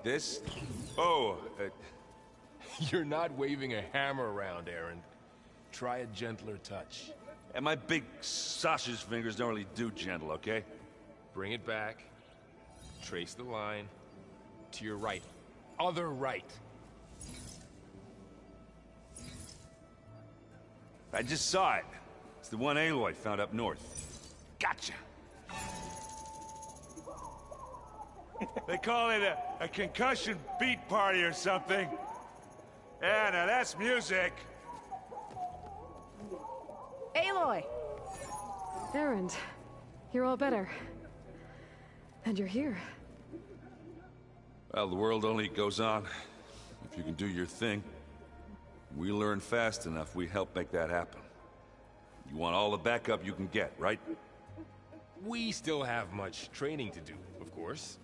this? Oh, You're not waving a hammer around, Aaron. Try a gentler touch. and my big sausage fingers don't really do gentle, okay? Bring it back. Trace the line. To your right. Other right. I just saw it. It's the one Aloy found up north. Gotcha! They call it a concussion beat party or something. Yeah, now that's music. Aloy! Aaron, you're all better. And you're here. Well, the world only goes on if you can do your thing. We learn fast enough, we help make that happen. You want all the backup you can get, right? We still have much training to do, of course.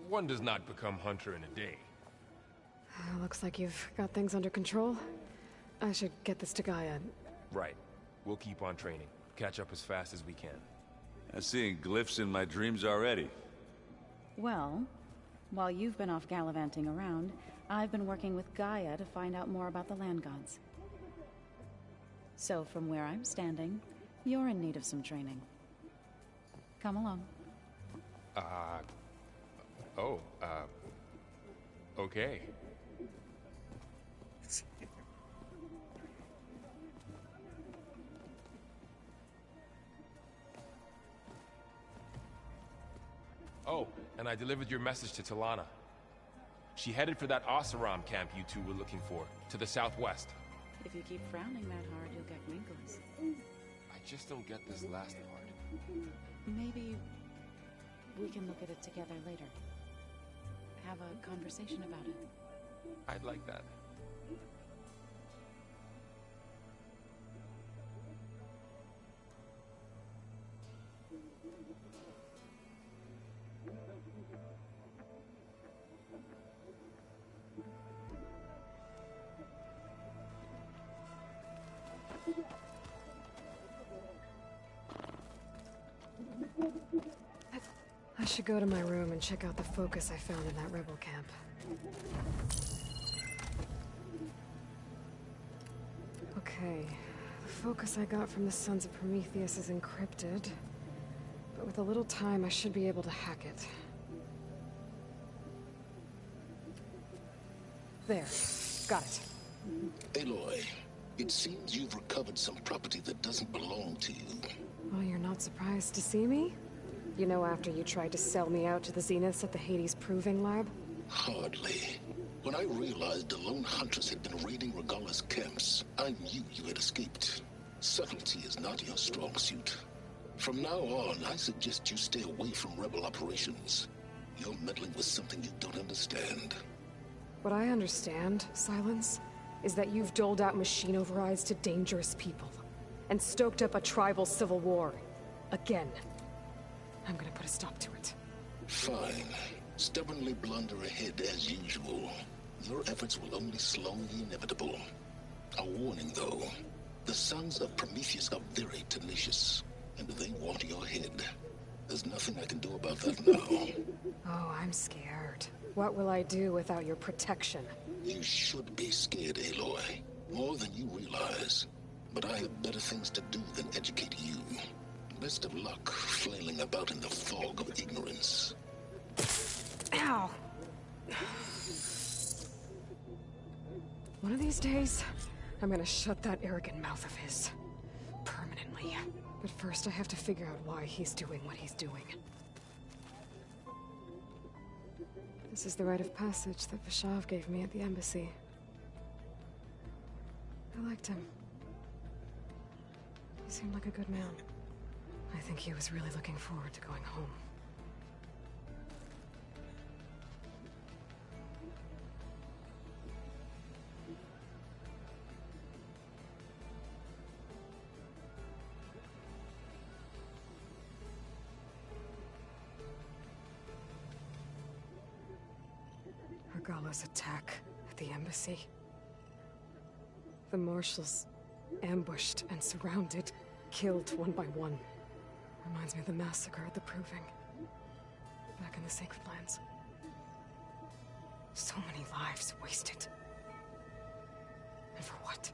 One does not become hunter in a day. Looks like you've got things under control. I should get this to Gaia. Right. We'll keep on training. Catch up as fast as we can. I'm seeing glyphs in my dreams already. Well, while you've been off gallivanting around, I've been working with Gaia to find out more about the land gods. So from where I'm standing, you're in need of some training. Come along. Okay. Oh, and I delivered your message to Talana. She headed for that Oseram camp you two were looking for, to the southwest. If you keep frowning that hard, you'll get wrinkles. I just don't get this last part. Maybe we can look at it together later. Have a conversation about it. I'd like that. I should go to my room and check out the focus I found in that rebel camp. Okay, the focus I got from the Sons of Prometheus is encrypted, but with a little time I should be able to hack it. There, got it. Aloy, it seems you've recovered some property that doesn't belong to you. Oh, you're not surprised to see me? You know, after you tried to sell me out to the Zeniths at the Hades Proving Lab? Hardly. When I realized the lone huntress had been raiding Regalla's camps, I knew you had escaped. Subtlety is not your strong suit. From now on, I suggest you stay away from rebel operations. You're meddling with something you don't understand. What I understand, Silence, is that you've doled out machine overrides to dangerous people, and stoked up a tribal civil war. Again. I'm gonna put a stop to it. Fine. Stubbornly blunder ahead as usual. Your efforts will only slow the inevitable. A warning, though. The Sons of Prometheus are very tenacious, and they want your head. There's nothing I can do about that now. Oh, I'm scared. What will I do without your protection? You should be scared, Aloy. More than you realize. But I have better things to do than educate you. Best of luck flailing about in the fog of ignorance. Ow! One of these days, I'm gonna shut that arrogant mouth of his. Permanently. But first I have to figure out why he's doing what he's doing. This is the rite of passage that Vashav gave me at the embassy. I liked him. He seemed like a good man. I think he was really looking forward to going home. Regalla's attack at the embassy. The marshals ambushed and surrounded, killed one by one. Reminds me of the massacre at the Proving. Back in the Sacred Lands. So many lives wasted. And for what?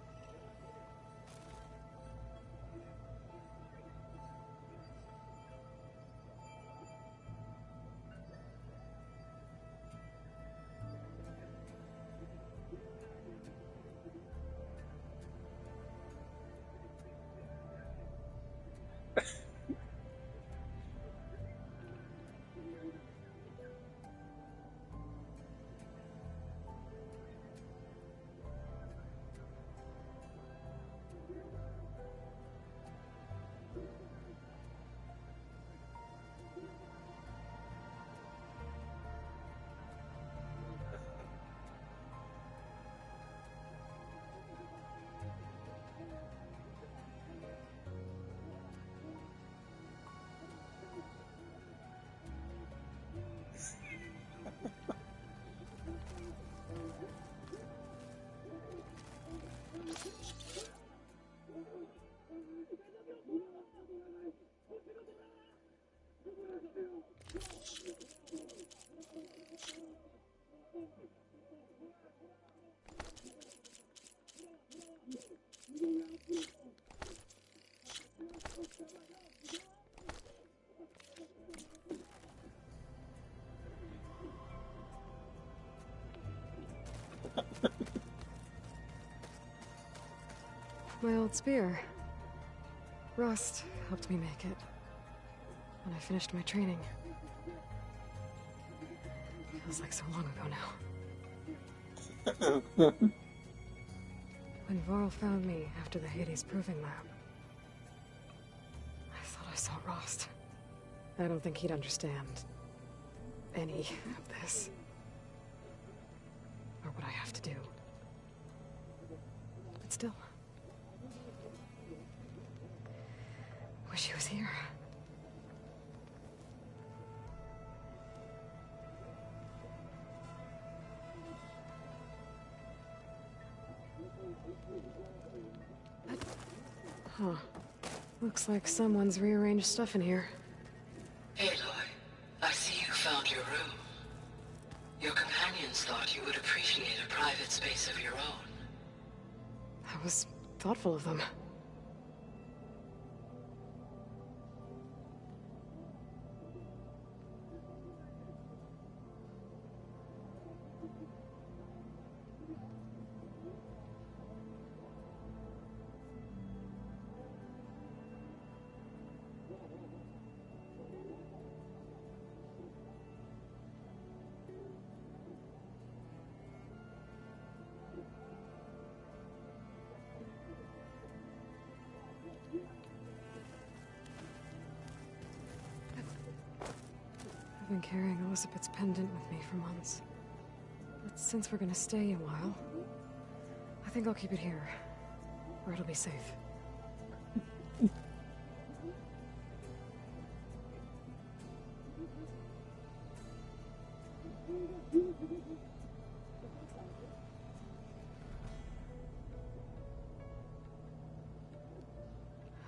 My old spear. Rust helped me make it when I finished my training. Feels like so long ago now. When Varl found me after the Hades Proving Lab, I thought I saw Rost. I don't think he'd understand any of this. Or what I have to do. But still. Wish he was here. Huh. Looks like someone's rearranged stuff in here. Aloy, I see you found your room. Your companions thought you would appreciate a private space of your own. That was thoughtful of them. I've been carrying Elizabeth's pendant with me for months. But since we're gonna stay a while, I think I'll keep it here, where it'll be safe.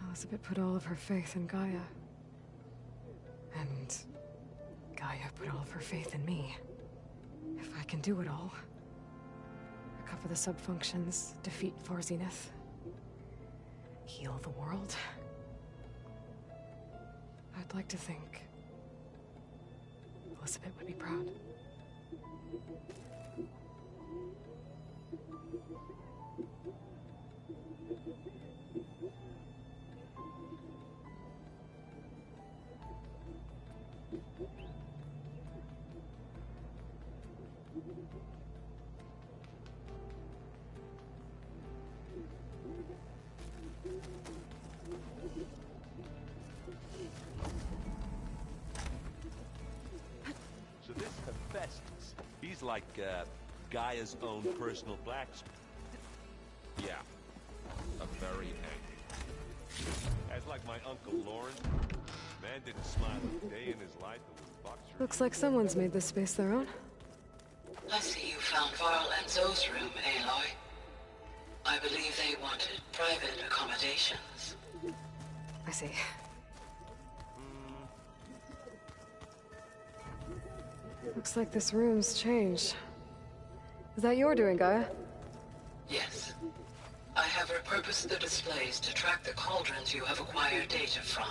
Elizabeth put all of her faith in Gaia. And Gaia put all of her faith in me. If I can do it all, recover the subfunctions, defeat Forzineth, heal the world, I'd like to think Elizabeth would be proud. So this Hephaestus, he's like Gaia's own personal blacksmith. Yeah. A very angry. As like my Uncle Lawrence, man didn't smile a day in his life and was boxer. Looks like someone's made this space their own. I see you found Varl and Zoe's room, Aloy. I believe they wanted private accommodations. I see. Looks like this room's changed. Is that your doing, Gaia? Yes. I have repurposed the displays to track the cauldrons you have acquired data from.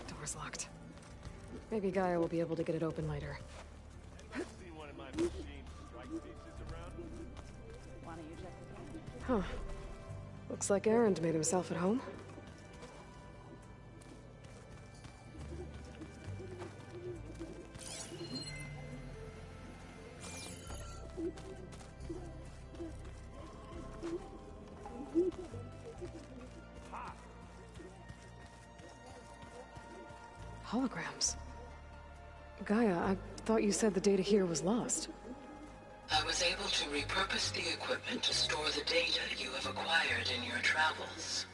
Door's locked. Maybe Gaia will be able to get it open later. See one of my machine strike pieces around? Why don't you check this Huh. out? Looks like Aaron made himself at home. Holograms. Gaia, I thought you said the data here was lost. I was able to repurpose the equipment to store the data you have acquired in your travels.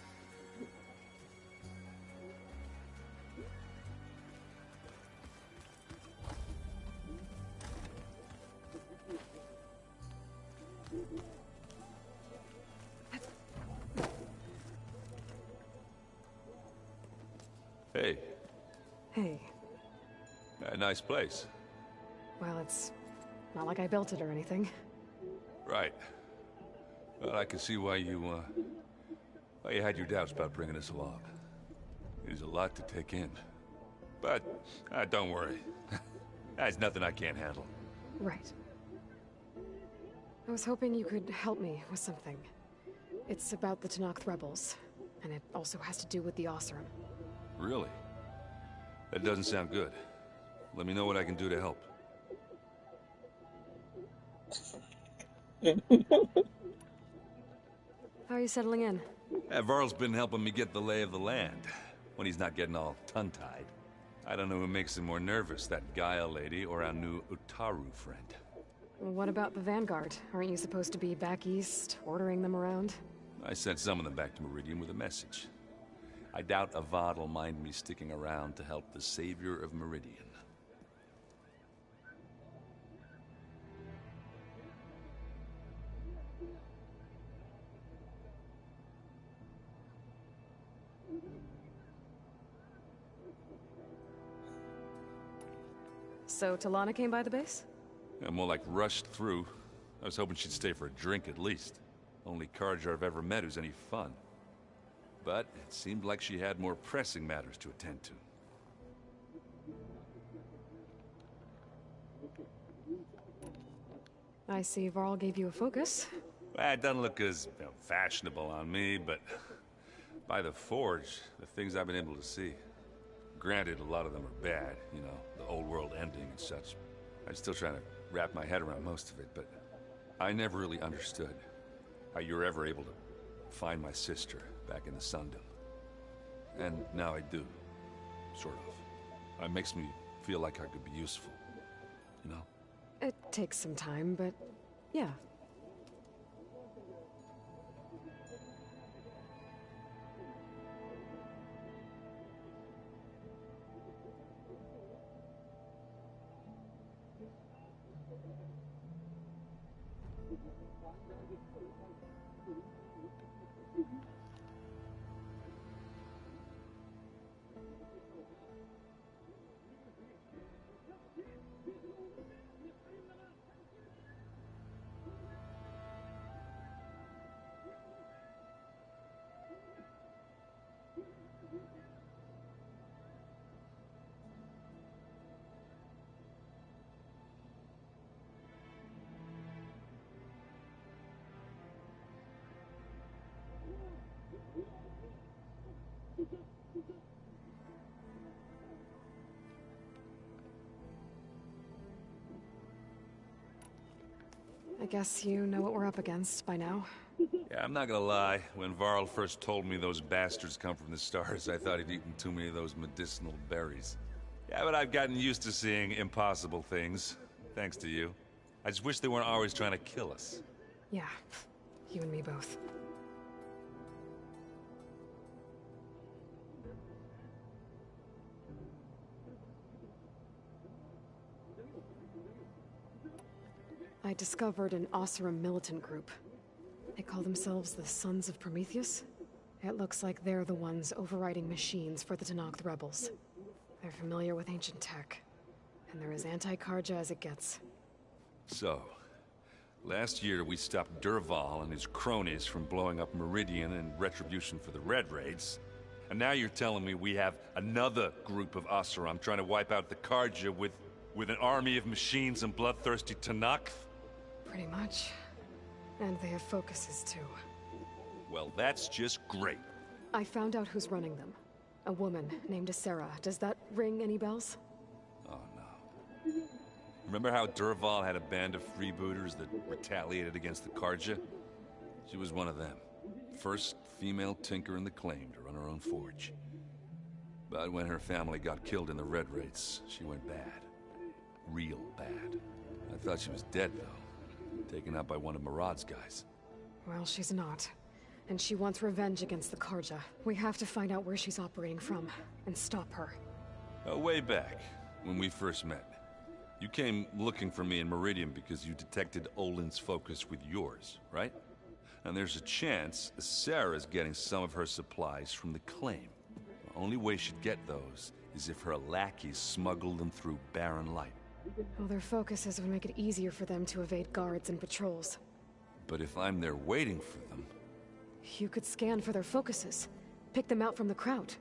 Hey, Hey, a nice place. well, it's not like I built it or anything. Right. Well, I can see why you had your doubts about bringing us along. It is a lot to take in. But, don't worry. That's nothing I can't handle. Right. I was hoping you could help me with something. It's about the Tanakh rebels, and it also has to do with the Osram. Really? That doesn't sound good. Let me know what I can do to help. How are you settling in? Varl's been helping me get the lay of the land, when he's not getting all tongue-tied. I don't know who makes him more nervous, that Gaia lady or our new Utaru friend. Well, what about the Vanguard? Aren't you supposed to be back east, ordering them around? I sent some of them back to Meridian with a message. I doubt Avad will mind me sticking around to help the savior of Meridian. So Talana came by the base? Yeah, more like rushed through. I was hoping she'd stay for a drink at least. Only Carja I've ever met who's any fun. But it seemed like she had more pressing matters to attend to. I see Varl gave you a focus. Well, it doesn't look as fashionable on me, but by the Forge, the things I've been able to see. Granted, a lot of them are bad, you know, the old world ending and such. I'm still trying to wrap my head around most of it, but I never really understood how you were ever able to find my sister back in the Sundom. And now I do, sort of. It makes me feel like I could be useful, you know? It takes some time, but yeah. I guess you know what we're up against by now. Yeah, I'm not gonna lie. When Varl first told me those bastards come from the stars, I thought he'd eaten too many of those medicinal berries. Yeah, but I've gotten used to seeing impossible things, thanks to you. I just wish they weren't always trying to kill us. Yeah, you and me both. I discovered an Oseram militant group. They call themselves the Sons of Prometheus. It looks like they're the ones overriding machines for the Tenakth rebels. They're familiar with ancient tech, and they're as anti-Karja as it gets. So, last year we stopped Dervahl and his cronies from blowing up Meridian in retribution for the Red Raids. And now you're telling me we have another group of Oseram trying to wipe out the Karja with an army of machines and bloodthirsty Tenakth? Pretty much. And they have focuses, too. Well, that's just great. I found out who's running them. A woman named Sarah. Does that ring any bells? Oh, no. Remember how Dervahl had a band of freebooters that retaliated against the Karja? She was one of them. First female tinker in the claim to run her own forge. But when her family got killed in the Red Raids, she went bad. Real bad. I thought she was dead, though. Taken out by one of Murad's guys. Well, she's not. And she wants revenge against the Karja. We have to find out where she's operating from, and stop her. Way back, when we first met. You came looking for me in Meridian because you detected Olin's focus with yours, right? And there's a chance Sarah's getting some of her supplies from the claim. The only way she'd get those is if her lackeys smuggled them through barren light. Well, their focuses would make it easier for them to evade guards and patrols. But if I'm there waiting for them... You could scan for their focuses. Pick them out from the crowd.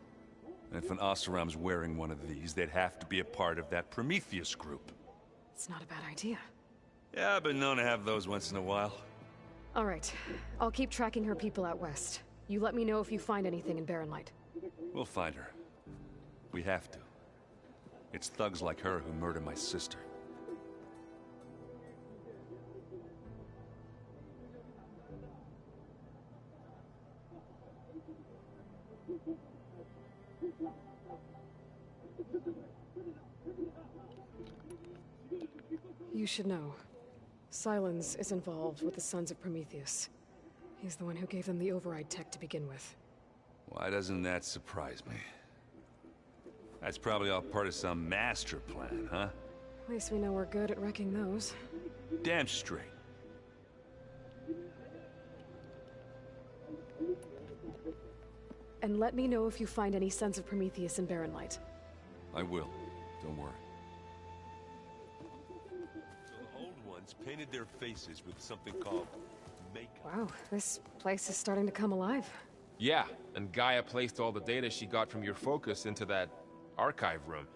If an Oseram's wearing one of these, they'd have to be a part of that Prometheus group. It's not a bad idea. Yeah, I've been known to have those once in a while. All right. I'll keep tracking her people out west. You let me know if you find anything in Barren Light. We'll find her. We have to. It's thugs like her who murder my sister. You should know. Silence is involved with the Sons of Prometheus. He's the one who gave them the override tech to begin with. Why doesn't that surprise me? That's probably all part of some master plan, huh? At least we know we're good at wrecking those. Damn straight. And let me know if you find any Sons of Prometheus in Barren Light. I will. Don't worry. So the old ones painted their faces with something called makeup. Wow, this place is starting to come alive. Yeah, and Gaia placed all the data she got from your focus into that archive room.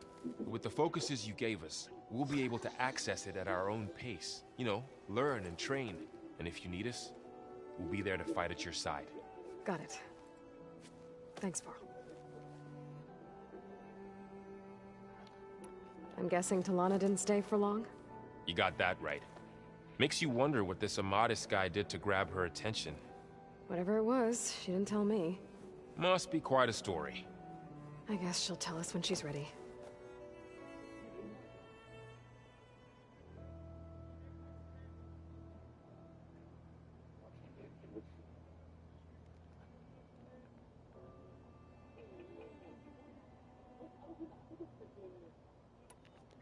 With the focuses you gave us, we'll be able to access it at our own pace. You know, learn and train. And if you need us, we'll be there to fight at your side. Got it. Thanks, Varl. I'm guessing Talana didn't stay for long? You got that right. Makes you wonder what this Amadis guy did to grab her attention. Whatever it was, she didn't tell me. Must be quite a story. I guess she'll tell us when she's ready.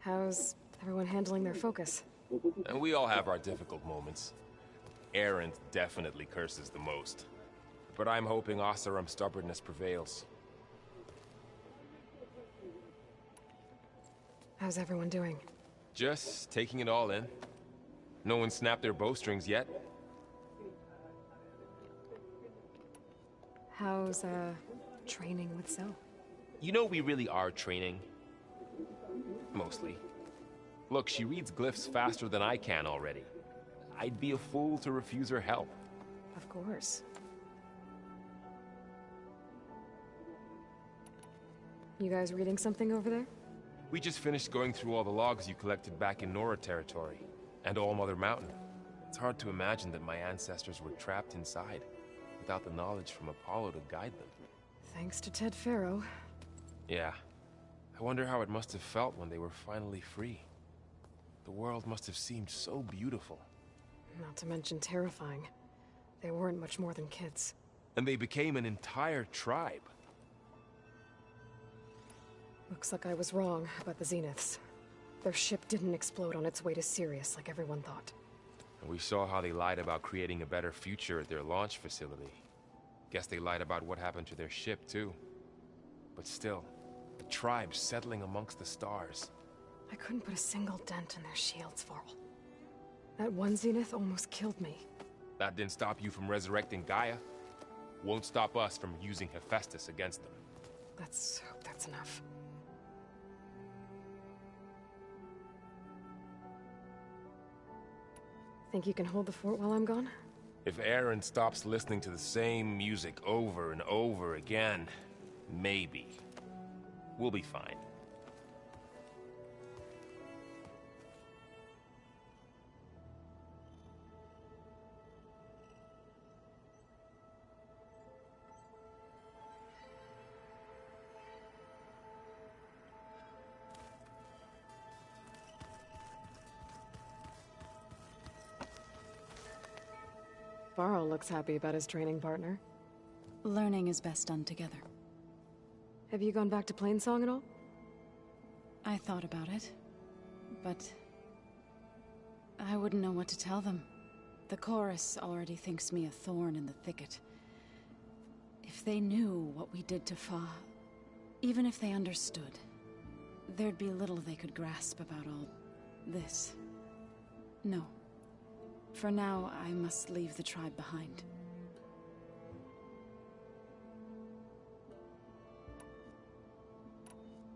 How's everyone handling their focus? And we all have our difficult moments. Erend definitely curses the most. But I'm hoping Oseram's stubbornness prevails. How's everyone doing? Just taking it all in. No one snapped their bowstrings yet. How's, training with Zoe? You know we really are training. Mostly. Look, she reads glyphs faster than I can already. I'd be a fool to refuse her help. Of course. You guys reading something over there? We just finished going through all the logs you collected back in Nora territory, and All Mother Mountain. It's hard to imagine that my ancestors were trapped inside, without the knowledge from Apollo to guide them. Thanks to Ted Faro. Yeah. I wonder how it must have felt when they were finally free. The world must have seemed so beautiful. Not to mention terrifying. They weren't much more than kids. And they became an entire tribe. Looks like I was wrong about the Zeniths. Their ship didn't explode on its way to Sirius like everyone thought. And we saw how they lied about creating a better future at their launch facility. Guess they lied about what happened to their ship, too. But still, the tribe settling amongst the stars. I couldn't put a single dent in their shields, Varl. That one Zenith almost killed me. That didn't stop you from resurrecting Gaia. Won't stop us from using Hephaestus against them. Let's hope that's enough. Think you can hold the fort while I'm gone? If Aaron stops listening to the same music over and over again, maybe. We'll be fine. Varl looks happy about his training partner. Learning is best done together. Have you gone back to Plainsong at all? I thought about it, but I wouldn't know what to tell them. The chorus already thinks me a thorn in the thicket. If they knew what we did to Fa, even if they understood, there'd be little they could grasp about all this. No. For now, I must leave the tribe behind.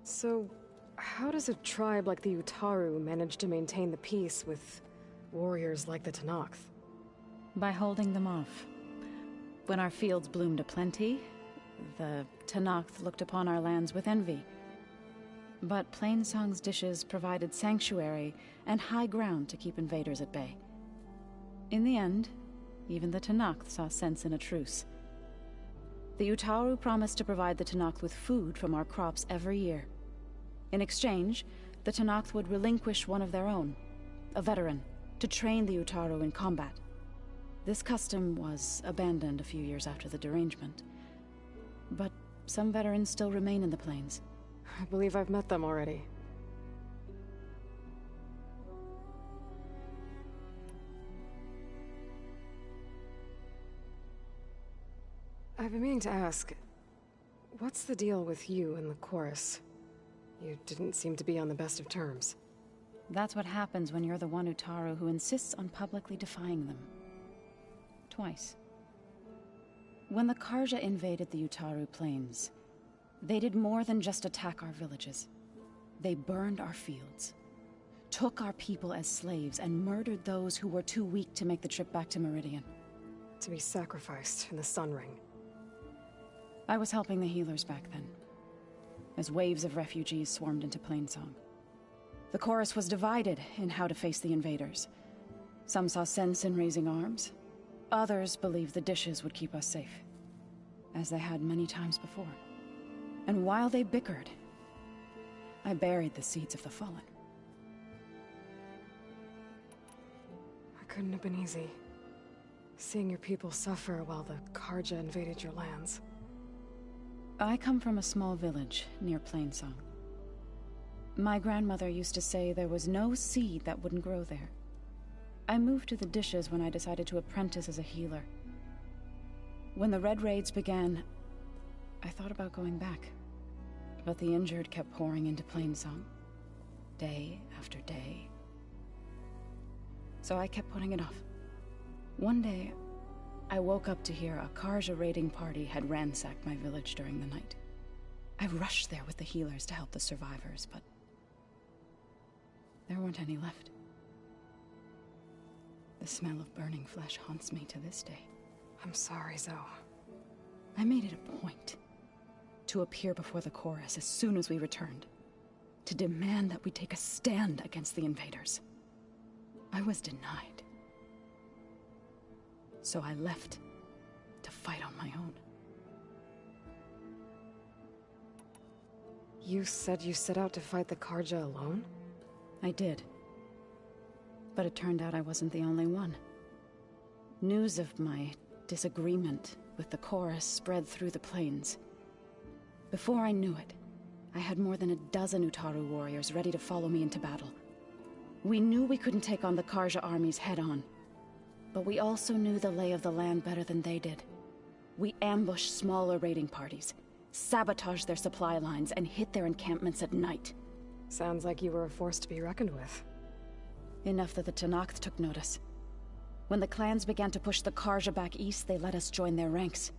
So, how does a tribe like the Utaru manage to maintain the peace with warriors like the Tenakth? By holding them off. When our fields bloomed aplenty, the Tenakth looked upon our lands with envy. But Plainsong's dishes provided sanctuary and high ground to keep invaders at bay. In the end, even the Tenakth saw sense in a truce. The Utaru promised to provide the Tenakth with food from our crops every year. In exchange, the Tenakth would relinquish one of their own, a veteran, to train the Utaru in combat. This custom was abandoned a few years after the derangement. But some veterans still remain in the plains. I believe I've met them already. I've been meaning to ask, what's the deal with you and the chorus? You didn't seem to be on the best of terms. That's what happens when you're the one Utaru who insists on publicly defying them. Twice. When the Karja invaded the Utaru plains, they did more than just attack our villages. They burned our fields, took our people as slaves, and murdered those who were too weak to make the trip back to Meridian. To be sacrificed in the Sun Ring. I was helping the healers back then, as waves of refugees swarmed into Plainsong. The chorus was divided in how to face the invaders. Some saw sense in raising arms. Others believed the dishes would keep us safe, as they had many times before. And while they bickered, I buried the seeds of the fallen. It couldn't have been easy, seeing your people suffer while the Karja invaded your lands. I come from a small village near Plainsong. My grandmother used to say there was no seed that wouldn't grow there. I moved to the dishes when I decided to apprentice as a healer. When the Red Raids began, I thought about going back. But the injured kept pouring into Plainsong, day after day. So I kept putting it off. One day, I woke up to hear a Karja raiding party had ransacked my village during the night. I rushed there with the healers to help the survivors, but there weren't any left. The smell of burning flesh haunts me to this day. I'm sorry, Zoe. I made it a point to appear before the chorus as soon as we returned, to demand that we take a stand against the invaders. I was denied. So I left to fight on my own. You said you set out to fight the Karja alone? I did. But it turned out I wasn't the only one. News of my disagreement with the chorus spread through the plains. Before I knew it, I had more than a dozen Utaru warriors ready to follow me into battle. We knew we couldn't take on the Karja armies head-on, but we also knew the lay of the land better than they did. We ambushed smaller raiding parties, sabotaged their supply lines, and hit their encampments at night. Sounds like you were a force to be reckoned with. Enough that the Tenakth took notice. When the clans began to push the Karja back east, they let us join their ranks.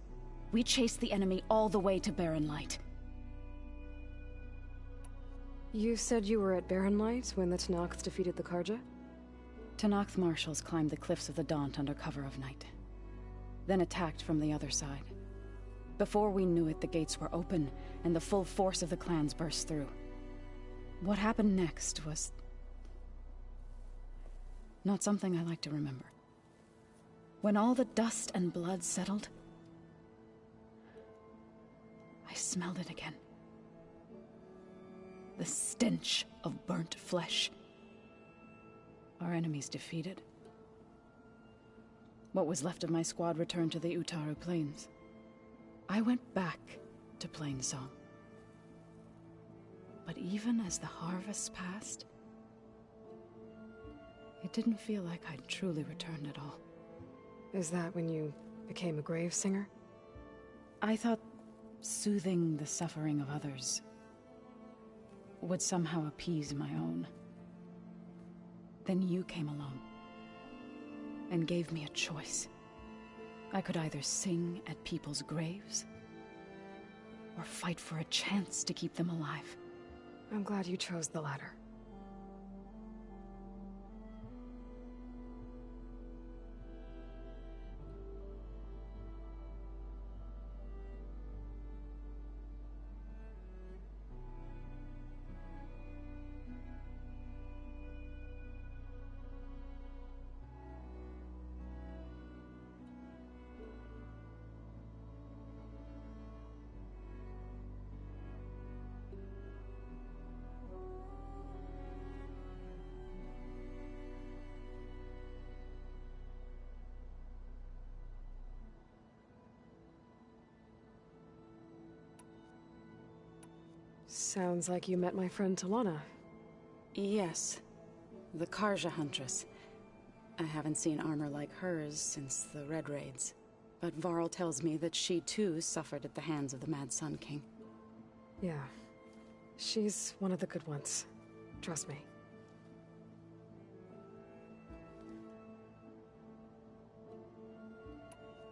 We chased the enemy all the way to Barren Light. You said you were at Barren Light when the Tenakth defeated the Karja? Tenakth marshals climbed the cliffs of the Daunt under cover of night, then attacked from the other side. Before we knew it, the gates were open, and the full force of the clans burst through. What happened next was not something I like to remember. When all the dust and blood settled, I smelled it again. The stench of burnt flesh. Our enemies defeated. What was left of my squad returned to the Utaru Plains. I went back to Plainsong. But even as the harvest passed, it didn't feel like I'd truly returned at all. Is that when you became a grave singer? I thought soothing the suffering of others would somehow appease my own. Then you came along and gave me a choice. I could either sing at people's graves or fight for a chance to keep them alive. I'm glad you chose the latter. Sounds like you met my friend Talana. Yes, the Karja Huntress. I haven't seen armor like hers since the Red Raids, but Varl tells me that she too suffered at the hands of the Mad Sun King. Yeah. She's one of the good ones. Trust me.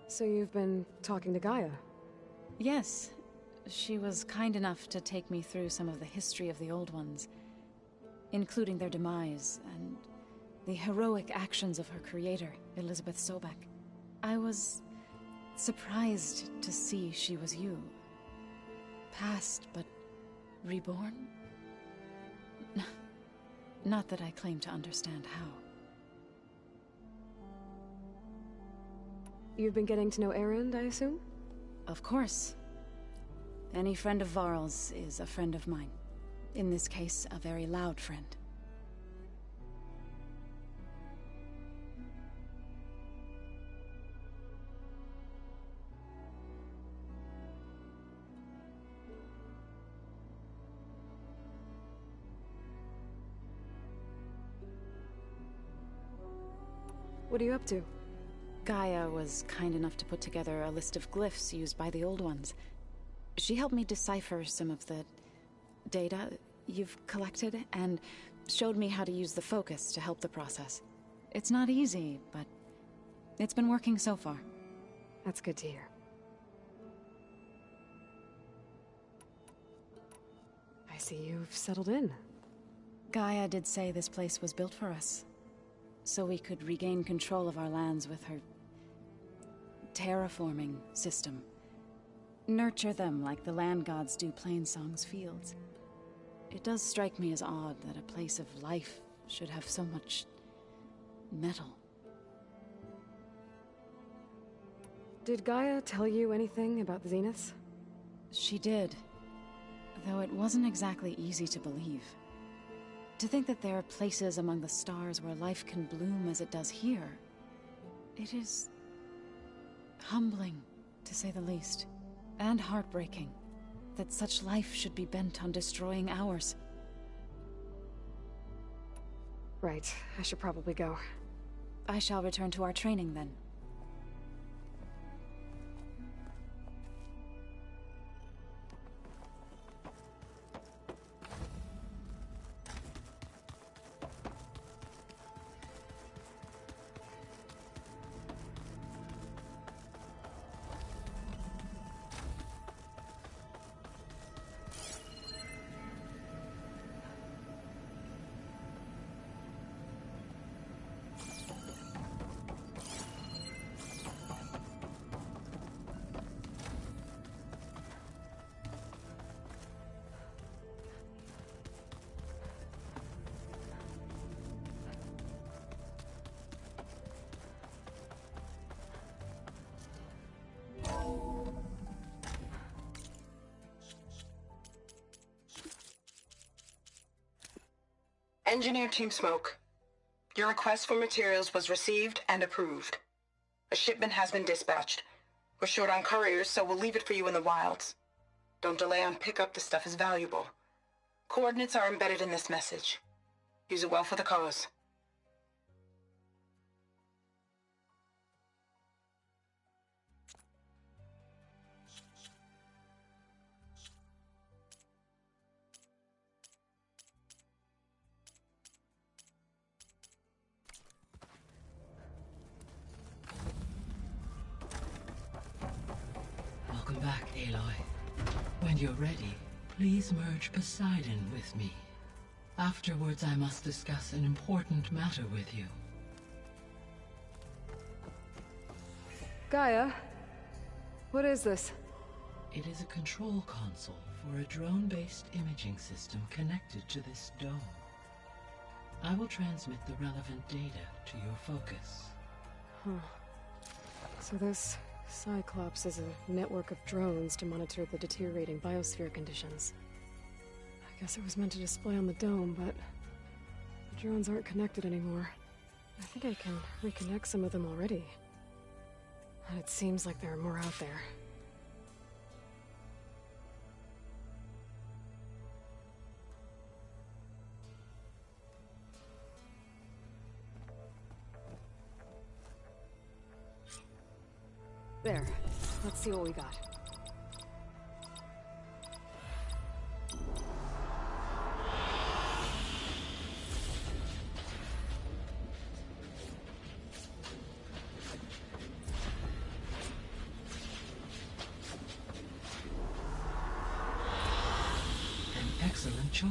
So you've been talking to Gaia? Yes. She was kind enough to take me through some of the history of the Old Ones, including their demise and the heroic actions of her creator, Elizabeth Sobek. I was surprised to see she was you. Past, but reborn? Not that I claim to understand how. You've been getting to know Erend, I assume? Of course. Any friend of Varl's is a friend of mine. In this case, a very loud friend. What are you up to? Gaia was kind enough to put together a list of glyphs used by the Old Ones. She helped me decipher some of the data you've collected and showed me how to use the focus to help the process. It's not easy, but it's been working so far. That's good to hear. I see you've settled in. Gaia did say this place was built for us, so we could regain control of our lands with her terraforming system. Nurture them like the land gods do Plainsong's fields. It does strike me as odd that a place of life should have so much metal. Did Gaia tell you anything about the Zeniths? She did. Though it wasn't exactly easy to believe. To think that there are places among the stars where life can bloom as it does here. It is humbling, to say the least. And heartbreaking that such life should be bent on destroying ours. Right, I should probably go. I shall return to our training then. Engineer Team Smoke, your request for materials was received and approved. A shipment has been dispatched. We're short on couriers, so we'll leave it for you in the wilds. Don't delay on pickup, the stuff is valuable. Coordinates are embedded in this message. Use it well for the cause. Welcome back, Aloy. When you're ready, please merge Poseidon with me. Afterwards, I must discuss an important matter with you. Gaia, what is this? It is a control console for a drone-based imaging system connected to this dome. I will transmit the relevant data to your focus. Huh. So this Cyclops is a network of drones to monitor the deteriorating biosphere conditions. I guess it was meant to display on the dome, but the drones aren't connected anymore. I think I can reconnect some of them already. And it seems like there are more out there. There. Let's see what we got. An excellent choice.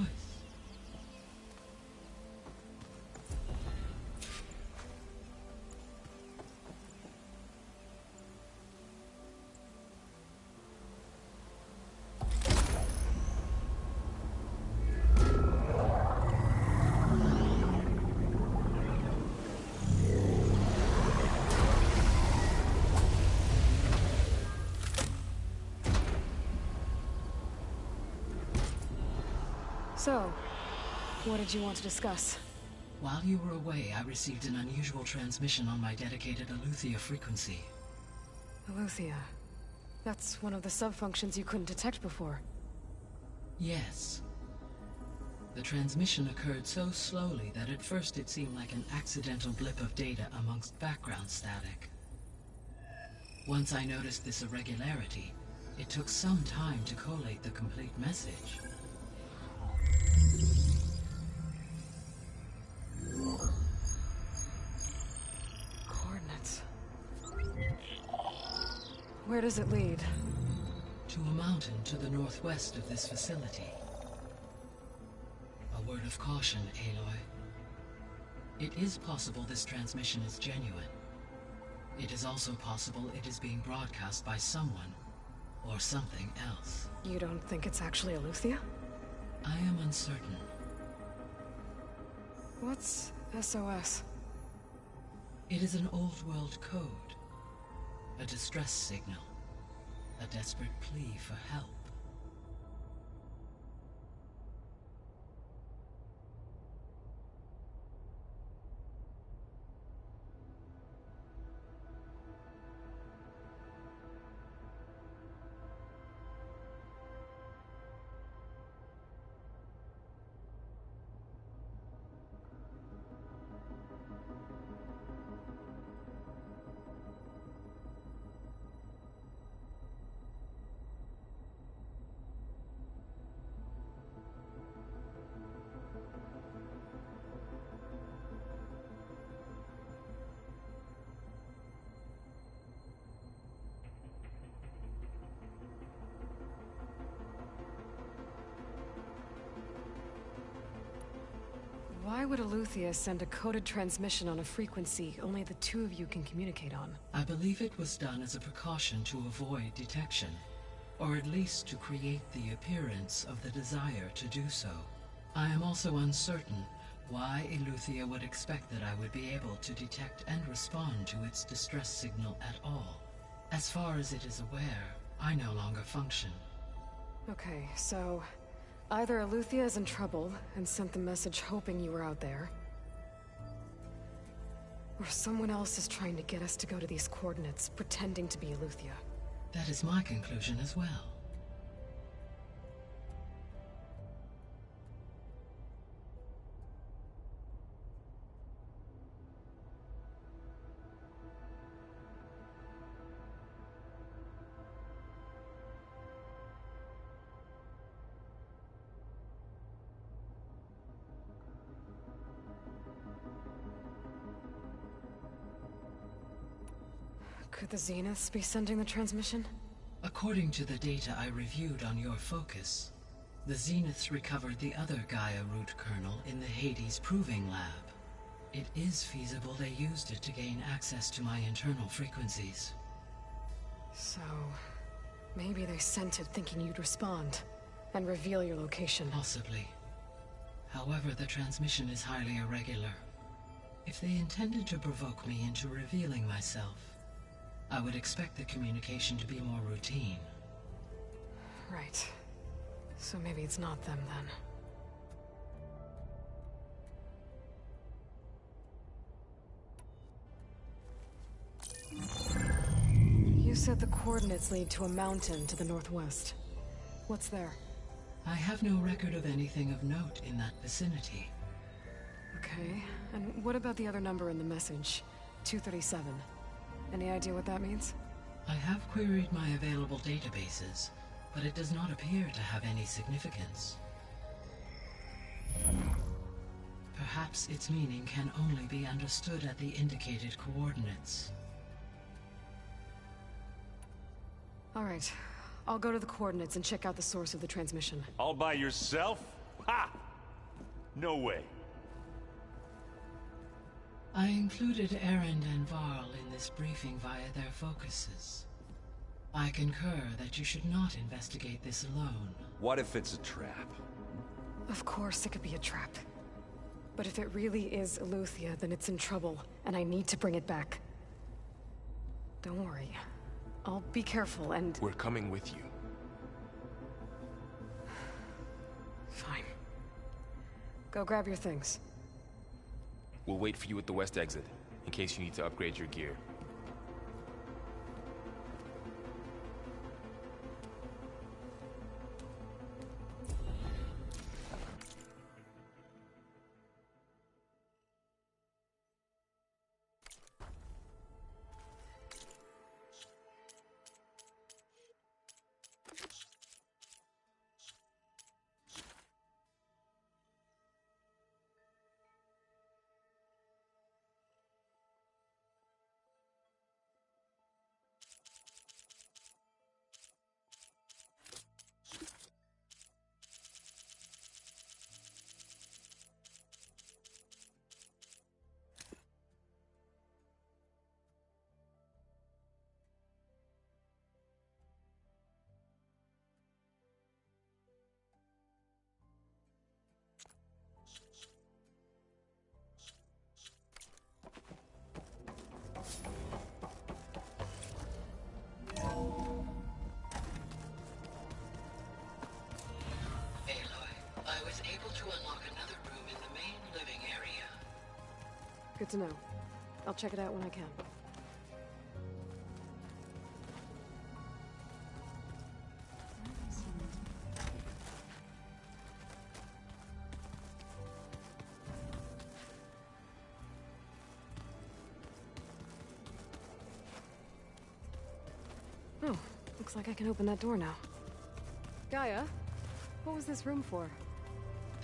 So, what did you want to discuss? While you were away, I received an unusual transmission on my dedicated Aletheia frequency. Aletheia. That's one of the sub-functions you couldn't detect before. Yes. The transmission occurred so slowly that at first it seemed like an accidental blip of data amongst background static. Once I noticed this irregularity, it took some time to collate the complete message. Coordinates. Where does it lead? To a mountain to the northwest of this facility. A word of caution, Aloy. It is possible this transmission is genuine. It is also possible it is being broadcast by someone or something else. You don't think it's actually Aletheia? I am uncertain. What's SOS? It is an old world code. A distress signal. A desperate plea for help. Why would Eleuthia send a coded transmission on a frequency only the two of you can communicate on? I believe it was done as a precaution to avoid detection, or at least to create the appearance of the desire to do so. I am also uncertain why Eleuthia would expect that I would be able to detect and respond to its distress signal at all. As far as it is aware, I no longer function. Okay, so either Eleuthia is in trouble and sent the message hoping you were out there, or someone else is trying to get us to go to these coordinates, pretending to be Eleuthia. That is my conclusion as well. Could the Zeniths be sending the transmission? According to the data I reviewed on your focus, the Zeniths recovered the other Gaia root kernel in the Hades Proving Lab. It is feasible they used it to gain access to my internal frequencies. So, maybe they sent it thinking you'd respond and reveal your location. Possibly. However, the transmission is highly irregular. If they intended to provoke me into revealing myself, I would expect the communication to be more routine. Right. So maybe it's not them then. You said the coordinates lead to a mountain to the northwest. What's there? I have no record of anything of note in that vicinity. Okay, and what about the other number in the message? 237. Any idea what that means? I have queried my available databases, but it does not appear to have any significance. Perhaps its meaning can only be understood at the indicated coordinates. All right, I'll go to the coordinates and check out the source of the transmission. All by yourself? Ha! No way. I included Erend and Varl in this briefing via their focuses. I concur that you should not investigate this alone. What if it's a trap? Of course it could be a trap. But if it really is Eleuthia, then it's in trouble, and I need to bring it back. Don't worry. I'll be careful and... We're coming with you. Fine. Go grab your things. We'll wait for you at the west exit, in case you need to upgrade your gear. to know. I'll check it out when I can. Oh, looks like I can open that door now. Gaia, what was this room for?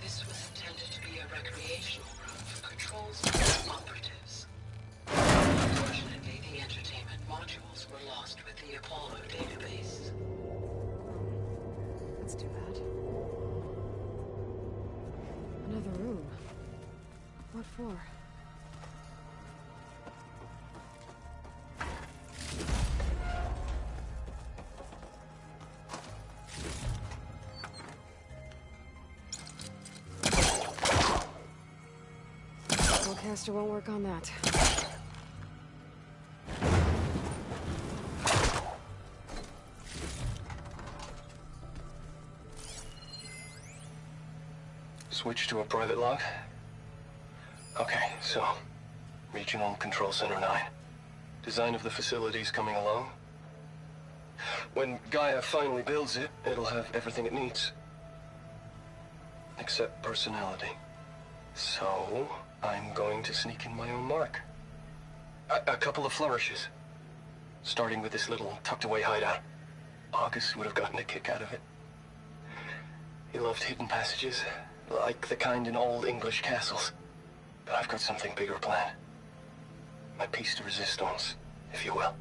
This was intended to be a recreational room for controls and operatives. Unfortunately, the entertainment modules were lost with the Apollo database. That's too bad. Another room. What for? Caster won't work on that. Switch to a private log? Okay, so... Regional Control Center 9. Design of the facility's coming along. When Gaia finally builds it, it'll have everything it needs. Except personality. So... I'm going to sneak in my own mark. A couple of flourishes. Starting with this little tucked-away hideout. August would have gotten a kick out of it. He loved hidden passages, like the kind in old English castles. But I've got something bigger planned. My piece de resistance, if you will.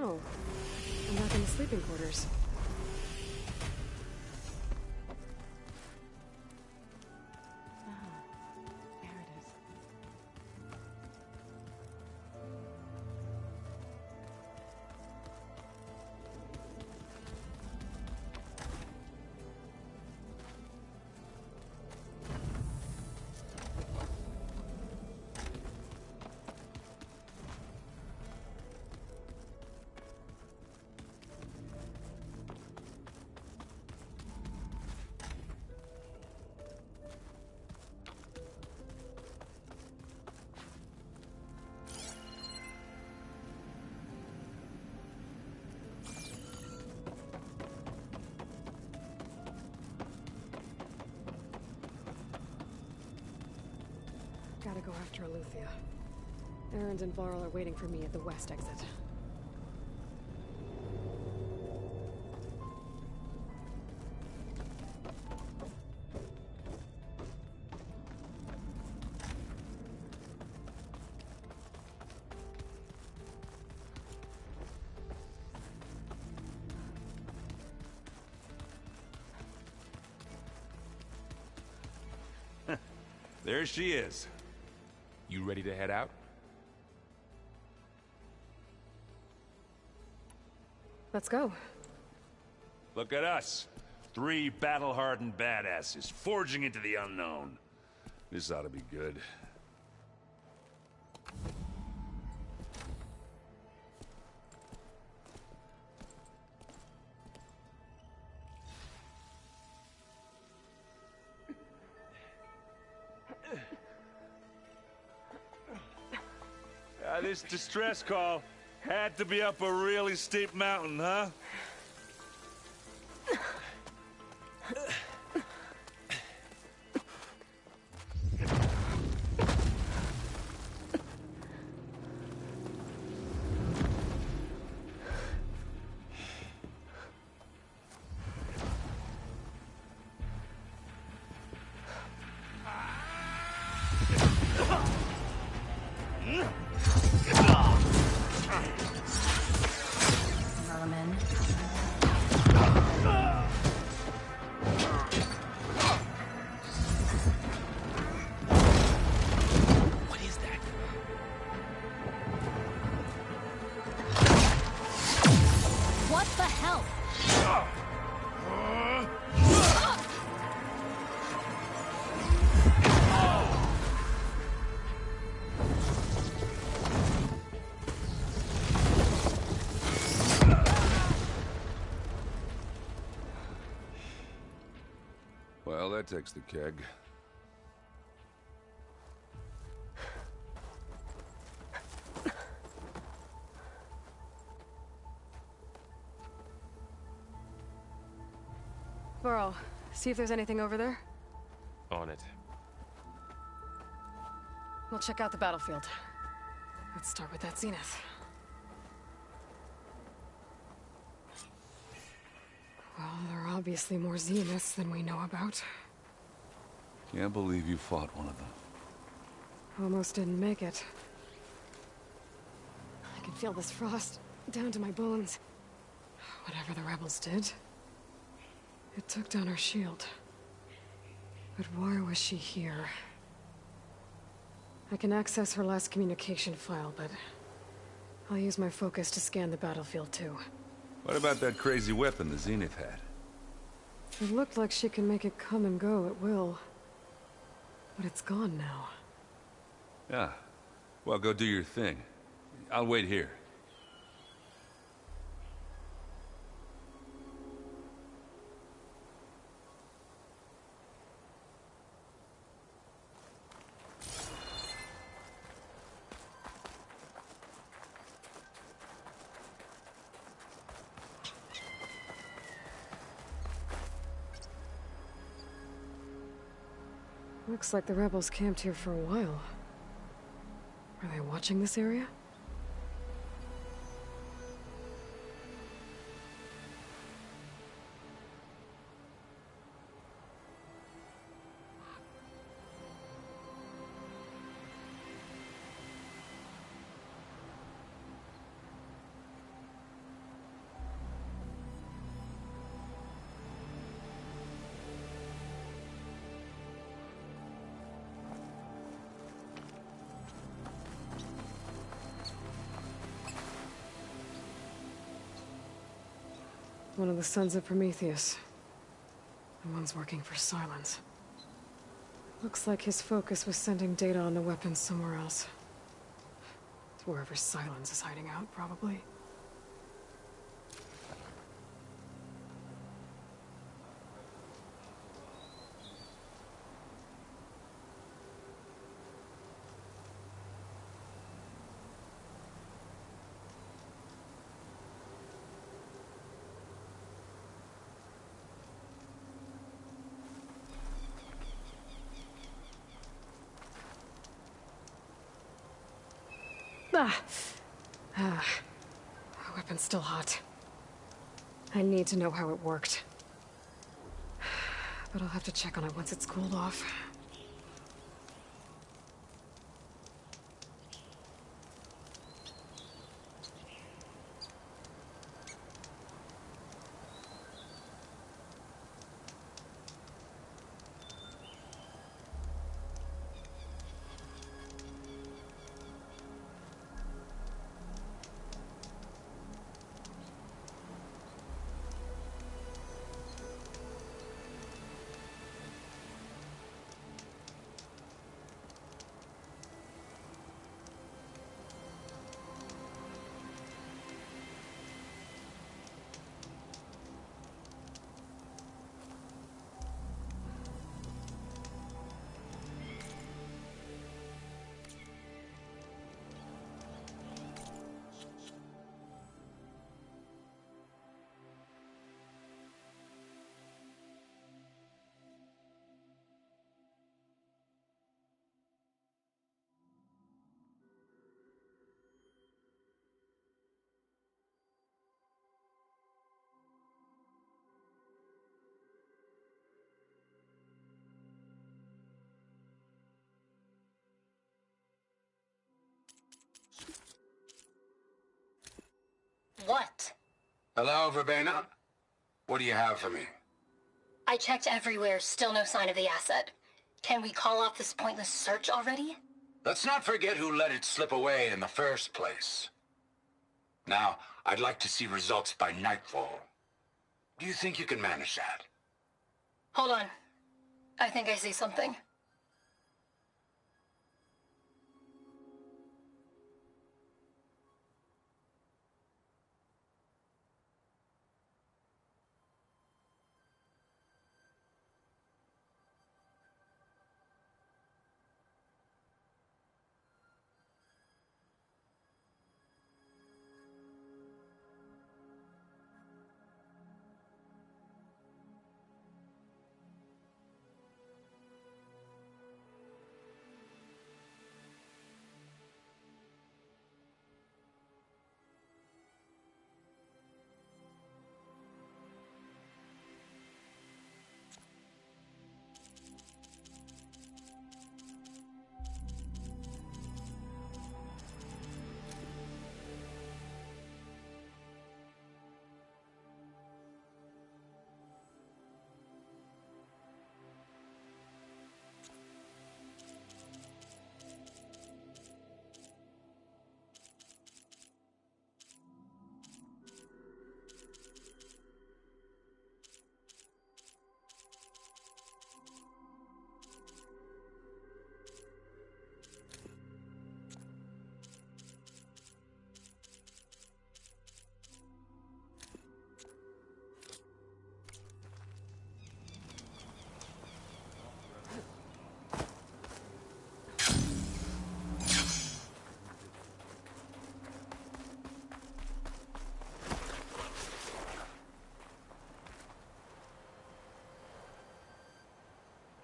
Oh, I'm back in the sleeping quarters. There it is. Gotta go after Aletheia. Erend and Varl are waiting for me at the west exit. There she is. You ready to head out? Let's go. Look at us. 3 battle-hardened badasses forging into the unknown. This ought to be good. This distress call had to be up a really steep mountain, huh? What the hell? Well, that takes the keg. Burrow, see if there's anything over there. On it. We'll check out the battlefield. Let's start with that zenith. Well, there are obviously more zeniths than we know about. Can't believe you fought one of them. Almost didn't make it. I can feel this frost down to my bones. Whatever the rebels did, it took down our shield. But why was she here? I can access her last communication file, but I'll use my focus to scan the battlefield too. What about that crazy weapon the Zenith had? It looked like she can make it come and go at will. But it's gone now. Yeah. Well, go do your thing. I'll wait here. Looks like the rebels camped here for a while. Are they watching this area? One of the sons of Prometheus. The one's working for Silence. Looks like his focus was sending data on the weapons somewhere else. It's wherever Silence is hiding out, probably. The weapon's still hot. I need to know how it worked. But I'll have to check on it once it's cooled off. What? Hello, Verbena. What do you have for me? I checked everywhere, still no sign of the asset. Can we call off this pointless search already? Let's not forget who let it slip away in the first place. Now, I'd like to see results by nightfall. Do you think you can manage that? Hold on. I think I see something.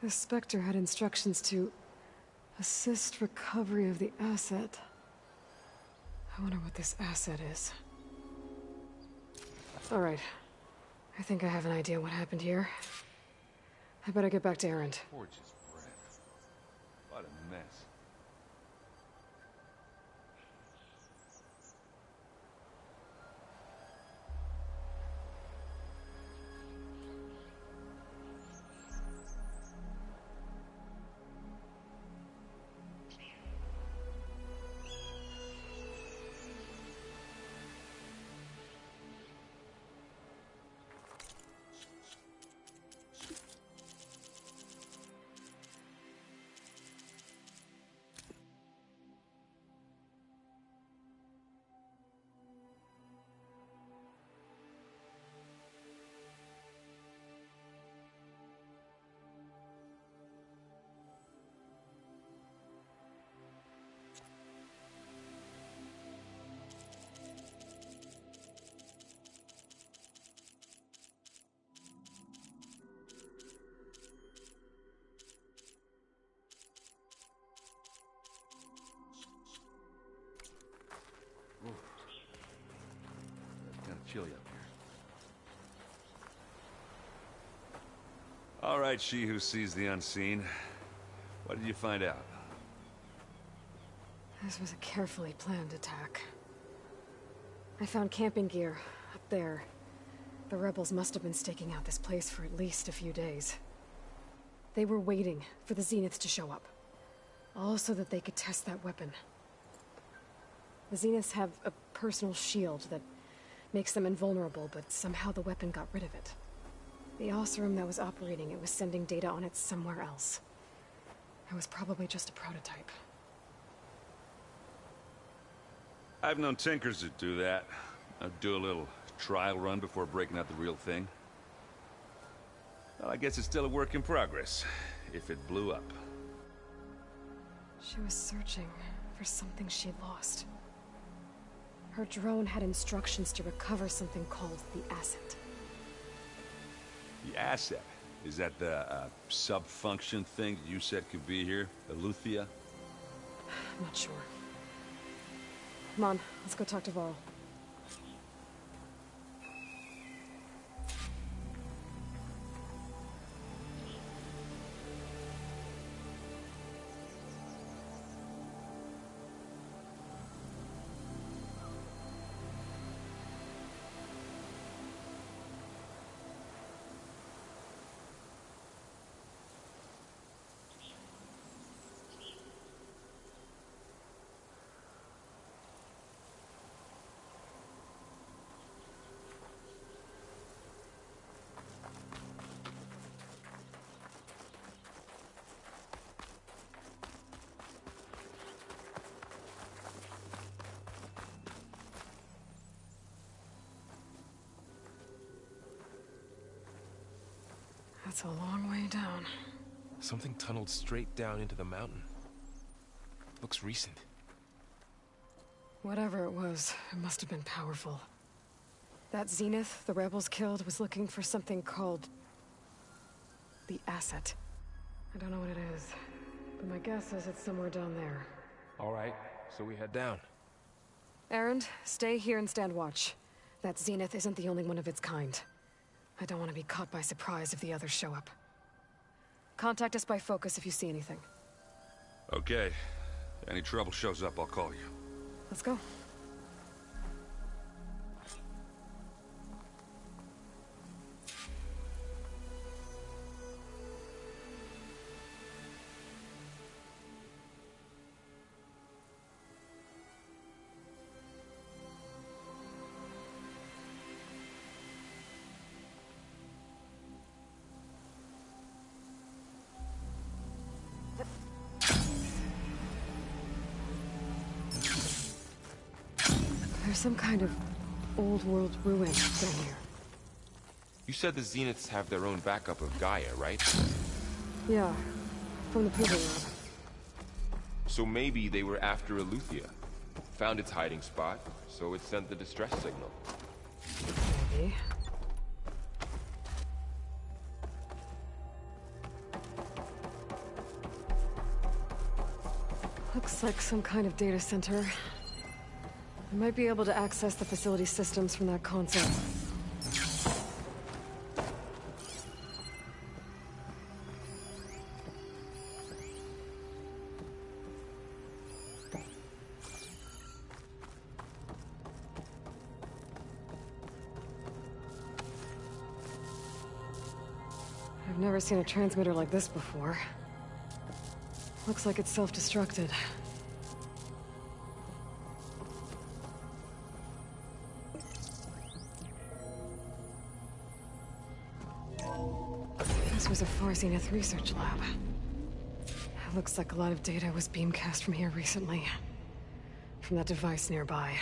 The Spectre had instructions to assist recovery of the asset. I wonder what this asset is. All right. I think I have an idea what happened here. I better get back to Erend. Gorgeous bread. What a mess. Kind of chilly up here. All right, she who sees the unseen. What did you find out? This was a carefully planned attack. I found camping gear up there. The rebels must have been staking out this place for at least a few days. They were waiting for the Zeniths to show up. All so that they could test that weapon. The Zeniths have a personal shield that makes them invulnerable, but somehow the weapon got rid of it. The Oseram that was operating it was sending data on it somewhere else. It was probably just a prototype. I've known tinkers that do that. I'd do a little trial run before breaking out the real thing. Well, I guess it's still a work in progress, if it blew up. She was searching for something she'd lost. Her drone had instructions to recover something called the asset. The asset? Is that the sub-function thing you said could be here? Eleuthia? I'm not sure. Come on, let's go talk to Varl. That's a long way down. Something tunneled straight down into the mountain. Looks recent. Whatever it was, it must have been powerful. That Zenith the rebels killed was looking for something called the asset. I don't know what it is, but my guess is it's somewhere down there. All right, so we head down. Erend, stay here and stand watch. That Zenith isn't the only one of its kind. I don't want to be caught by surprise if the others show up. Contact us by focus if you see anything. Okay. Any trouble shows up, I'll call you. Let's go. There's some kind of old world ruin down here. You said the Zeniths have their own backup of Gaia, right? Yeah, from the proving lab. So maybe they were after Eleuthia. Found its hiding spot, so it sent the distress signal. Maybe. Looks like some kind of data center. I might be able to access the facility systems from that console. I've never seen a transmitter like this before. Looks like it's self-destructed. This was a Far Zenith research lab. It looks like a lot of data was beamcast from here recently. From that device nearby.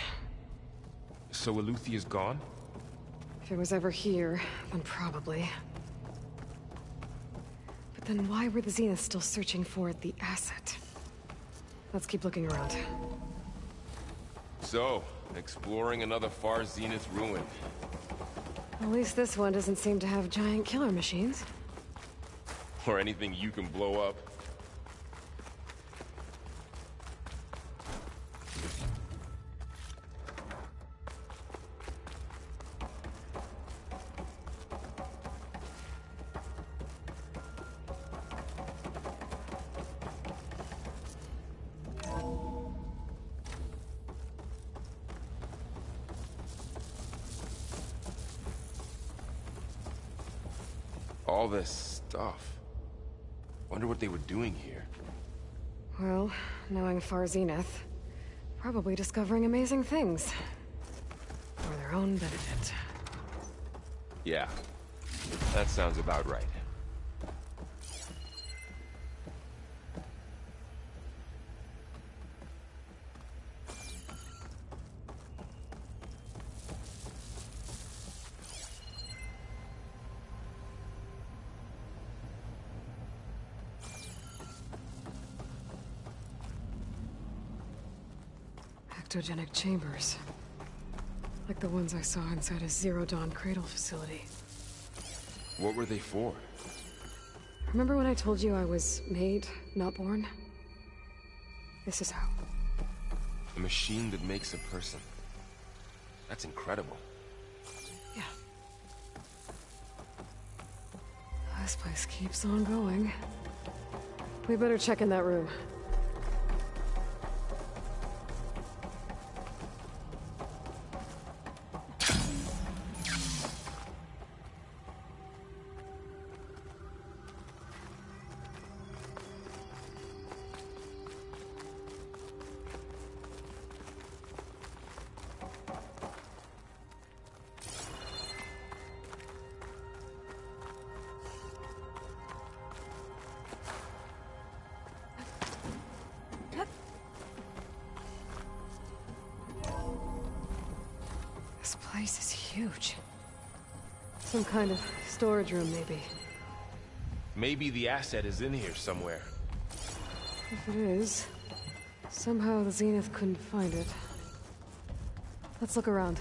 So Eleuthia's gone? If it was ever here, then probably. But then why were the Zeniths still searching for the asset? Let's keep looking around. So, exploring another Far Zenith ruin. At least this one doesn't seem to have giant killer machines. Or anything you can blow up. All this stuff. Wonder what they were doing here. Well, knowing Far Zenith, probably discovering amazing things. For their own benefit. Yeah, that sounds about right. Ectogenic chambers. Like the ones I saw inside a Zero Dawn cradle facility. What were they for? Remember when I told you I was made, not born? This is how. A machine that makes a person. That's incredible. Yeah. This place keeps on going. We better check in that room. This place is huge. Some kind of storage room, maybe. Maybe the asset is in here somewhere. If it is, somehow the Zenith couldn't find it. Let's look around.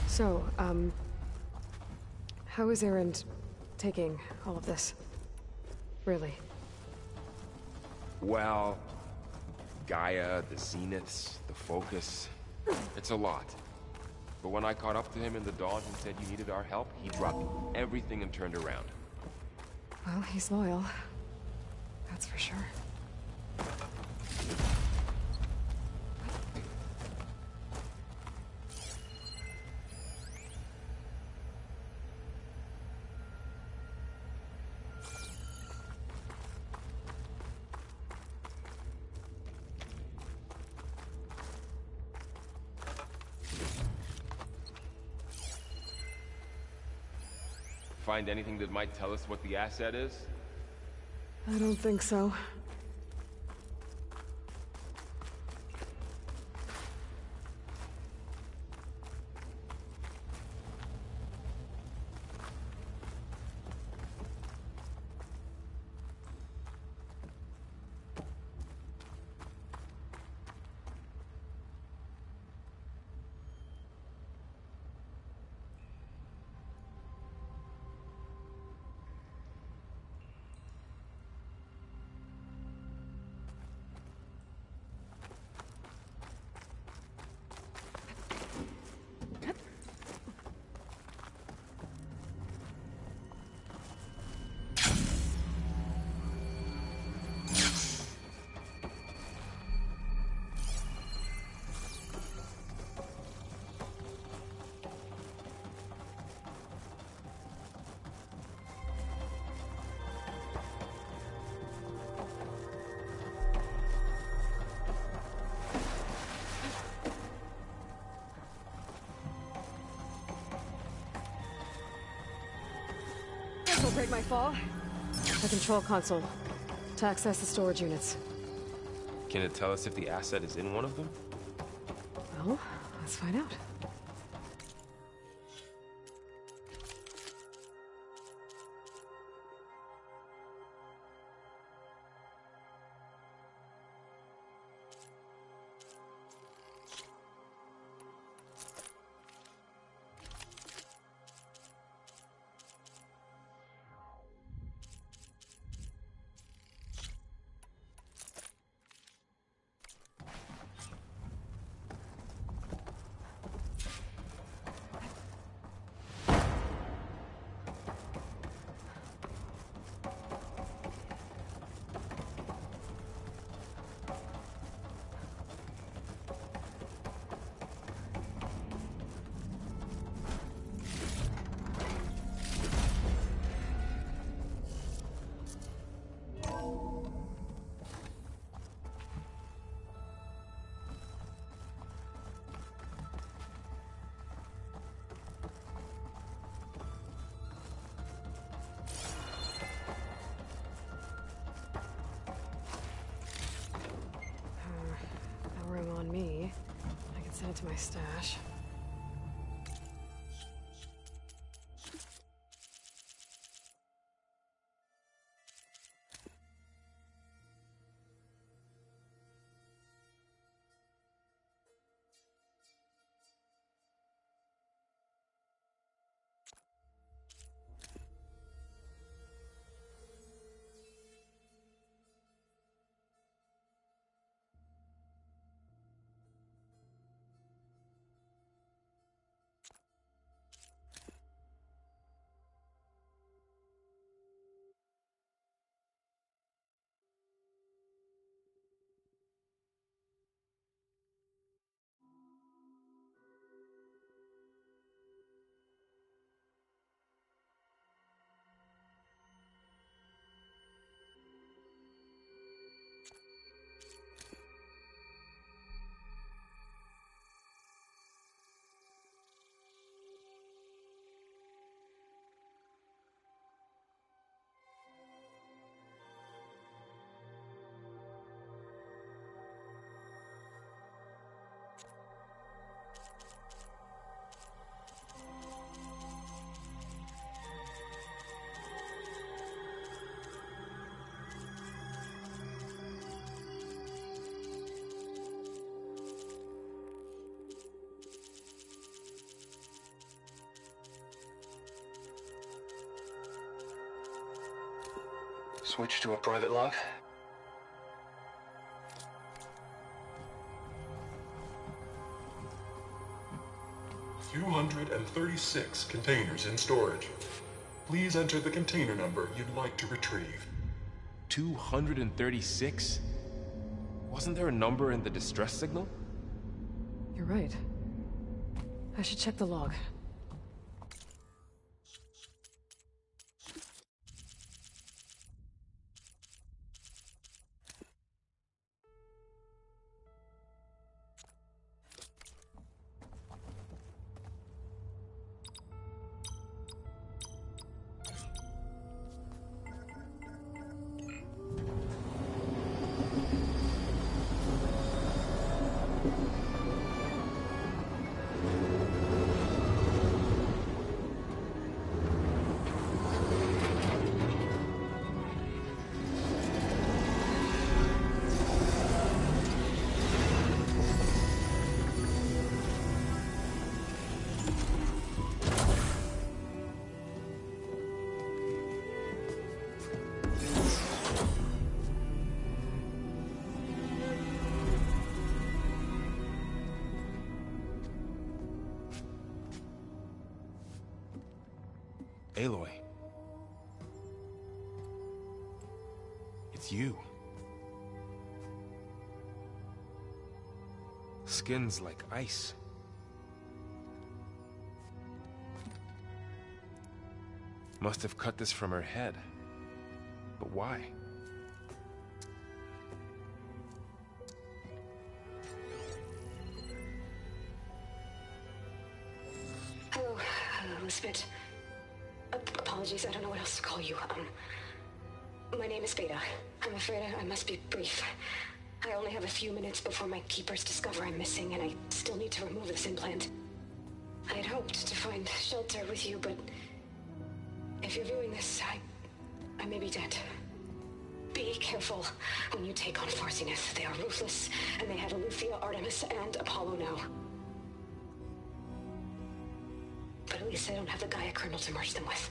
So, how is Erend taking all of this? Really? Well, Gaia, the Zeniths, the Focus, it's a lot. But when I caught up to him in the dawn and said you needed our help, he dropped everything and turned around. Well, he's loyal. That's for sure. Find anything that might tell us what the asset is? I don't think so. This'll break my fall. The control console. To access the storage units. Can it tell us if the asset is in one of them? Well, let's find out. No room on me. I can send it to my stash. Switch to a private log. $236 containers in storage. Please enter the container number you'd like to retrieve. 236? Wasn't there a number in the distress signal? You're right. I should check the log. Aloy. It's you. Skin's like ice. Must have cut this from her head. But why? Hello, Elizabeth. Apologies, I don't know what else to call you. My name is Beta. I'm afraid I must be brief. I only have a few minutes before my keepers discover I'm missing, and I still need to remove this implant. I had hoped to find shelter with you, but if you're viewing this, I may be dead. Be careful when you take on Farsiness. They are ruthless, and they have Aletheia, Artemis, and Apollo now. But at least I don't have the Gaia kernel to merge them with.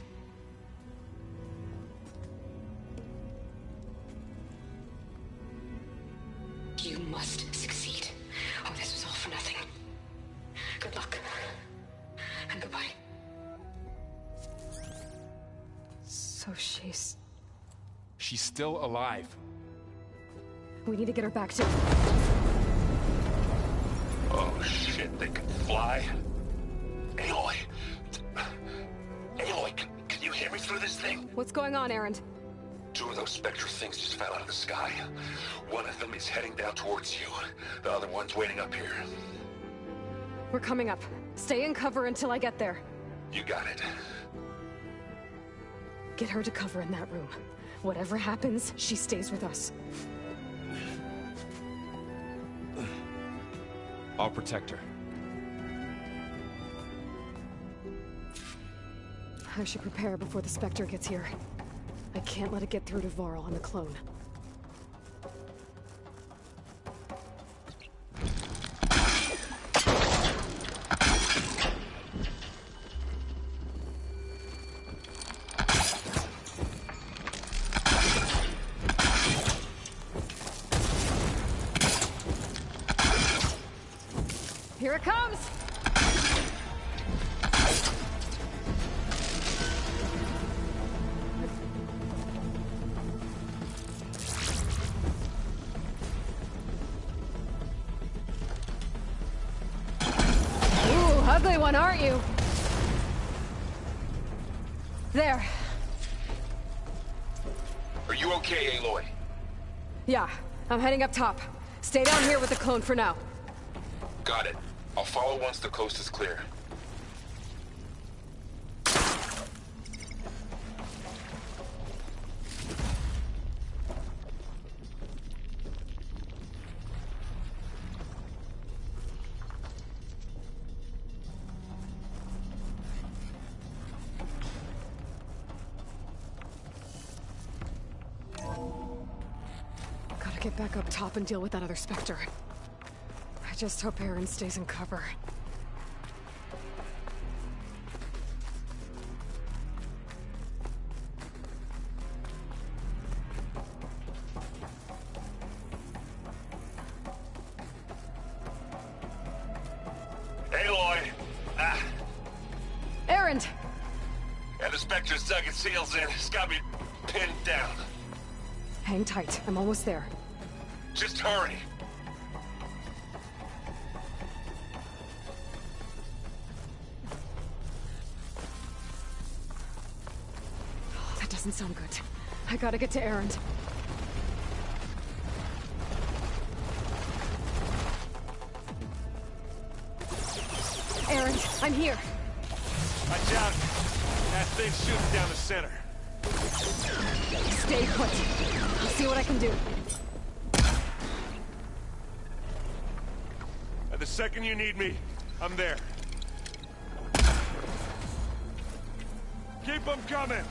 You must succeed, or this was all for nothing. Good luck. And goodbye. So she's still alive. We need to get her back to... Oh shit, they can fly? Aloy! Aloy, can you hear me through this thing? What's going on, Erend? Two of those spectral things just fell out of the sky. One of them is heading down towards you. The other one's waiting up here. We're coming up. Stay in cover until I get there. You got it. Get her to cover in that room. Whatever happens, she stays with us. I'll protect her. I should prepare before the Spectre gets here. I can't let it get through to Varl and the clone. Here it comes! Ugly one, aren't you? There. Are you okay, Aloy? Yeah, I'm heading up top. Stay down here with the clone for now. Got it. I'll follow once the coast is clear. Gotta get back up top and deal with that other Spectre. I just hope Erend stays in cover. Errand! And the Spectre's dug its heels in. It's got me pinned down. Hang tight. I'm almost there. Just hurry. Oh, that doesn't sound good. I gotta get to Errand. Errand, I'm here. Watch out. That thing's shooting down the center. Stay put. I'll see what I can do. The second you need me, I'm there. Keep them coming!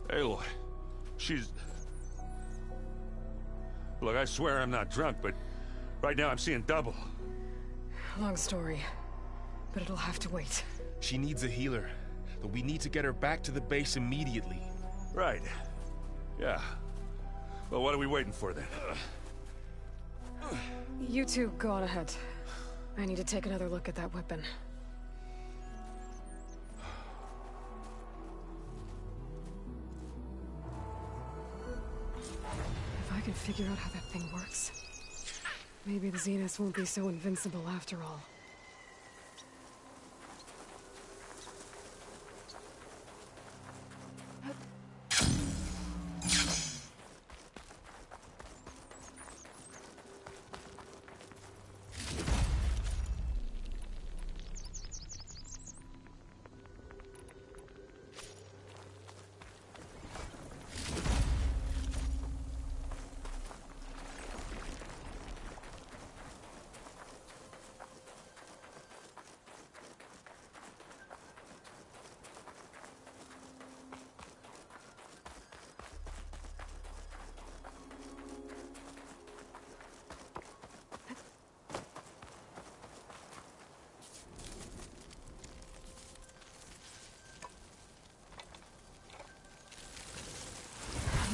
Aloy, she's... Look, I swear I'm not drunk, but right now I'm seeing double. Long story, but it'll have to wait. She needs a healer, but we need to get her back to the base immediately. Right. Yeah. Well, what are we waiting for then? You two go on ahead. I need to take another look at that weapon. If I can figure out how that thing works, maybe the Zenith won't be so invincible after all.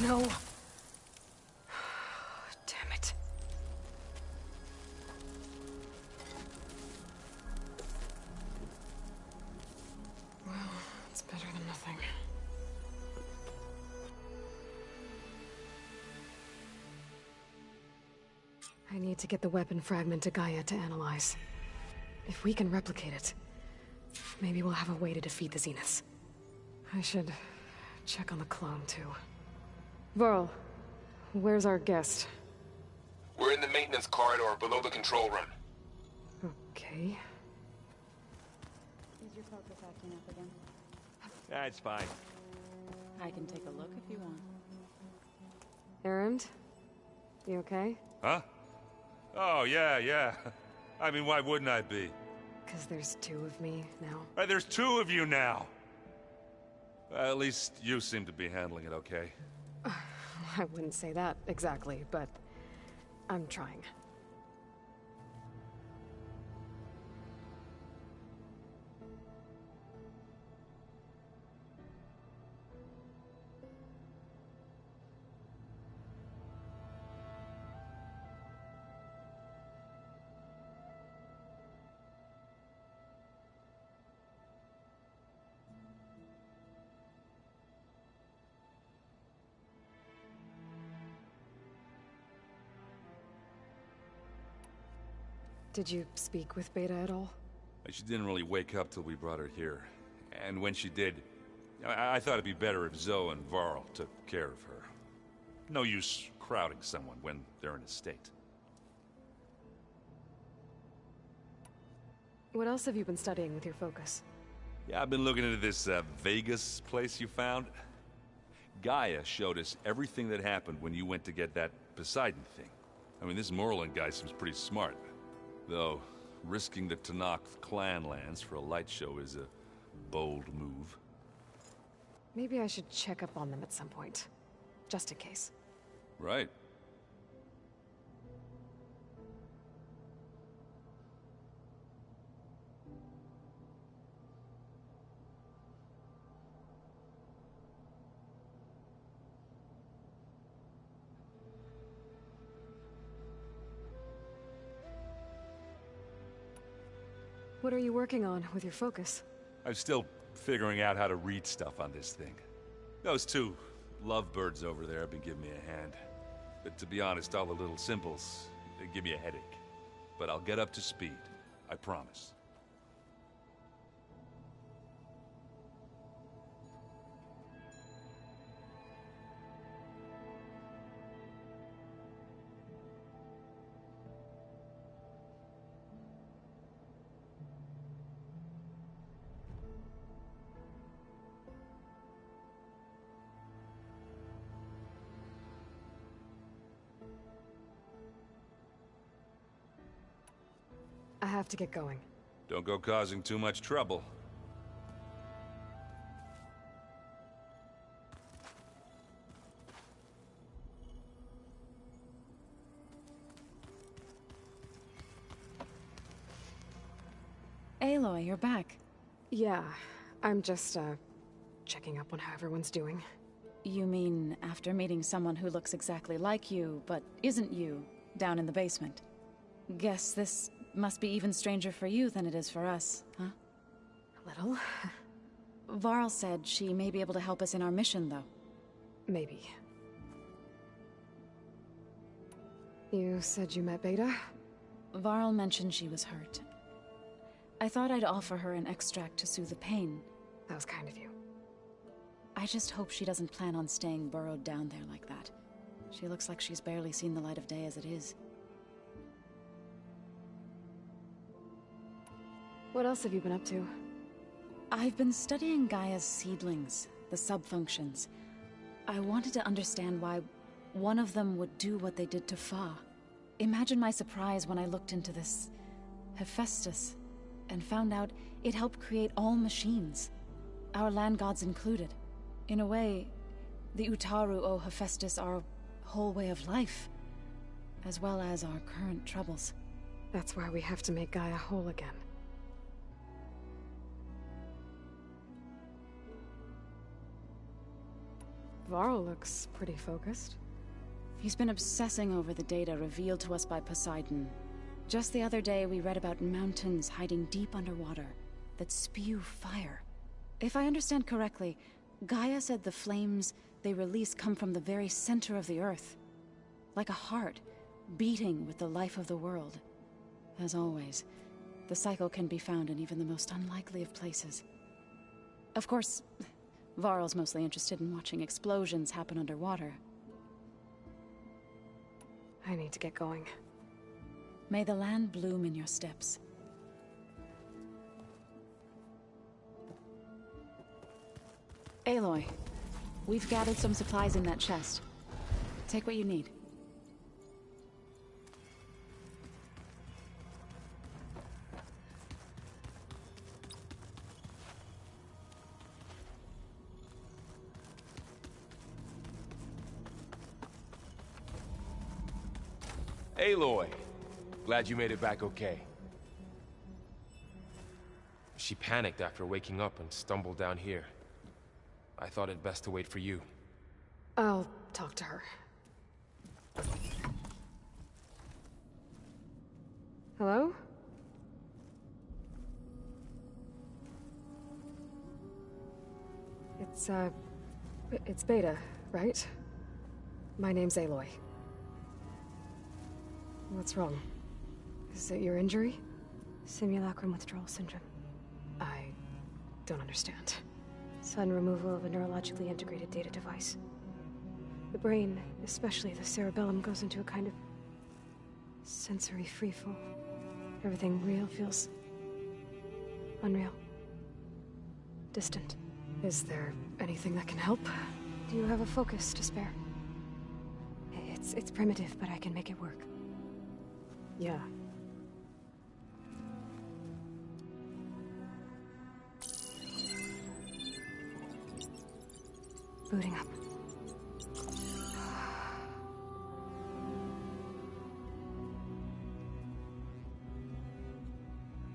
No. Damn it. Well, it's better than nothing. I need to get the weapon fragment to Gaia to analyze. If we can replicate it, maybe we'll have a way to defeat the Zeniths. I should check on the clone, too. Varl, where's our guest? We're in the maintenance corridor below the control room. Okay. Is your focus acting up again? That's fine. I can take a look if you want. Errand? You okay? Huh? Oh, yeah. I mean, why wouldn't I be? Because there's two of me now. There's two of you now! At least you seem to be handling it okay. I wouldn't say that exactly, but I'm trying. Did you speak with Beta at all? She didn't really wake up till we brought her here. And when she did, I thought it'd be better if Zoe and Varl took care of her. No use crowding someone when they're in a state. What else have you been studying with your focus? Yeah, I've been looking into this Vegas place you found. Gaia showed us everything that happened when you went to get that Poseidon thing. I mean, this Moreland guy seems pretty smart. Though, risking the Tanakh clan lands for a light show is a bold move. Maybe I should check up on them at some point. Just in case. Right. What are you working on with your focus? I'm still figuring out how to read stuff on this thing. Those two lovebirds over there have been giving me a hand. But to be honest, all the little symbols, they give me a headache. But I'll get up to speed. I promise. I have to get going. Don't go causing too much trouble. Aloy, you're back. Yeah, I'm just, checking up on how everyone's doing. You mean after meeting someone who looks exactly like you, but isn't you, down in the basement? Guess this must be even stranger for you than it is for us, huh? A little. Varl said she may be able to help us in our mission, though. Maybe. You said you met Beta? Varl mentioned she was hurt. I thought I'd offer her an extract to soothe the pain. That was kind of you. I just hope she doesn't plan on staying burrowed down there like that. She looks like she's barely seen the light of day as it is. What else have you been up to? I've been studying Gaia's seedlings, the subfunctions. I wanted to understand why one of them would do what they did to Fa. Imagine my surprise when I looked into this Hephaestus and found out it helped create all machines, our land gods included. In a way, the Utaru owe Hephaestus our whole way of life, as well as our current troubles. That's why we have to make Gaia whole again. Varl looks pretty focused. He's been obsessing over the data revealed to us by Poseidon. Just the other day, we read about mountains hiding deep underwater that spew fire. If I understand correctly, Gaia said the flames they release come from the very center of the earth. Like a heart, beating with the life of the world. As always, the cycle can be found in even the most unlikely of places. Of course, Varl's mostly interested in watching explosions happen underwater. I need to get going. May the land bloom in your steps. Aloy, we've gathered some supplies in that chest. Take what you need. Aloy, glad you made it back okay. She panicked after waking up and stumbled down here. I thought it best to wait for you. I'll talk to her. Hello? It's Beta, right? My name's Aloy. What's wrong? Is it your injury? Simulacrum withdrawal syndrome. I don't understand. Sudden removal of a neurologically integrated data device. The brain, especially the cerebellum, goes into a kind of sensory freefall. Everything real feels unreal. Distant. Is there anything that can help? Do you have a focus to spare? It's primitive, but I can make it work. Yeah. booting up.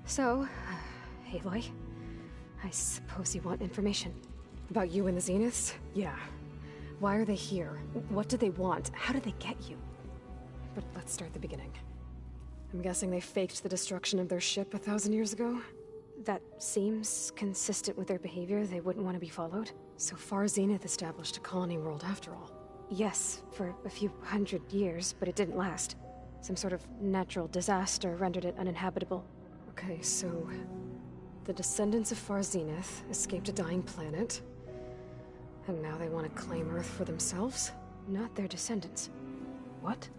So, Aloy, I suppose you want information. About you and the Zeniths? Yeah. Why are they here? What do they want? How did they get you? But let's start at the beginning. I'm guessing they faked the destruction of their ship 1,000 years ago? That seems consistent with their behavior. They wouldn't want to be followed. So far, Zenith established a colony world after all. Yes, for a few hundred years, but it didn't last. Some sort of natural disaster rendered it uninhabitable. Okay, so the descendants of Far Zenith escaped a dying planet, and now they want to claim Earth for themselves? Not their descendants. What?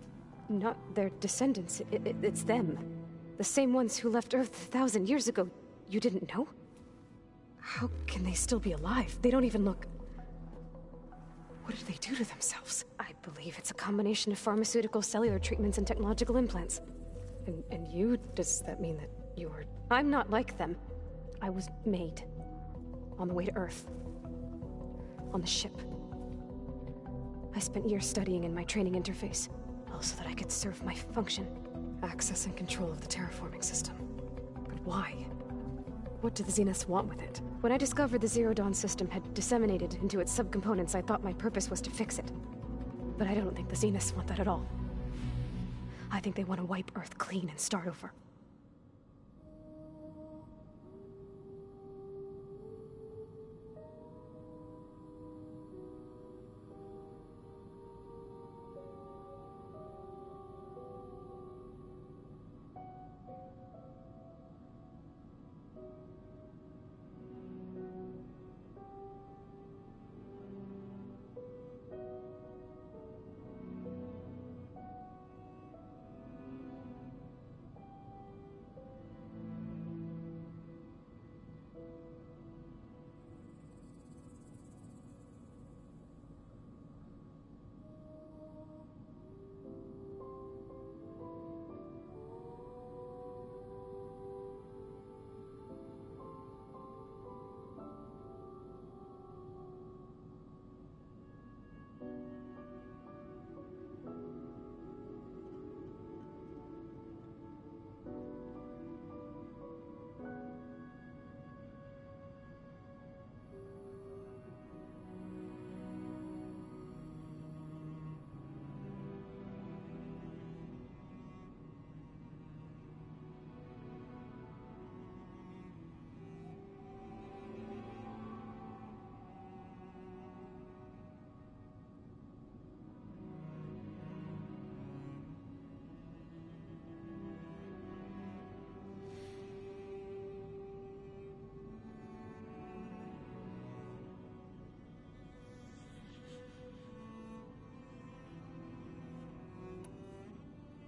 Not their descendants. It's them. The same ones who left Earth 1,000 years ago. You didn't know? How can they still be alive? They don't even look... What did they do to themselves? I believe it's a combination of pharmaceutical, cellular treatments, and technological implants. And you? Does that mean that you're... I'm not like them. I was made. On the way to Earth. On the ship. I spent years studying in my training interface, all so that I could serve my function. Access and control of the terraforming system. But why? What do the Zeniths want with it? When I discovered the Zero Dawn system had disseminated into its subcomponents, I thought my purpose was to fix it. But I don't think the Zeniths want that at all. I think they want to wipe Earth clean and start over.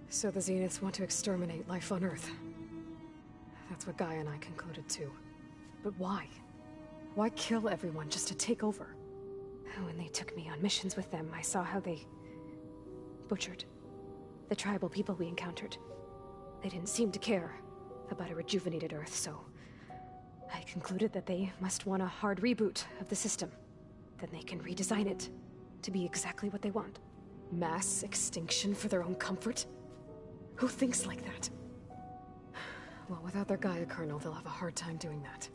So the Zeniths want to exterminate life on Earth. That's what Gaia and I concluded too. But why? Why kill everyone just to take over? When they took me on missions with them, I saw how they butchered the tribal people we encountered. They didn't seem to care about a rejuvenated Earth, so I concluded that they must want a hard reboot of the system. Then they can redesign it to be exactly what they want. Mass extinction for their own comfort? Who thinks like that? Well, without their Gaia kernel, they'll have a hard time doing that.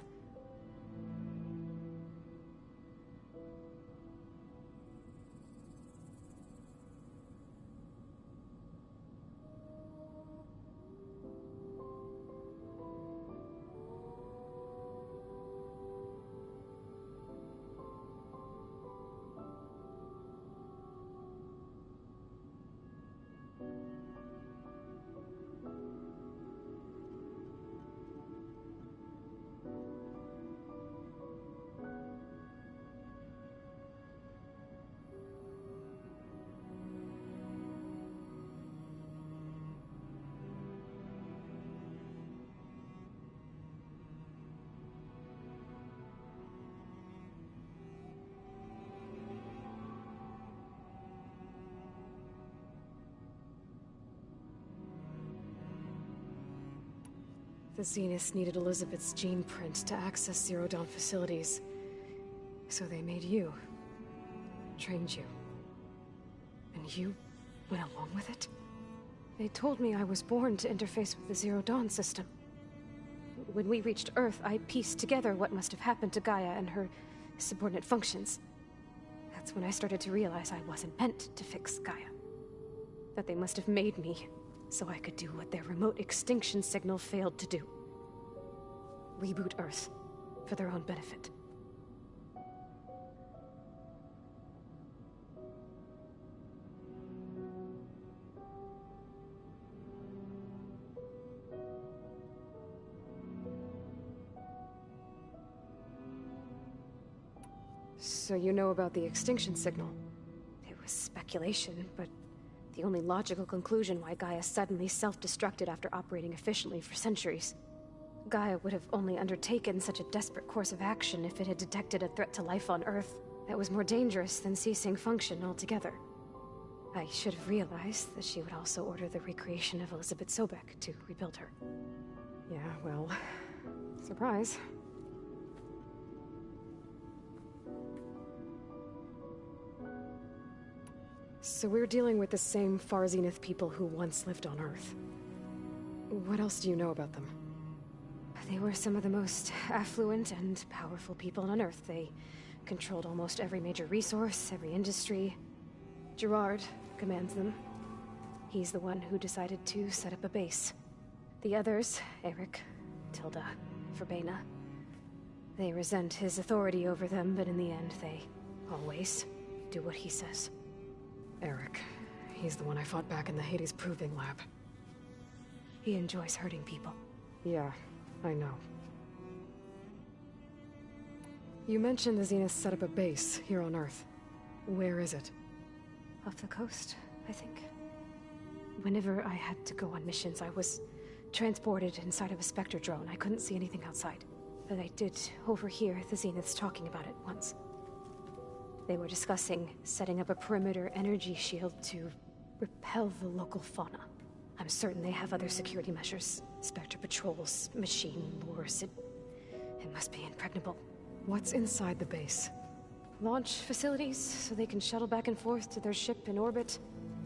The Zeniths needed Elizabeth's gene print to access Zero Dawn facilities. So they made you. trained you. And you went along with it? They told me I was born to interface with the Zero Dawn system. When we reached Earth, I pieced together what must have happened to Gaia and her subordinate functions. That's when I started to realize I wasn't meant to fix Gaia. That they must have made me so I could do what their remote extinction signal failed to do. Reboot Earth for their own benefit. So you know about the extinction signal? It was speculation, but the only logical conclusion why Gaia suddenly self-destructed after operating efficiently for centuries. Gaia would have only undertaken such a desperate course of action if it had detected a threat to life on Earth that was more dangerous than ceasing function altogether. I should have realized that she would also order the recreation of Elizabeth Sobek to rebuild her. Yeah, well, surprise. So we're dealing with the same Far Zenith people who once lived on Earth. What else do you know about them? They were some of the most affluent and powerful people on Earth. They controlled almost every major resource, every industry. Gerard commands them. He's the one who decided to set up a base. The others, Eric, Tilda, Verbena, they resent his authority over them, but in the end, they always do what he says. Eric. He's the one I fought back in the Hades Proving Lab. He enjoys hurting people. Yeah, I know. You mentioned the Zenith set up a base here on Earth. Where is it? Off the coast, I think. Whenever I had to go on missions, I was transported inside of a Spectre drone. I couldn't see anything outside. But I did overhear the Zeniths talking about it once. They were discussing setting up a perimeter energy shield to repel the local fauna. I'm certain they have other security measures. Spectre patrols, machine lures. It must be impregnable. What's inside the base? Launch facilities, so they can shuttle back and forth to their ship in orbit.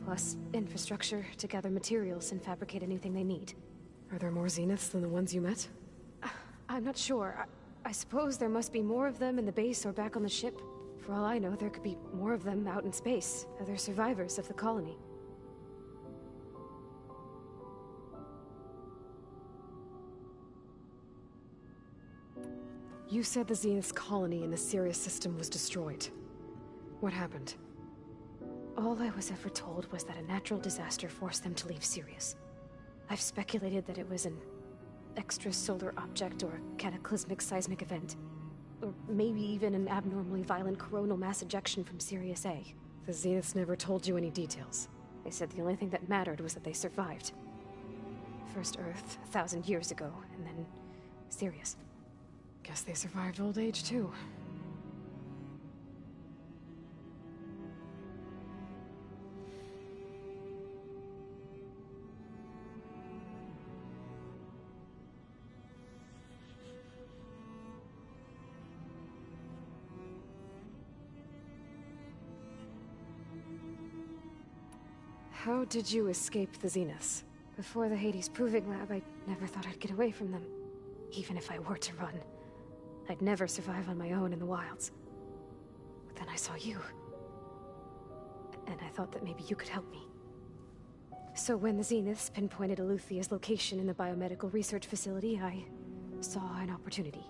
Plus infrastructure to gather materials and fabricate anything they need. Are there more Zeniths than the ones you met? I'm not sure. I suppose there must be more of them in the base or back on the ship. For all I know, there could be more of them out in space, other survivors of the colony. You said the Zenith's colony in the Sirius system was destroyed. What happened? All I was ever told was that a natural disaster forced them to leave Sirius. I've speculated that it was an extrasolar object or a cataclysmic seismic event. Or maybe even an abnormally violent coronal mass ejection from Sirius A. The Zeniths never told you any details. They said the only thing that mattered was that they survived. First Earth, 1,000 years ago, and then Sirius. Guess they survived old age, too. How did you escape the Zeniths? Before the Hades Proving Lab, I never thought I'd get away from them. Even if I were to run, I'd never survive on my own in the wilds. But then I saw you. And I thought that maybe you could help me. So when the Zeniths pinpointed Eluthia's location in the biomedical research facility, I saw an opportunity.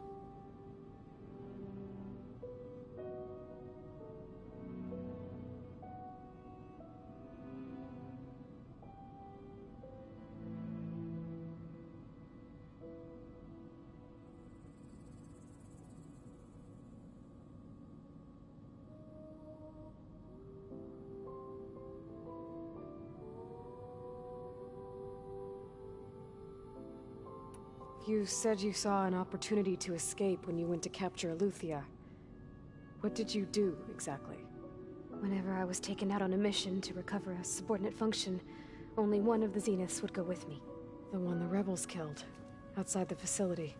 You said you saw an opportunity to escape when you went to capture Eluthia. What did you do, exactly? Whenever I was taken out on a mission to recover a subordinate function, only one of the Zeniths would go with me. The one the rebels killed, outside the facility.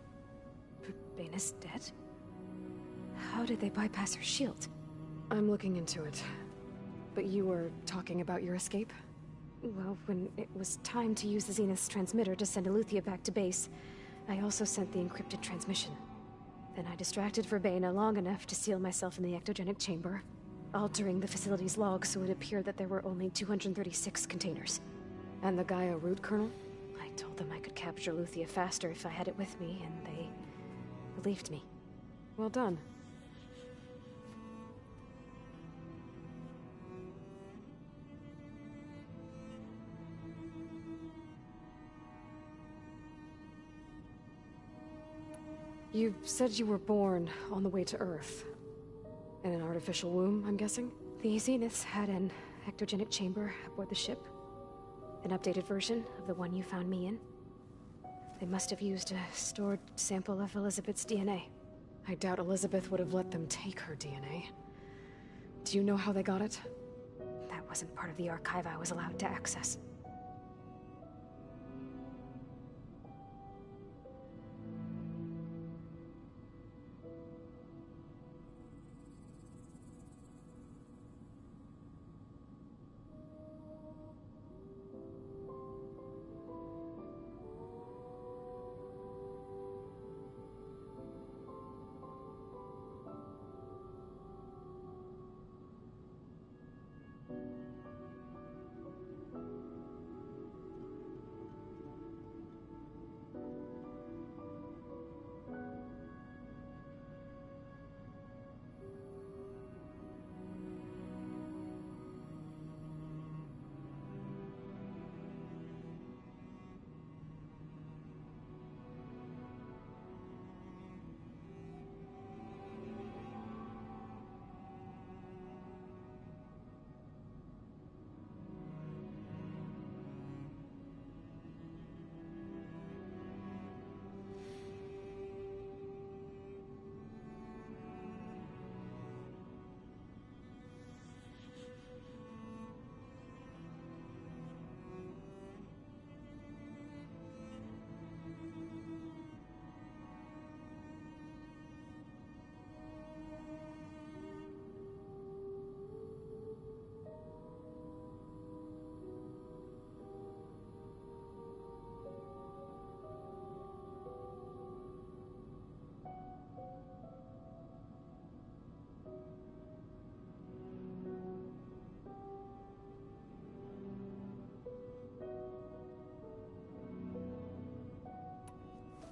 Verbena's dead? How did they bypass her shield? I'm looking into it. But you were talking about your escape? Well, when it was time to use the Zenith's transmitter to send Eleuthia back to base, I also sent the encrypted transmission. Then I distracted Verbena long enough to seal myself in the ectogenic chamber, altering the facility's log so it appeared that there were only 236 containers. And the Gaia root kernel? I told them I could capture Eleuthia faster if I had it with me, and they believed me. Well done. You said you were born on the way to Earth. In an artificial womb, I'm guessing? The Zeniths had an ectogenic chamber aboard the ship. An updated version of the one you found me in. They must have used a stored sample of Elizabeth's DNA. I doubt Elizabeth would have let them take her DNA. Do you know how they got it? That wasn't part of the archive I was allowed to access.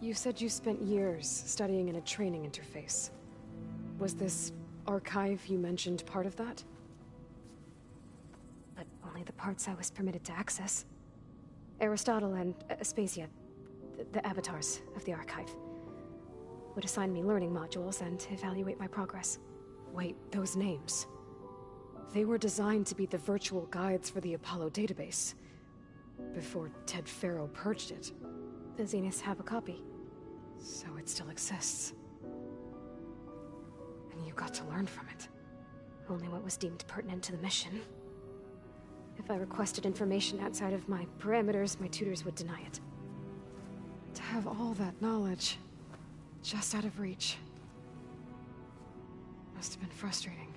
You said you spent years studying in a training interface. Was this archive you mentioned part of that? But only the parts I was permitted to access. Aristotle and Aspasia, the avatars of the archive, would assign me learning modules and evaluate my progress. Wait, those names. They were designed to be the virtual guides for the Apollo database. Before Ted Faro purged it. The Zeniths have a copy. So it still exists. And you got to learn from it. Only what was deemed pertinent to the mission. If I requested information outside of my parameters, my tutors would deny it. To have all that knowledge, just out of reach, must have been frustrating.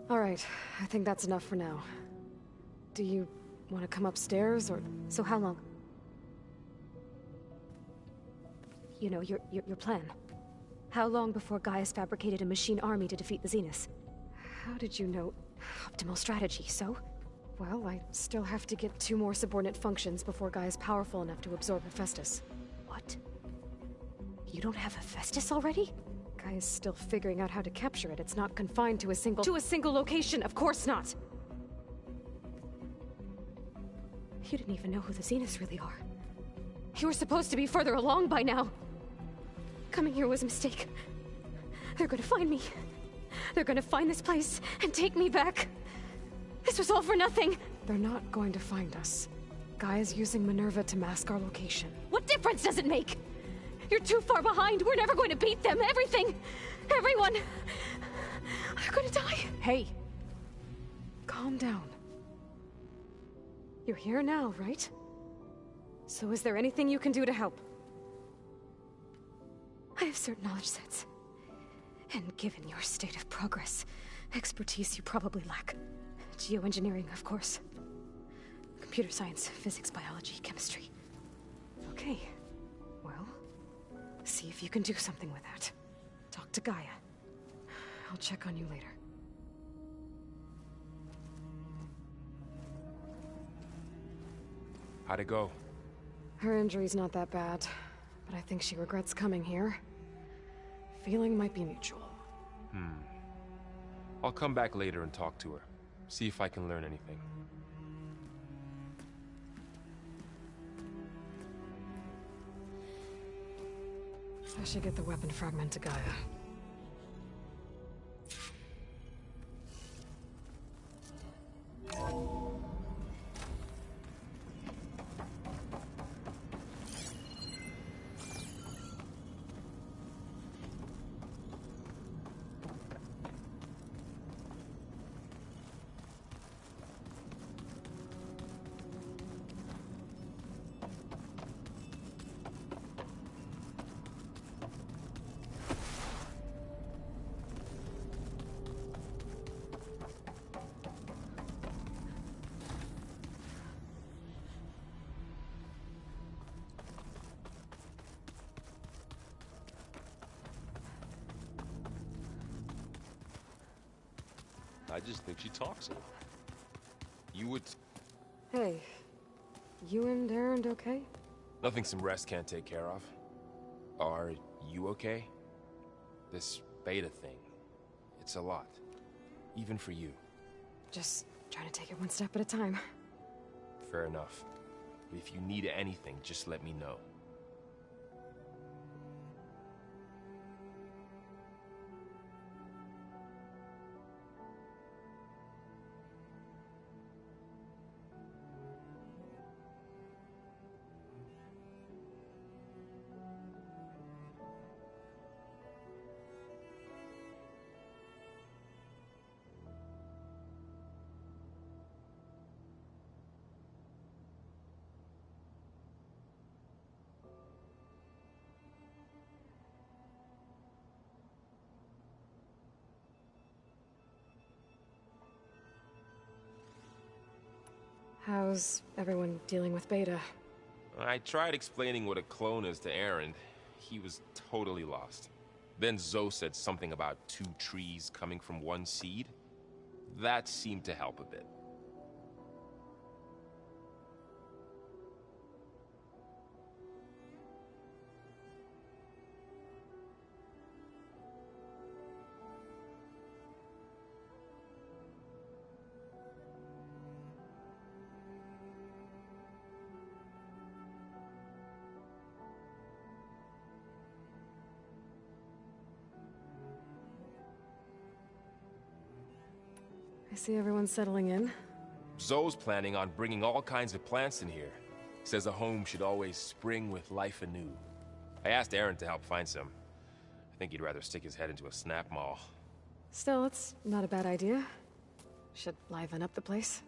All right, I think that's enough for now. Do you want to come upstairs, or... So how long? You know, your plan. How long before Gaius fabricated a machine army to defeat the Zeniths? How did you know? Optimal strategy, so? Well, I still have to get 2 more subordinate functions before Gaia's powerful enough to absorb Hephaestus. What? You don't have Hephaestus already? Guy is still figuring out how to capture it. It's not confined to a single location. Of course not. You didn't even know who the Zeniths really are. You were supposed to be further along by now. Coming here was a mistake. They're gonna find me. They're gonna find this place and take me back. This was all for nothing. They're not going to find us. Guy is using Minerva to mask our location. What difference does it make? You're too far behind. We're never going to beat them. Everything. Everyone. They're gonna die. Hey. Calm down. You're here now, right? So is there anything you can do to help? I have certain knowledge sets. And given your state of progress, expertise you probably lack. Geoengineering, of course. Computer science, physics, biology, chemistry. Okay. Well, see if you can do something with that. Talk to Gaia. I'll check on you later. How'd it go? Her injury's not that bad, but I think she regrets coming here. Feeling might be mutual. I'll come back later and talk to her. See if I can learn anything. I should get the weapon fragment to Gaia. I just think she talks a lot. You would... Hey, you and Aaron okay? Nothing some rest can't take care of. Are you okay? This beta thing, it's a lot. Even for you. Just trying to take it one step at a time. Fair enough. If you need anything, just let me know. How's everyone dealing with Beta? I tried explaining what a clone is to Aaron. He was totally lost. Then Zoe said something about 2 trees coming from 1 seed. That seemed to help a bit. I see everyone's settling in. Zoe's planning on bringing all kinds of plants in here. Says a home should always spring with life anew. I asked Aaron to help find some. I think he'd rather stick his head into a snap mall. Still, it's not a bad idea. Should liven up the place.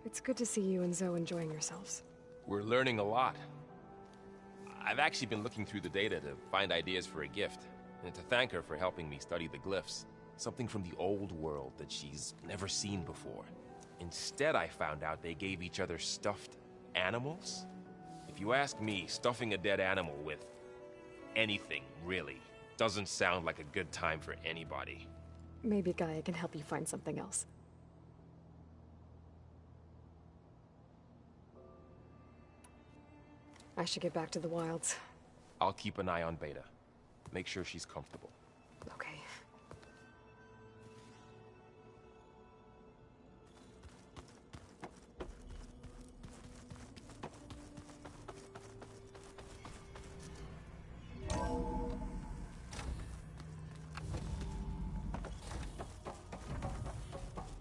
It's good to see you and Zoe enjoying yourselves. We're learning a lot. I've actually been looking through the data to find ideas for a gift, and to thank her for helping me study the glyphs. Something from the old world that she's never seen before. Instead, I found out they gave each other stuffed animals. If you ask me, stuffing a dead animal with anything, really, doesn't sound like a good time for anybody. Maybe Gaia can help you find something else. I should get back to the wilds. I'll keep an eye on Beta. Make sure she's comfortable. Okay.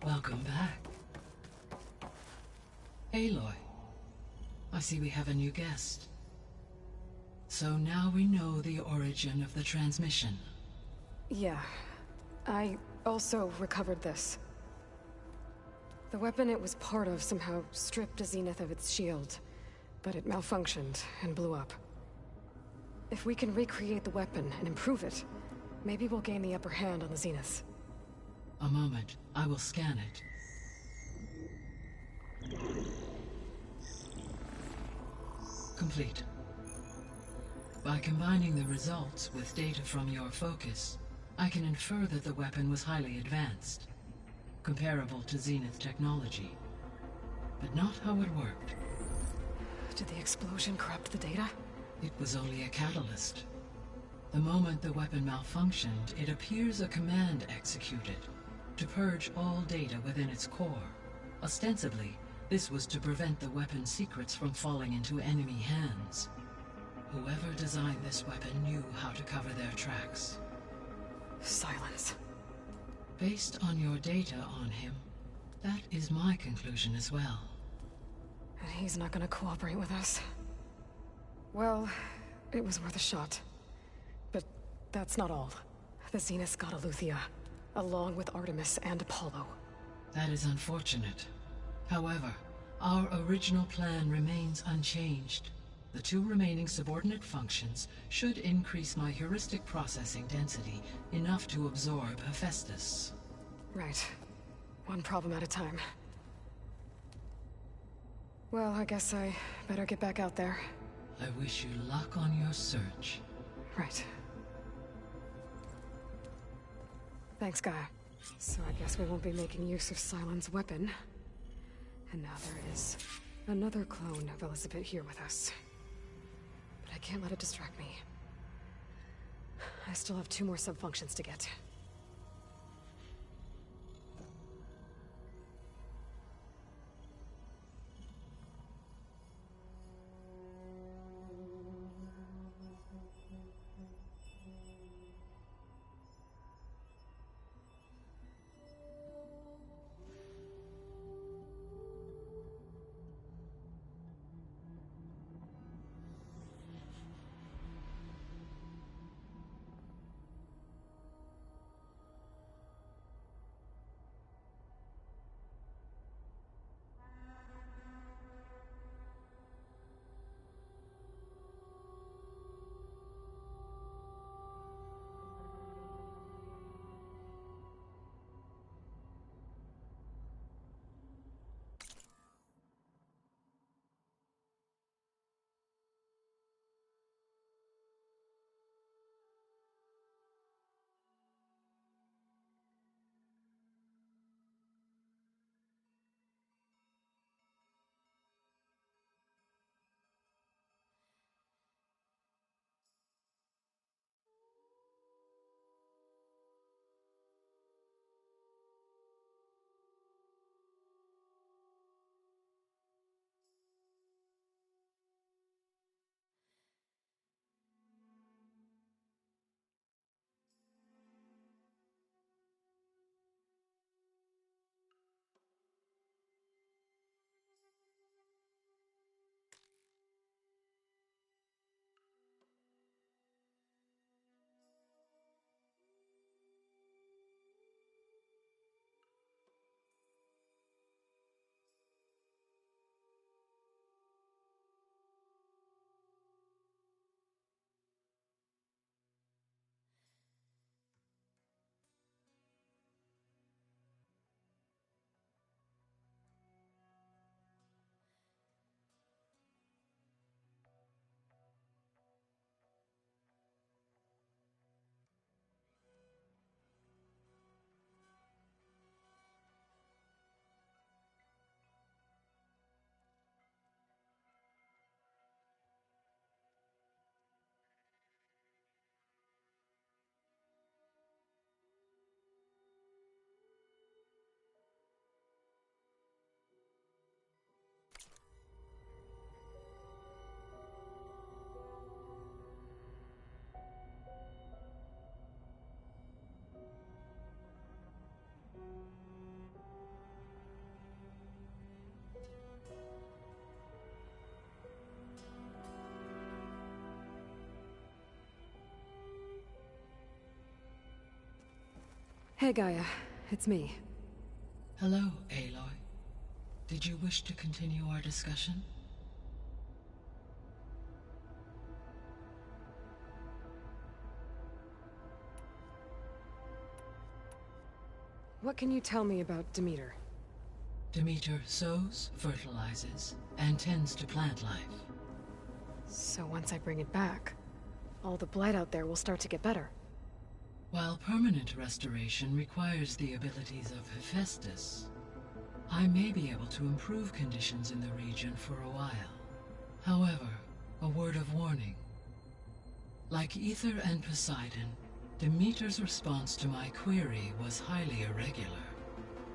Welcome back. Aloy, I see we have a new guest. So now we know the origin of the transmission. Yeah. I also recovered this. The weapon it was part of somehow stripped Zenith of its shield, but it malfunctioned and blew up. If we can recreate the weapon and improve it, maybe we'll gain the upper hand on the Zeniths. A moment. I will scan it. Complete. By combining the results with data from your focus, I can infer that the weapon was highly advanced, comparable to Zenith technology, but not how it worked. Did the explosion corrupt the data? It was only a catalyst. The moment the weapon malfunctioned, it appears a command executed to purge all data within its core. Ostensibly, this was to prevent the weapon's secrets from falling into enemy hands. Whoever designed this weapon knew how to cover their tracks. Silence. Based on your data on him, that is my conclusion as well. And he's not gonna cooperate with us. Well, it was worth a shot. But that's not all. The Zeniths got Aletheia, along with Artemis and Apollo. That is unfortunate. However, our original plan remains unchanged. The two remaining subordinate functions should increase my heuristic processing density enough to absorb Hephaestus. Right. One problem at a time. Well, I guess I better get back out there. I wish you luck on your search. Right. Thanks, Gaia. So I guess we won't be making use of Cylon's weapon. And now there is another clone of Elizabeth here with us. But I can't let it distract me. I still have 2 more sub-functions to get. Hey, Gaia. It's me. Hello, Aloy. Did you wish to continue our discussion? What can you tell me about Demeter? Demeter sows, fertilizes, and tends to plant life. So once I bring it back, all the blight out there will start to get better. While permanent restoration requires the abilities of Hephaestus, I may be able to improve conditions in the region for a while. However, a word of warning. Like Ether and Poseidon, Demeter's response to my query was highly irregular.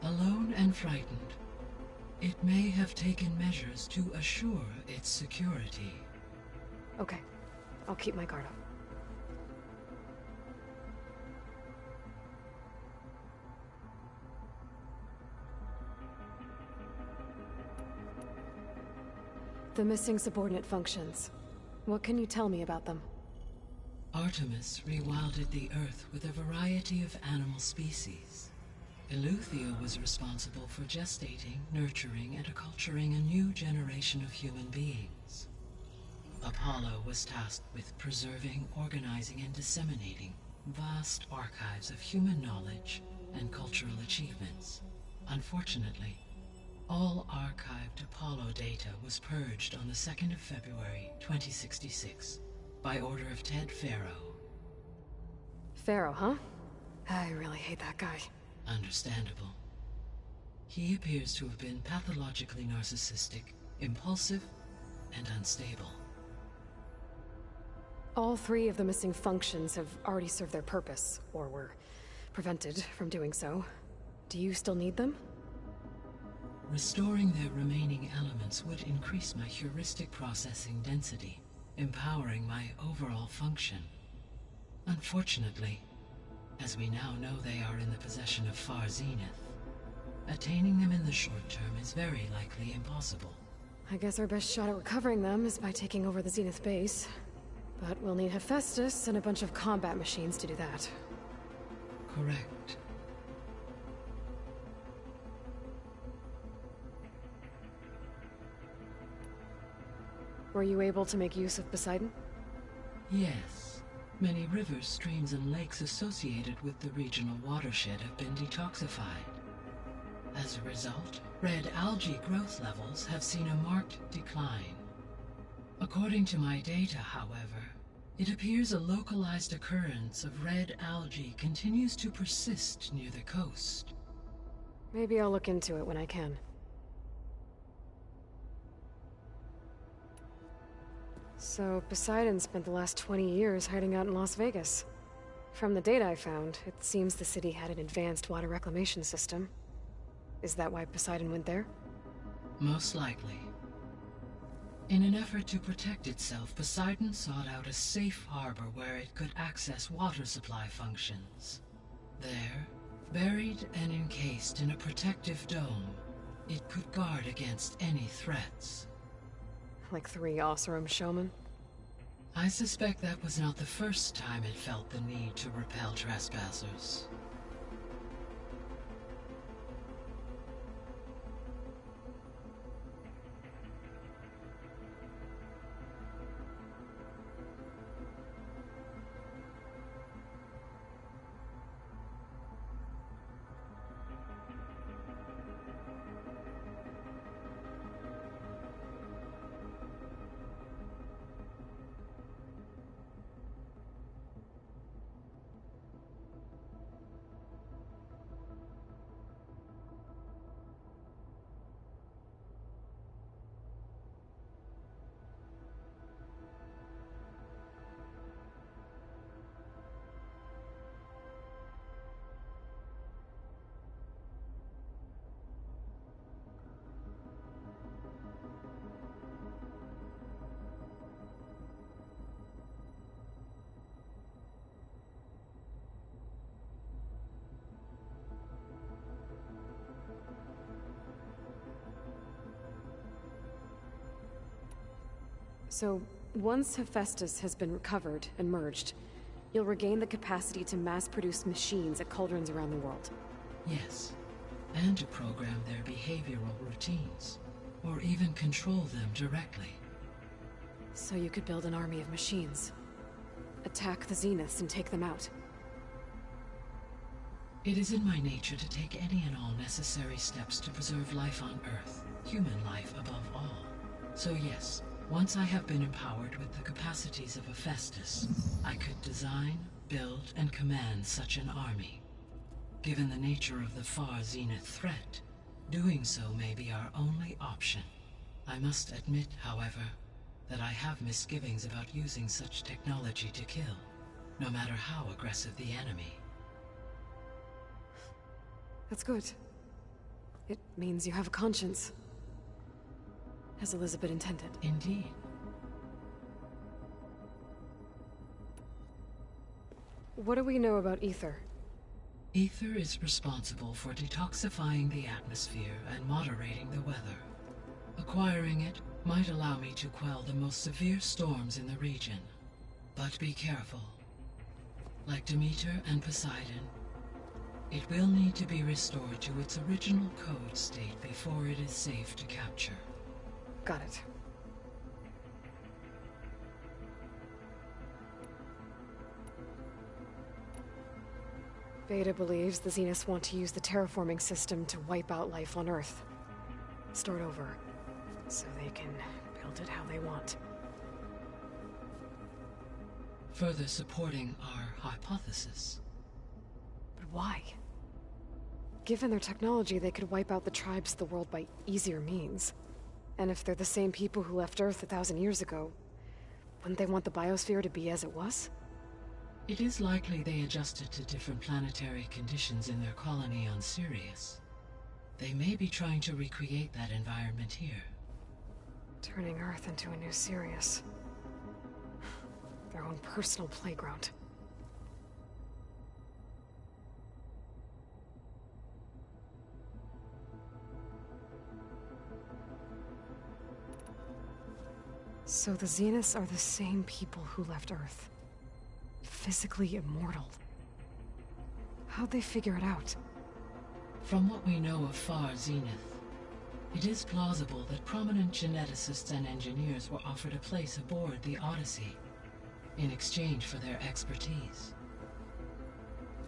Alone and frightened, it may have taken measures to assure its security. Okay, I'll keep my guard up. The missing subordinate functions. What can you tell me about them? Artemis rewilded the Earth with a variety of animal species. Eleuthia was responsible for gestating, nurturing, and acculturating a new generation of human beings. Apollo was tasked with preserving, organizing, and disseminating vast archives of human knowledge and cultural achievements. Unfortunately, all archived Apollo data was purged on the 2nd of February, 2066, by order of Ted Faro. Pharaoh, huh? I really hate that guy. Understandable. He appears to have been pathologically narcissistic, impulsive, and unstable. All 3 of the missing functions have already served their purpose, or were prevented from doing so. Do you still need them? Restoring their remaining elements would increase my heuristic processing density, empowering my overall function. Unfortunately, as we now know they are in the possession of Far Zenith, attaining them in the short term is very likely impossible. I guess our best shot at recovering them is by taking over the Zenith base. But we'll need Hephaestus and a bunch of combat machines to do that. Correct. Were you able to make use of Poseidon? Yes. Many rivers, streams, and lakes associated with the regional watershed have been detoxified. As a result, red algae growth levels have seen a marked decline. According to my data, however, it appears a localized occurrence of red algae continues to persist near the coast. Maybe I'll look into it when I can. So, Poseidon spent the last 20 years hiding out in Las Vegas. From the data I found, it seems the city had an advanced water reclamation system. Is that why Poseidon went there? Most likely. In an effort to protect itself, Poseidon sought out a safe harbor where it could access water supply functions. There, buried and encased in a protective dome, it could guard against any threats. Like 3 Oseram showmen? I suspect that was not the first time it felt the need to repel trespassers. So, once Hephaestus has been recovered and merged, you'll regain the capacity to mass-produce machines at cauldrons around the world. Yes, and to program their behavioral routines, or even control them directly. So you could build an army of machines. Attack the Zeniths and take them out. It is in my nature to take any and all necessary steps to preserve life on Earth, human life above all. So yes, once I have been empowered with the capacities of a Festus, I could design, build, and command such an army. Given the nature of the far Zenith threat, doing so may be our only option. I must admit, however, that I have misgivings about using such technology to kill, no matter how aggressive the enemy. That's good. It means you have a conscience. As Elizabeth intended. Indeed. What do we know about Ether? Ether is responsible for detoxifying the atmosphere and moderating the weather. Acquiring it might allow me to quell the most severe storms in the region. But be careful. Like Demeter and Poseidon, it will need to be restored to its original code state before it is safe to capture. Got it. Beta believes the Zeniths want to use the terraforming system to wipe out life on Earth. Start over, so they can build it how they want. Further supporting our hypothesis. But why? Given their technology, they could wipe out the tribes of the world by easier means. And if they're the same people who left Earth 1,000 years ago, wouldn't they want the biosphere to be as it was? It is likely they adjusted to different planetary conditions in their colony on Sirius. They may be trying to recreate that environment here. Turning Earth into a new Sirius. Their own personal playground. So the Zeniths are the same people who left Earth. Physically immortal. How'd they figure it out? From what we know of far Zenith, it is plausible that prominent geneticists and engineers were offered a place aboard the Odyssey in exchange for their expertise.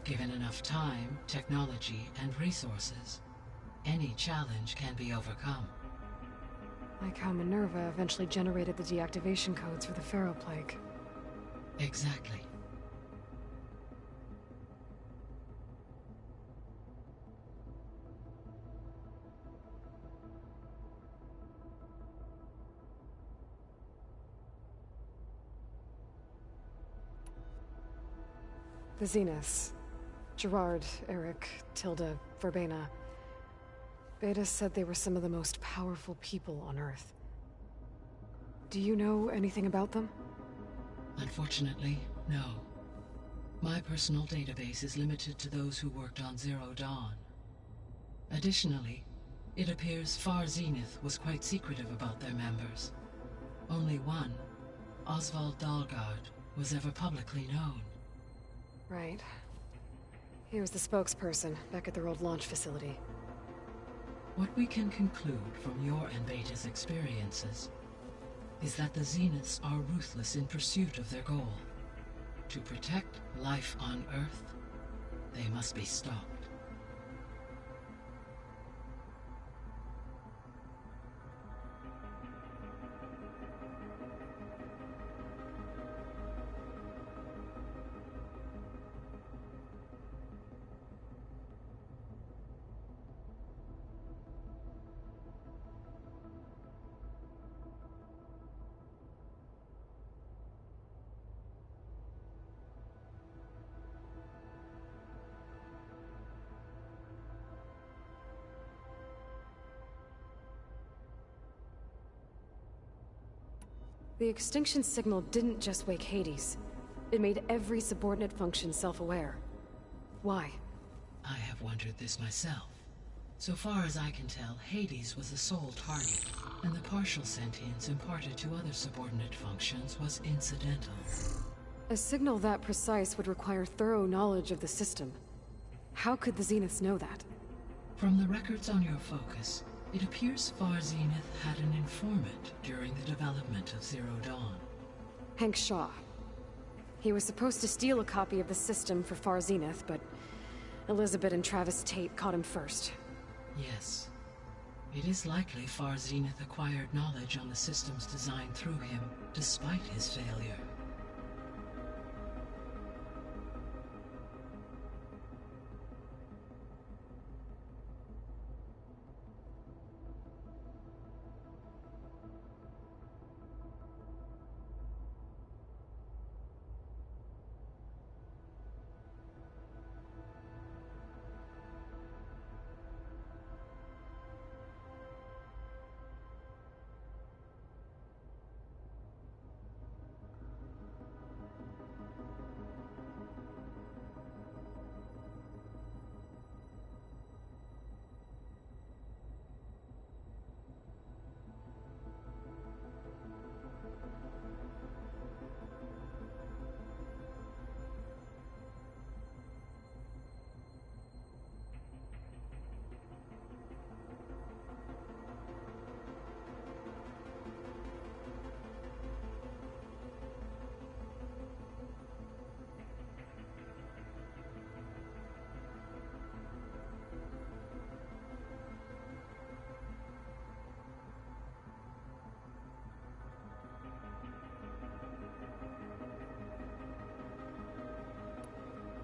Given enough time, technology, and resources, any challenge can be overcome. Like how Minerva eventually generated the deactivation codes for the Pharaoh Plague. Exactly. The Zeniths. Gerard, Eric, Tilda, Verbena. Beta said they were some of the most powerful people on Earth. Do you know anything about them? Unfortunately, no. My personal database is limited to those who worked on Zero Dawn. Additionally, it appears Far Zenith was quite secretive about their members. Only one, Oswald Dahlgard, was ever publicly known. Right. He was the spokesperson back at their old launch facility. What we can conclude from your and Beta's experiences is that the Zeniths are ruthless in pursuit of their goal. To protect life on Earth, they must be stopped. The extinction signal didn't just wake Hades. It made every subordinate function self-aware. Why? I have wondered this myself. So far as I can tell, Hades was the sole target, and the partial sentience imparted to other subordinate functions was incidental. A signal that precise would require thorough knowledge of the system. How could the Zeniths know that? From the records on your focus, it appears Far Zenith had an informant during the development of Zero Dawn. Hank Shaw. He was supposed to steal a copy of the system for Far Zenith, but Elizabeth and Travis Tate caught him first. Yes. It is likely Far Zenith acquired knowledge on the system's design through him, despite his failure.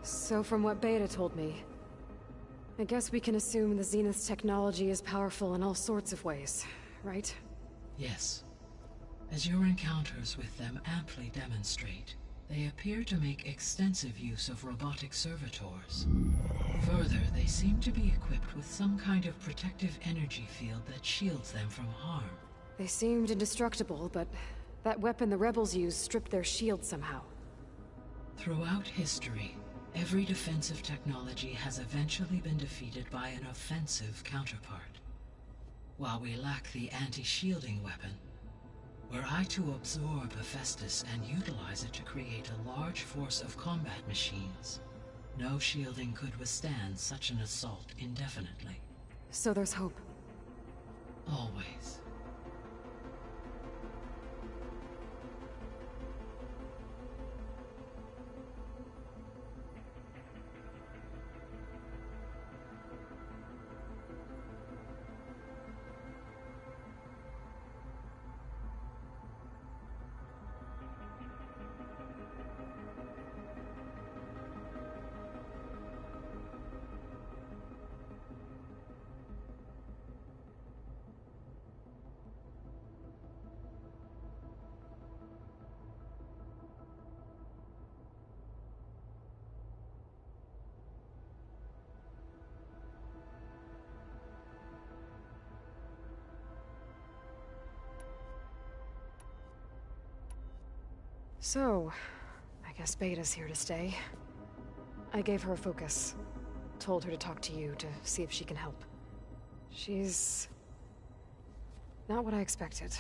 So from what Beta told me, I guess we can assume the Zenith's technology is powerful in all sorts of ways, right? Yes. As your encounters with them amply demonstrate, they appear to make extensive use of robotic servitors. Further, they seem to be equipped with some kind of protective energy field that shields them from harm. They seemed indestructible, but that weapon the rebels used stripped their shield somehow. Throughout history, every defensive technology has eventually been defeated by an offensive counterpart. While we lack the anti-shielding weapon, were I to absorb Hephaestus and utilize it to create a large force of combat machines, no shielding could withstand such an assault indefinitely. So there's hope. Always. So, I guess Beta's here to stay. I gave her a focus. Told her to talk to you to see if she can help. She's not what I expected.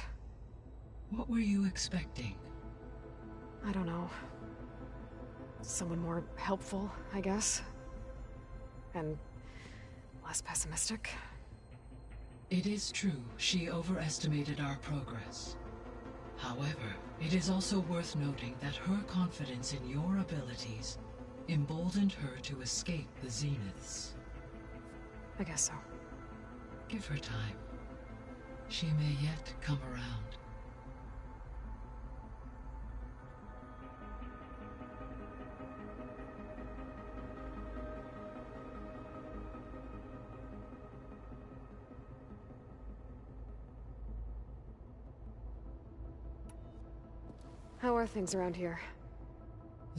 What were you expecting? I don't know. Someone more helpful, I guess. And less pessimistic. It is true, she overestimated our progress. However, it is also worth noting that her confidence in your abilities emboldened her to escape the Zeniths. I guess so. Give her time. She may yet come around. How are things around here?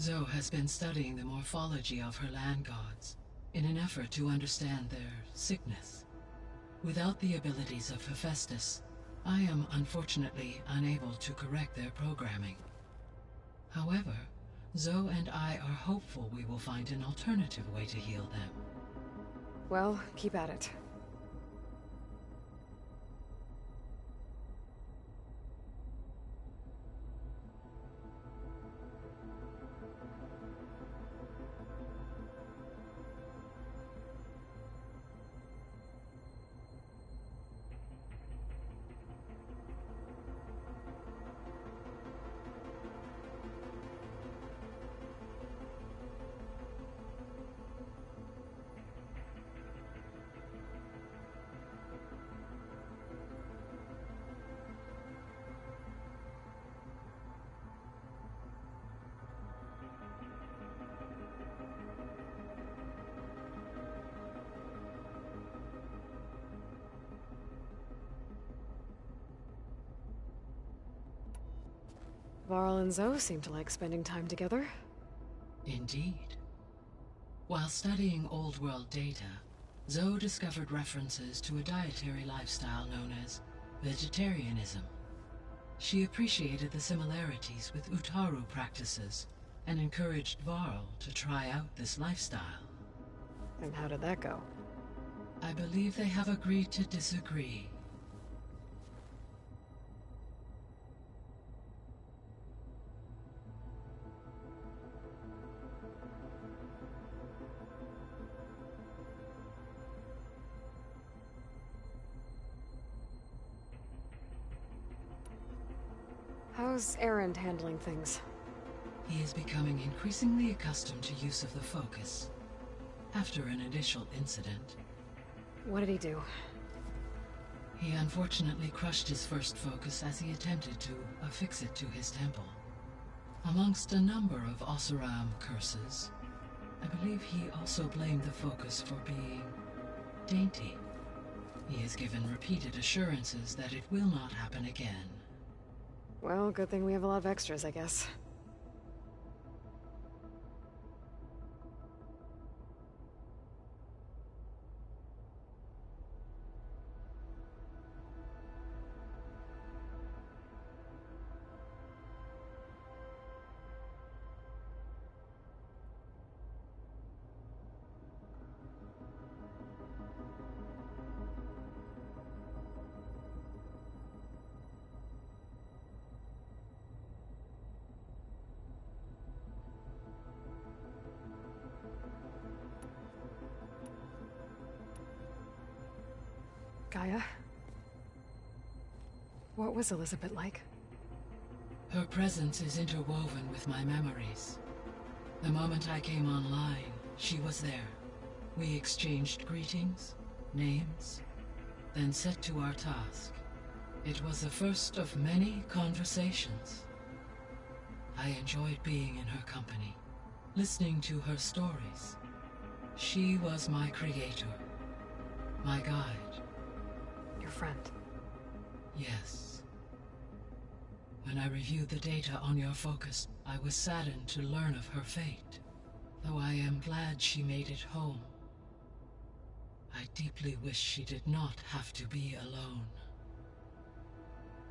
Zoe has been studying the morphology of her land gods in an effort to understand their sickness. Without the abilities of Hephaestus, I am unfortunately unable to correct their programming. However, Zoe and I are hopeful we will find an alternative way to heal them. Well, keep at it. Varl and Zoe seem to like spending time together. Indeed. While studying old world data, Zoe discovered references to a dietary lifestyle known as vegetarianism. She appreciated the similarities with Utaru practices and encouraged Varl to try out this lifestyle. And how did that go? I believe they have agreed to disagree. How's Erend handling things? He is becoming increasingly accustomed to use of the focus. After an initial incident. What did he do? He unfortunately crushed his first focus as he attempted to affix it to his temple. Amongst a number of Oseram curses, I believe he also blamed the focus for being dainty. He has given repeated assurances that it will not happen again. Well, good thing we have a lot of extras, I guess. Gaia? What was Elizabeth like? Her presence is interwoven with my memories. The moment I came online, she was there. We exchanged greetings, names, then set to our task. It was the first of many conversations. I enjoyed being in her company, listening to her stories. She was my creator, my guide. Your friend? Yes. When I reviewed the data on your focus, I was saddened to learn of her fate. Though I am glad she made it home. I deeply wish she did not have to be alone.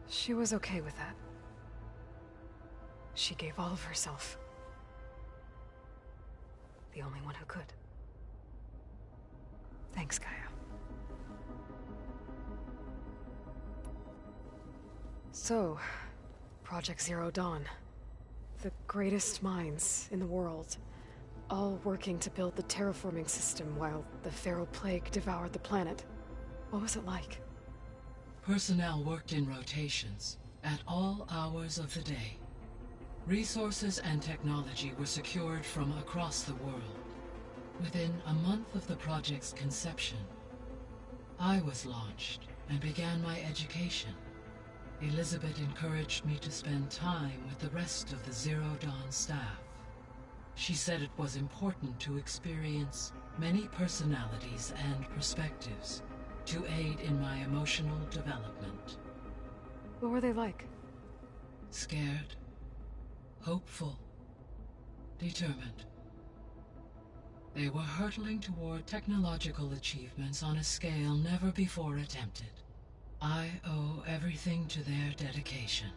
She was okay with that. She gave all of herself. The only one who could. Thanks, Gaia. So, Project Zero Dawn. The greatest minds in the world, all working to build the terraforming system while the Pharaoh Plague devoured the planet. What was it like? Personnel worked in rotations, at all hours of the day. Resources and technology were secured from across the world. Within a month of the project's conception, I was launched and began my education. Elizabeth encouraged me to spend time with the rest of the Zero Dawn staff. She said it was important to experience many personalities and perspectives to aid in my emotional development. What were they like? Scared, hopeful, determined. They were hurtling toward technological achievements on a scale never before attempted. I owe everything to their dedication.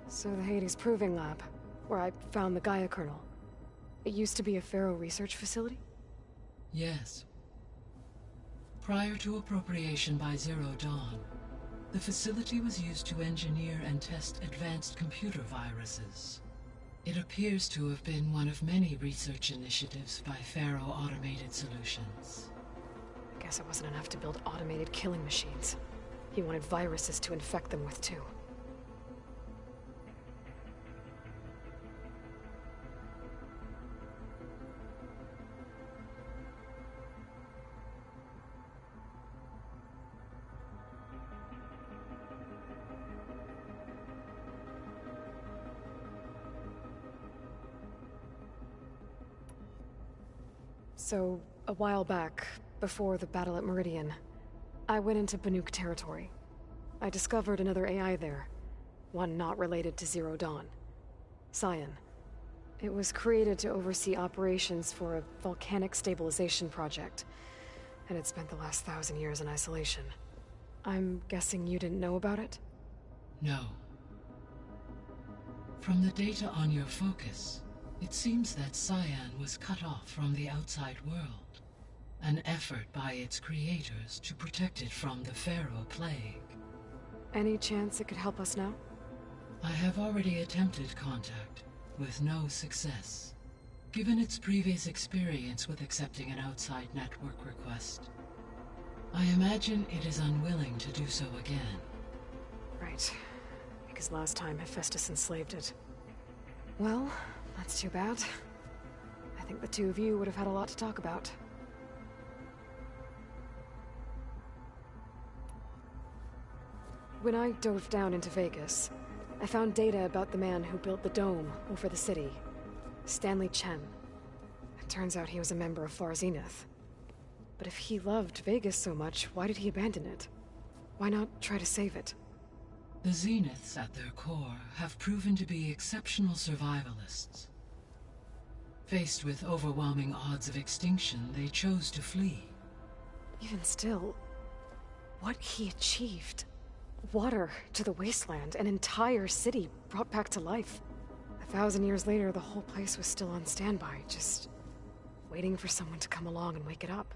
So the Hades Proving Lab, where I found the Gaia kernel. It used to be a Pharaoh research facility? Yes. Prior to appropriation by Zero Dawn, the facility was used to engineer and test advanced computer viruses. It appears to have been one of many research initiatives by Pharaoh Automated Solutions. I guess it wasn't enough to build automated killing machines. He wanted viruses to infect them with too. So, a while back, before the battle at Meridian, I went into Banuk territory. I discovered another AI there, one not related to Zero Dawn. Cyan. It was created to oversee operations for a volcanic stabilization project, and it spent the last 1,000 years in isolation. I'm guessing you didn't know about it? No. From the data on your focus, it seems that Cyan was cut off from the outside world, an effort by its creators to protect it from the Pharaoh Plague. Any chance it could help us now? I have already attempted contact, with no success. Given its previous experience with accepting an outside network request, I imagine it is unwilling to do so again. Right. Because last time Hephaestus enslaved it. Well, that's too bad. I think the two of you would have had a lot to talk about. When I dove down into Vegas, I found data about the man who built the dome over the city. Stanley Chen. It turns out he was a member of Far Zenith. But if he loved Vegas so much, why did he abandon it? Why not try to save it? The Zeniths at their core have proven to be exceptional survivalists. Faced with overwhelming odds of extinction, they chose to flee. Even still, what he achieved. Water to the wasteland, an entire city brought back to life. 1,000 years later, the whole place was still on standby, just waiting for someone to come along and wake it up.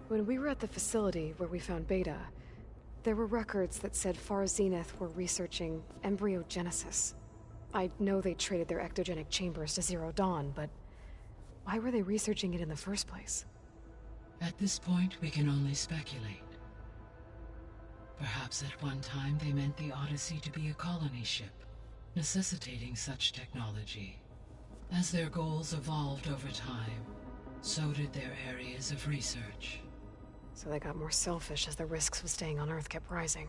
When we were at the facility where we found Beta, there were records that said Far Zenith were researching embryogenesis. I know they traded their ectogenic chambers to Zero Dawn, but why were they researching it in the first place? At this point, we can only speculate. Perhaps at one time they meant the Odyssey to be a colony ship, necessitating such technology. As their goals evolved over time, so did their areas of research. So they got more selfish as the risks of staying on Earth kept rising.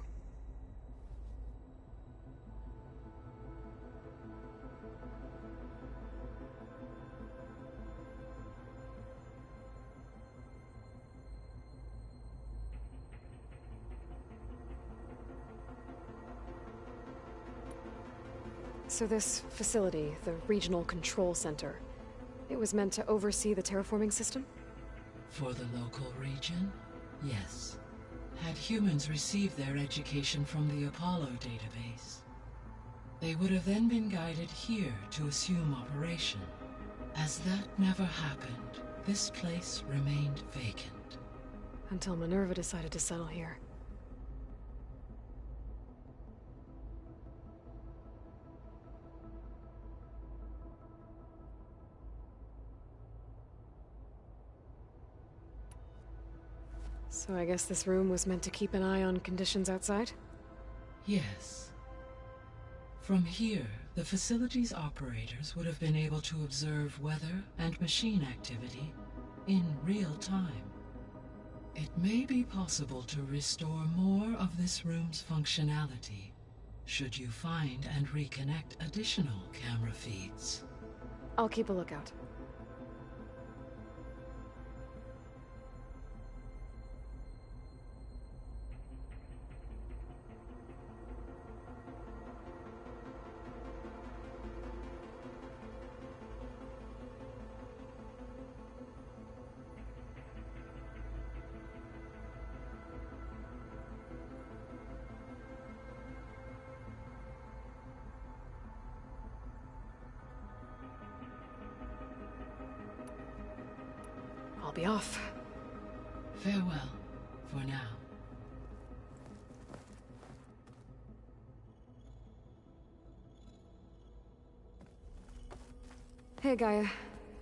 So this facility, the Regional Control Center, it was meant to oversee the terraforming system? For the local region, yes. Had humans received their education from the Apollo database, they would have then been guided here to assume operation. As that never happened, this place remained vacant. Until Minerva decided to settle here. So I guess this room was meant to keep an eye on conditions outside? Yes. From here, the facility's operators would have been able to observe weather and machine activity in real time. It may be possible to restore more of this room's functionality, should you find and reconnect additional camera feeds. I'll keep a lookout. I'll be off. Farewell, for now. Hey, Gaia.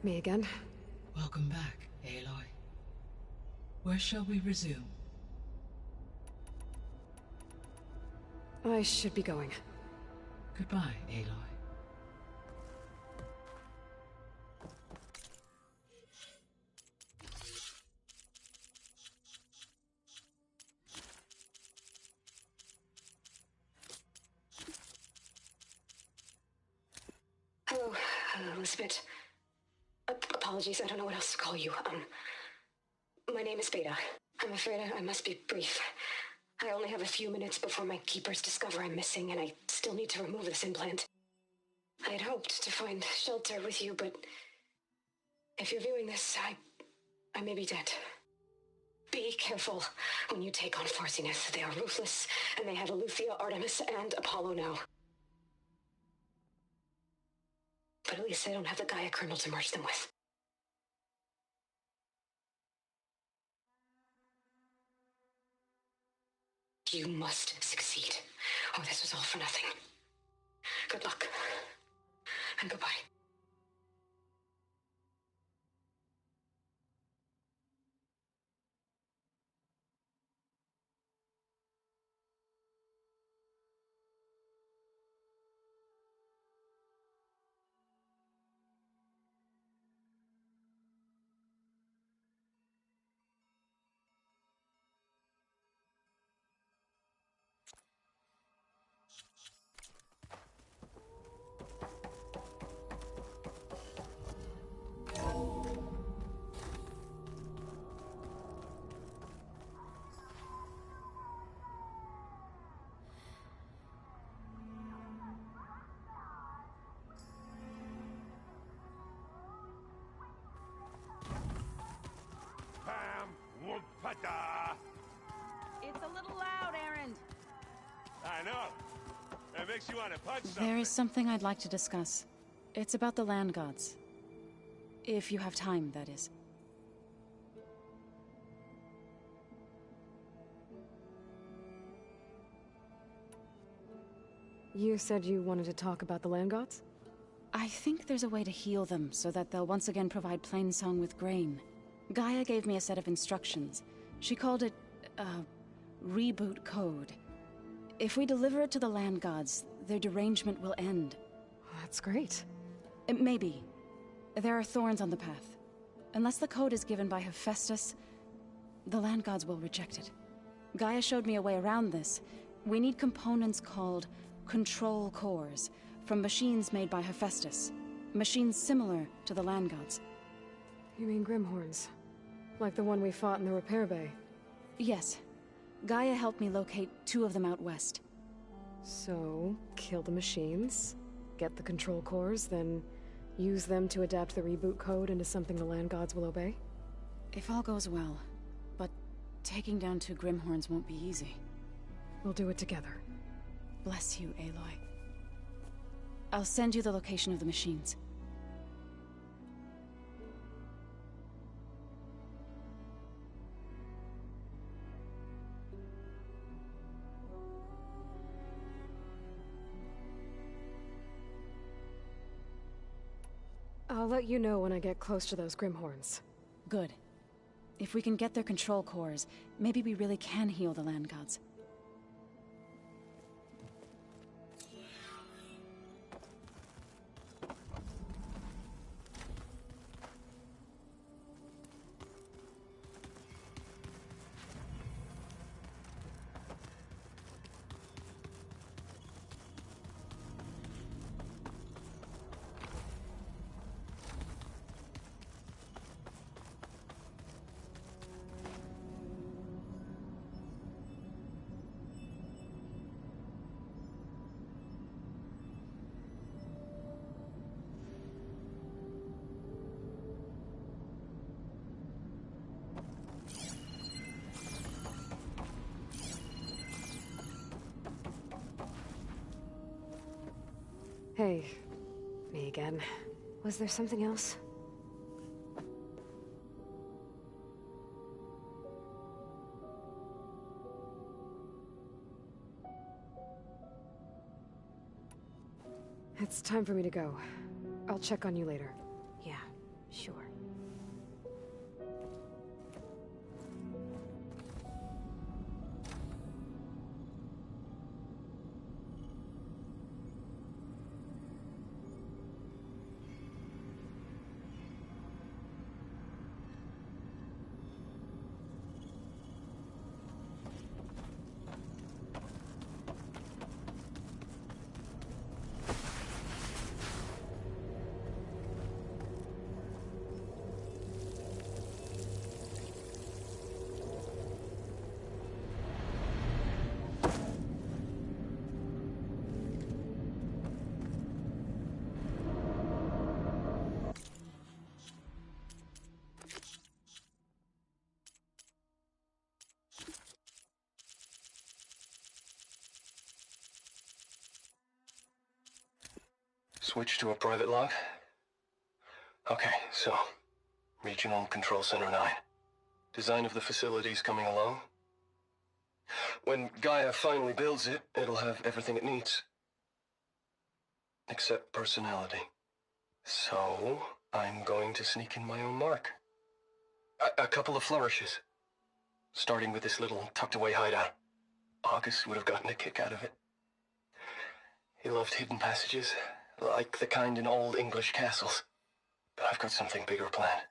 Me again. Welcome back, Aloy. Where shall we resume? I should be going. Goodbye, Aloy. Hello, Elizabeth. Apologies, I don't know what else to call you. My name is Beta. I'm afraid I must be brief. I only have a few minutes before my keepers discover I'm missing, and I still need to remove this implant. I had hoped to find shelter with you, but if you're viewing this, I may be dead. Be careful when you take on Farsiness. They are ruthless, and they have Eleuthia, Artemis, and Apollo now. But at least they don't have the Gaia kernel to merge them with. You must succeed, or this was all for nothing. Good luck, and goodbye. It's a little loud, Erend. I know. It makes you want to punch something. There is something I'd like to discuss. It's about the land gods. If you have time, that is. You said you wanted to talk about the land gods? I think there's a way to heal them so that they'll once again provide Plainsong with grain. Gaia gave me a set of instructions. She called it, reboot code. If we deliver it to the land gods, their derangement will end. That's great. Maybe. There are thorns on the path. Unless the code is given by Hephaestus, the land gods will reject it. Gaia showed me a way around this. We need components called control cores from machines made by Hephaestus. Machines similar to the land gods. You mean Grimhorns? Like the one we fought in the repair bay? Yes. Gaia helped me locate 2 of them out west. So, kill the machines, get the control cores, then use them to adapt the reboot code into something the land gods will obey? If all goes well. But taking down 2 Grimhorns won't be easy. We'll do it together. Bless you, Aloy. I'll send you the location of the machines. I'll let you know when I get close to those Grimhorns. Good. If we can get their control cores, maybe we really can heal the land gods. Hey, me again. Was there something else? It's time for me to go. I'll check on you later. Yeah, sure. Switch to a private log? Okay, so, Regional Control Center 9. Design of the facility's coming along. When Gaia finally builds it, it'll have everything it needs. Except personality. So, I'm going to sneak in my own mark. A couple of flourishes. Starting with this little tucked-away hideout. August would have gotten a kick out of it. He loved hidden passages, like the kind in old English castles. But I've got something bigger planned.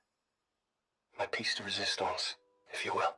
My piece de resistance, if you will.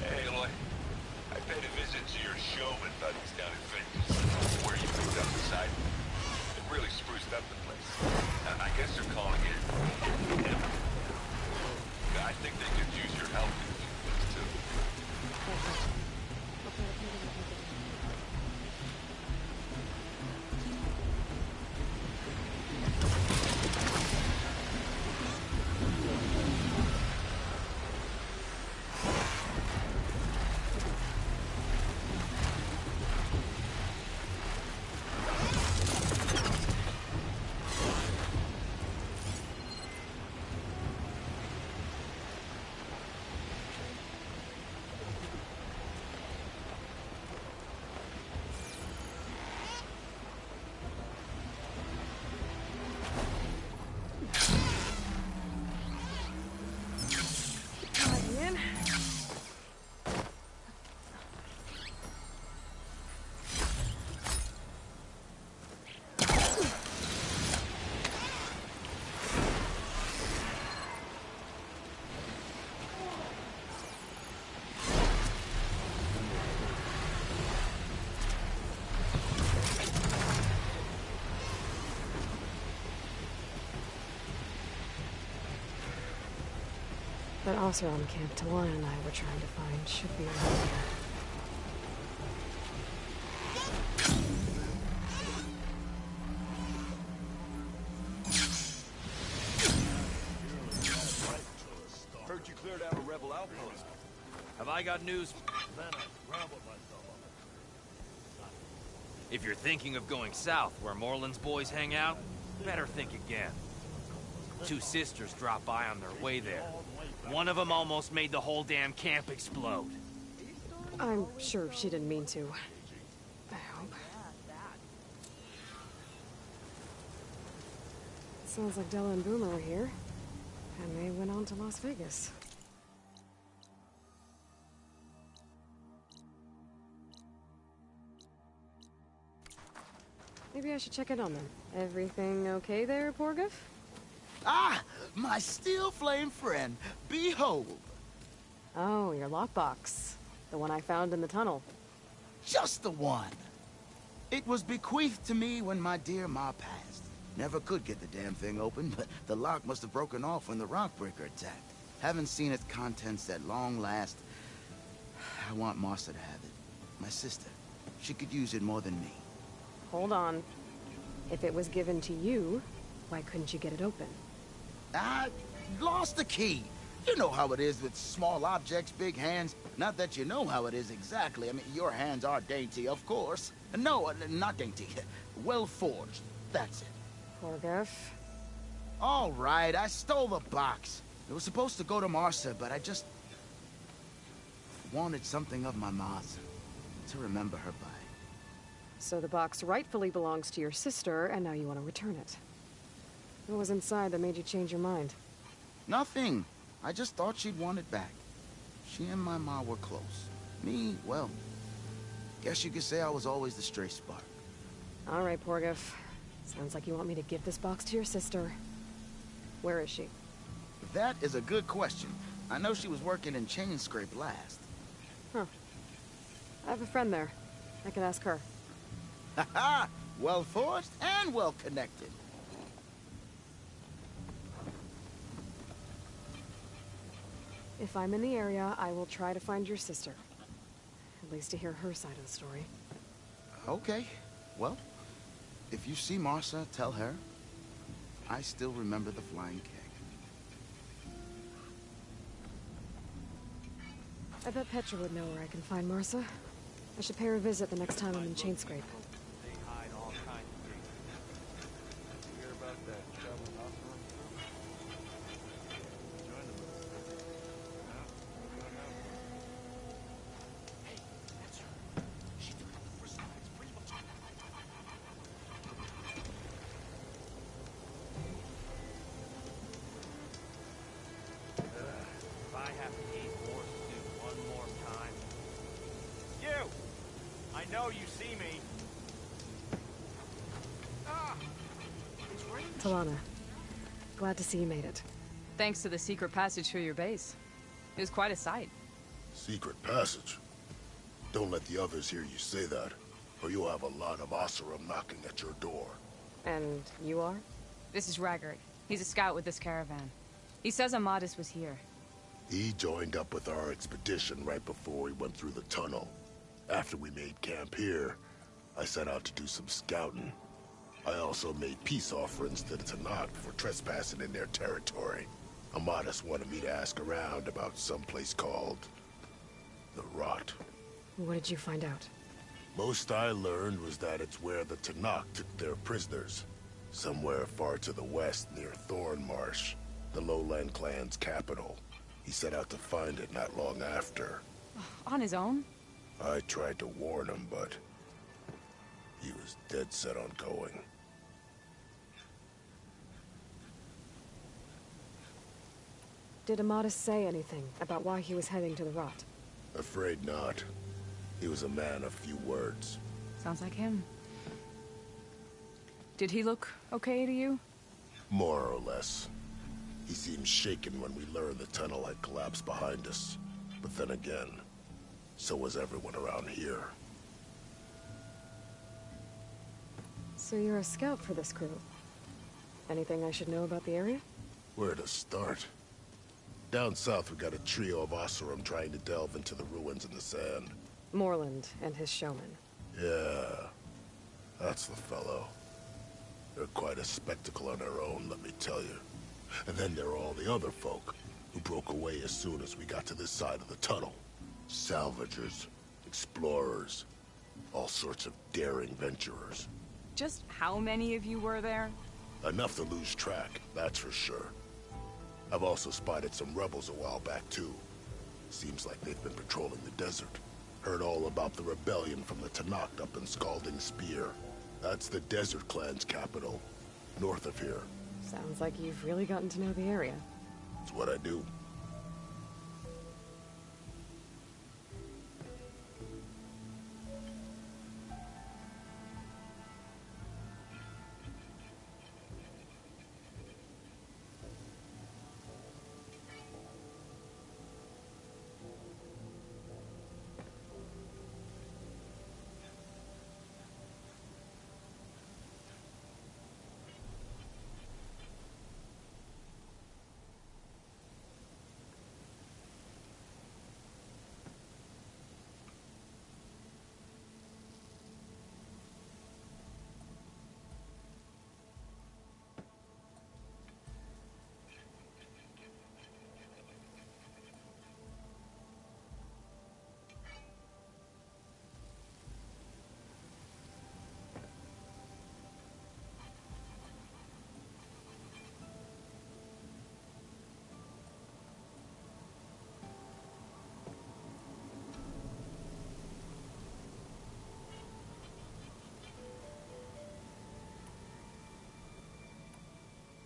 Hey, Eloy. I paid a visit to your showman buddies down in Vegas, where you picked up the site. It really spruced up the place. I guess they're calling it Heaven. I think they could use your help in a few things, too. That Oseram camp Talon and I were trying to find should be around here. outpost. Have I got news? If you're thinking of going south where Moreland's boys hang out, better think again. 2 sisters dropped by on their way there. One of them almost made the whole damn camp explode. I'm sure she didn't mean to. I hope. Sounds like Della and Boomer are here. And they went on to Las Vegas. Maybe I should check in on them. Everything okay there, Porgif? Ah! My steel flame friend, behold! Oh, your lockbox. The one I found in the tunnel. Just the one! It was bequeathed to me when my dear ma passed. Never could get the damn thing open, but the lock must have broken off when the rockbreaker attacked. Haven't seen its contents at long last. I want Martha to have it. My sister. She could use it more than me. Hold on. If it was given to you, why couldn't you get it open? I lost the key. You know how it is with small objects, big hands. Not that you know how it is exactly. I mean, your hands are dainty, of course. No, not dainty. Well forged. That's it. Porgif. All right, I stole the box. It was supposed to go to Martha, but I just wanted something of my ma's to remember her by. So the box rightfully belongs to your sister, and now you want to return it. What was inside that made you change your mind? Nothing. I just thought she'd want it back. She and my ma were close. Me, well, guess you could say I was always the stray spark. All right, Porgif. Sounds like you want me to give this box to your sister. Where is she? That is a good question. I know she was working in Chain Scrape last. Huh. I have a friend there. I can ask her. Ha-ha! Well forged and well connected. If I'm in the area, I will try to find your sister. At least to hear her side of the story. Okay. Well, if you see Martha, tell her I still remember the flying keg. I bet Petra would know where I can find Martha. I should pay her a visit the next time I'm in Chain Scrape. They hide all kinds of things. You hear about that traveling hospital? Join them. Hey, that's her. She took up the first line. It's pretty much... If I have to eat more stew one more time... You! I know you see me. Ah! Talana, glad to see you made it. Thanks to the secret passage through your base. It was quite a sight. Secret passage? Don't let the others hear you say that, or you'll have a lot of Oseram knocking at your door. And you are? This is Raggart. He's a scout with this caravan. He says Amadis was here. He joined up with our expedition right before we went through the tunnel. After we made camp here, I set out to do some scouting. I also made peace offerings to the Tanakh for trespassing in their territory. Amadis wanted me to ask around about some place called... the Rot. What did you find out? Most I learned was that it's where the Tanakh took their prisoners. Somewhere far to the west near Thornmarsh, the Lowland clan's capital. He set out to find it not long after. On his own? I tried to warn him, but he was dead set on going. Did Amadis say anything about why he was heading to the Rot? Afraid not. He was a man of few words. Sounds like him. Did he look okay to you? More or less. He seemed shaken when we learned the tunnel had collapsed behind us. But then again, so was everyone around here. So you're a scout for this crew. Anything I should know about the area? Where to start? Down south we got a trio of Oseram trying to delve into the ruins in the sand. Moreland and his showman. Yeah, that's the fellow. They're quite a spectacle on their own, let me tell you. And then there are all the other folk, who broke away as soon as we got to this side of the tunnel. Salvagers, explorers, all sorts of daring venturers. Just how many of you were there? Enough to lose track, that's for sure. I've also spotted some rebels a while back, too. Seems like they've been patrolling the desert. Heard all about the rebellion from the Tanakh up in Scalding Spear. That's the Desert Clan's capital, north of here. Sounds like you've really gotten to know the area. It's what I do.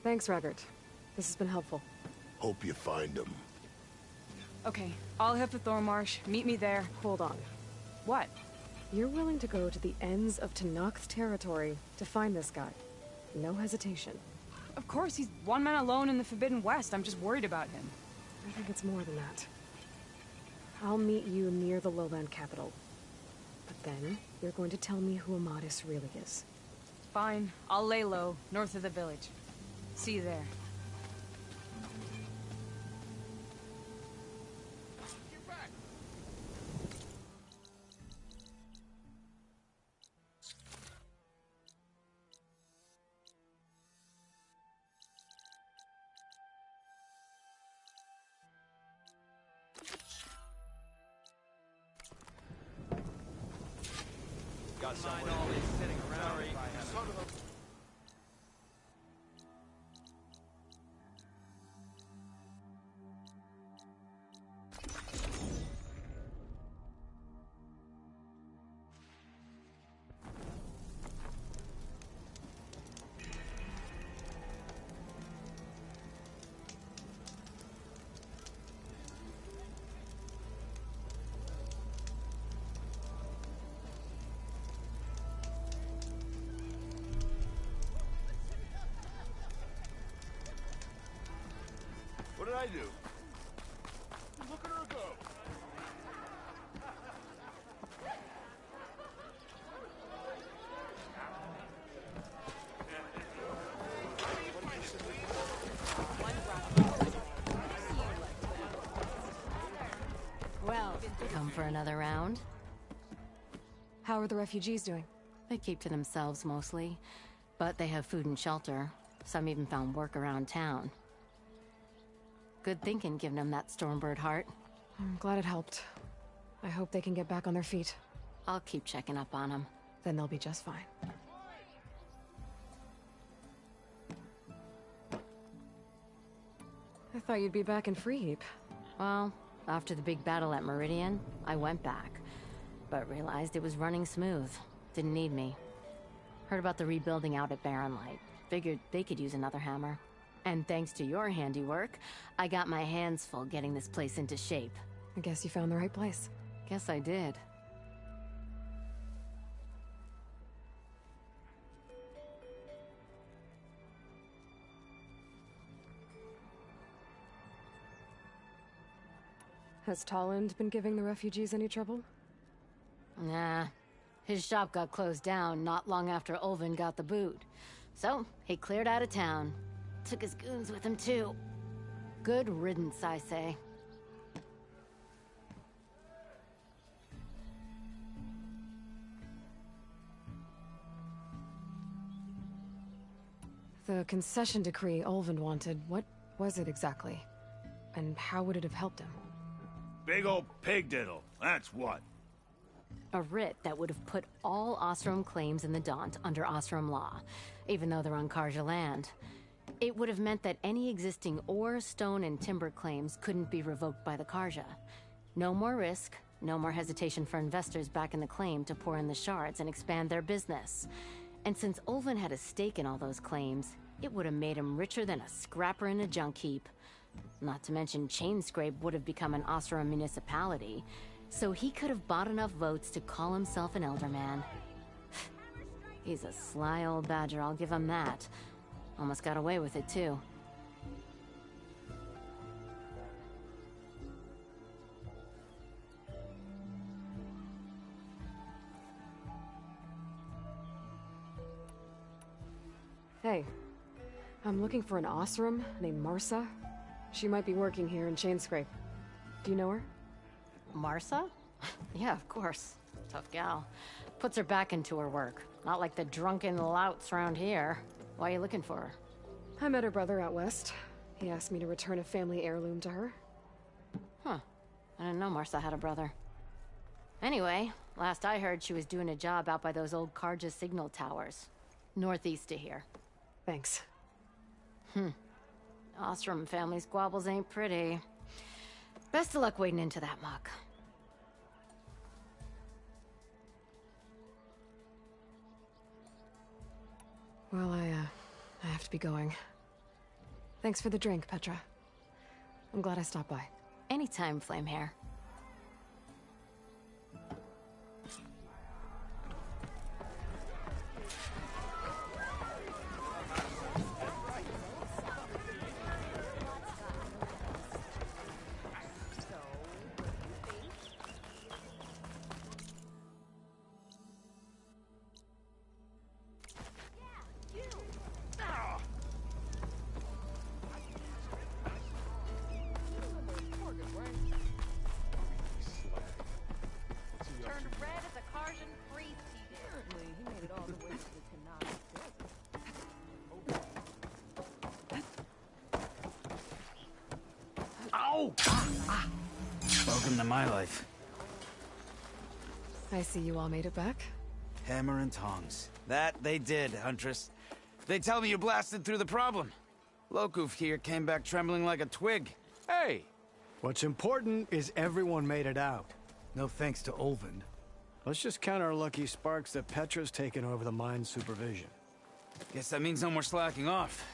Thanks, Raggart. This has been helpful. Hope you find him. Okay, I'll head for Thornmarsh. Meet me there. Hold on. What? You're willing to go to the ends of Tanakh's territory to find this guy. No hesitation. Of course, he's one man alone in the Forbidden West. I'm just worried about him. I think it's more than that. I'll meet you near the lowland capital. But then, you're going to tell me who Amadis really is. Fine. I'll lay low, north of the village. See you there. Got someone always sitting around. What did I do? Look at her go! Well, come for another round? How are the refugees doing? They keep to themselves mostly, but they have food and shelter. Some even found work around town. Good thinking, giving them that Stormbird heart. I'm glad it helped. I hope they can get back on their feet. I'll keep checking up on them. Then they'll be just fine. I thought you'd be back in Freeheap. Well, after the big battle at Meridian, I went back. But realized it was running smooth. Didn't need me. Heard about the rebuilding out at Barren Light. Figured they could use another hammer. And thanks to your handiwork, I got my hands full getting this place into shape. I guess you found the right place. Guess I did. Has Tolland been giving the refugees any trouble? Nah. His shop got closed down not long after Ulvin got the boot. So, he cleared out of town. Took his goons with him, too. Good riddance, I say. The concession decree Ulvin wanted, what was it exactly? And how would it have helped him? Big old pig diddle, that's what. A writ that would have put all Ostrom claims in the Daunt under Ostrom law, even though they're on Karja land. It would have meant that any existing ore, stone, and timber claims couldn't be revoked by the Karja. No more risk, no more hesitation for investors back in the claim to pour in the shards and expand their business. And since Ulven had a stake in all those claims, it would have made him richer than a scrapper in a junk heap. Not to mention Chainscrape would have become an Ostrom municipality, so he could have bought enough votes to call himself an elderman. He's a sly old badger, I'll give him that. Almost got away with it, too. Hey, I'm looking for an Ostrom named Marsa. She might be working here in Chainscrape. Do you know her? Marsa? Yeah, of course. Tough gal. Puts her back into her work. Not like the drunken louts around here. Why are you looking for her? I met her brother out west. He asked me to return a family heirloom to her. Huh. I didn't know Marsa had a brother. Anyway, last I heard she was doing a job out by those old Karja signal towers. Northeast of here. Thanks. Ostrom family squabbles ain't pretty. Best of luck wading into that muck. Well, I have to be going. Thanks for the drink, Petra. I'm glad I stopped by. Anytime, Flamehair. Welcome to my life. I see you all made it back. Hammer and tongs. That they did, Huntress. They tell me you blasted through the problem. Lokuf here came back trembling like a twig. Hey! What's important is everyone made it out. No thanks to Ulven. Let's just count our lucky sparks that Petra's taken over the mine's supervision. Guess that means no more slacking off.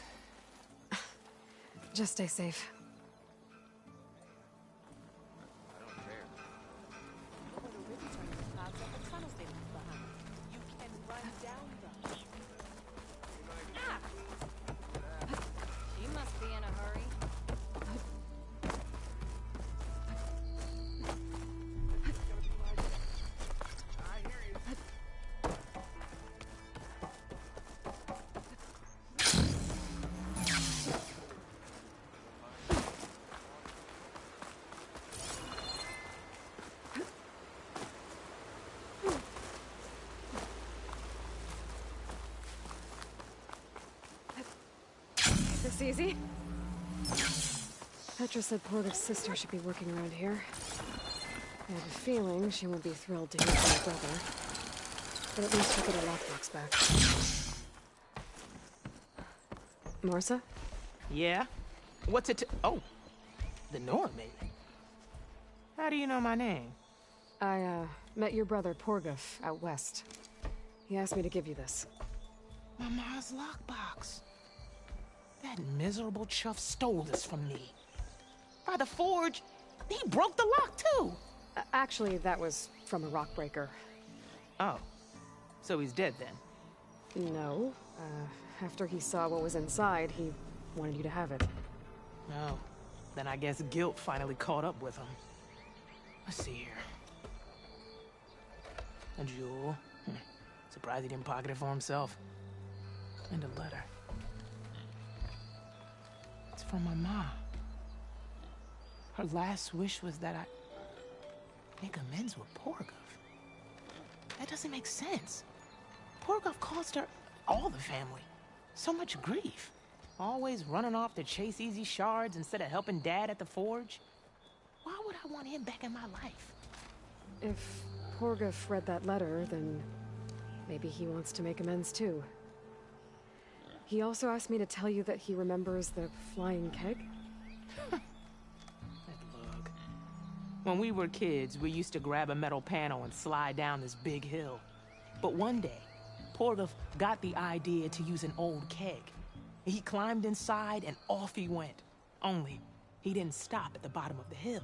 Just stay safe. This easy? Petra said Porta's sister should be working around here. I have a feeling she won't be thrilled to hear from her brother. But at least she'll get her lockbox back. Marsa? Yeah? What's it to— oh, the Nora maiden. How do you know my name? I, met your brother Porguf out west. He asked me to give you this. My ma's lockbox. That miserable chuff stole this from me. By the forge, he broke the lock too. Actually, that was from a rock breaker. Oh, so he's dead then? No. After he saw what was inside, he wanted you to have it. No. Then I guess guilt finally caught up with him. Let's see here. A jewel. Surprised he didn't pocket it for himself. And a letter. It's from my mom. Her last wish was that I make amends with Porgov. That doesn't make sense. Porgov caused her, all the family, so much grief. Always running off to chase easy shards instead of helping Dad at the forge. Why would I want him back in my life? If Porguf read that letter, then maybe he wants to make amends too. He also asked me to tell you that he remembers the flying keg. That lug. When we were kids, we used to grab a metal panel and slide down this big hill. But one day, Porguf got the idea to use an old keg. He climbed inside and off he went. Only, he didn't stop at the bottom of the hill.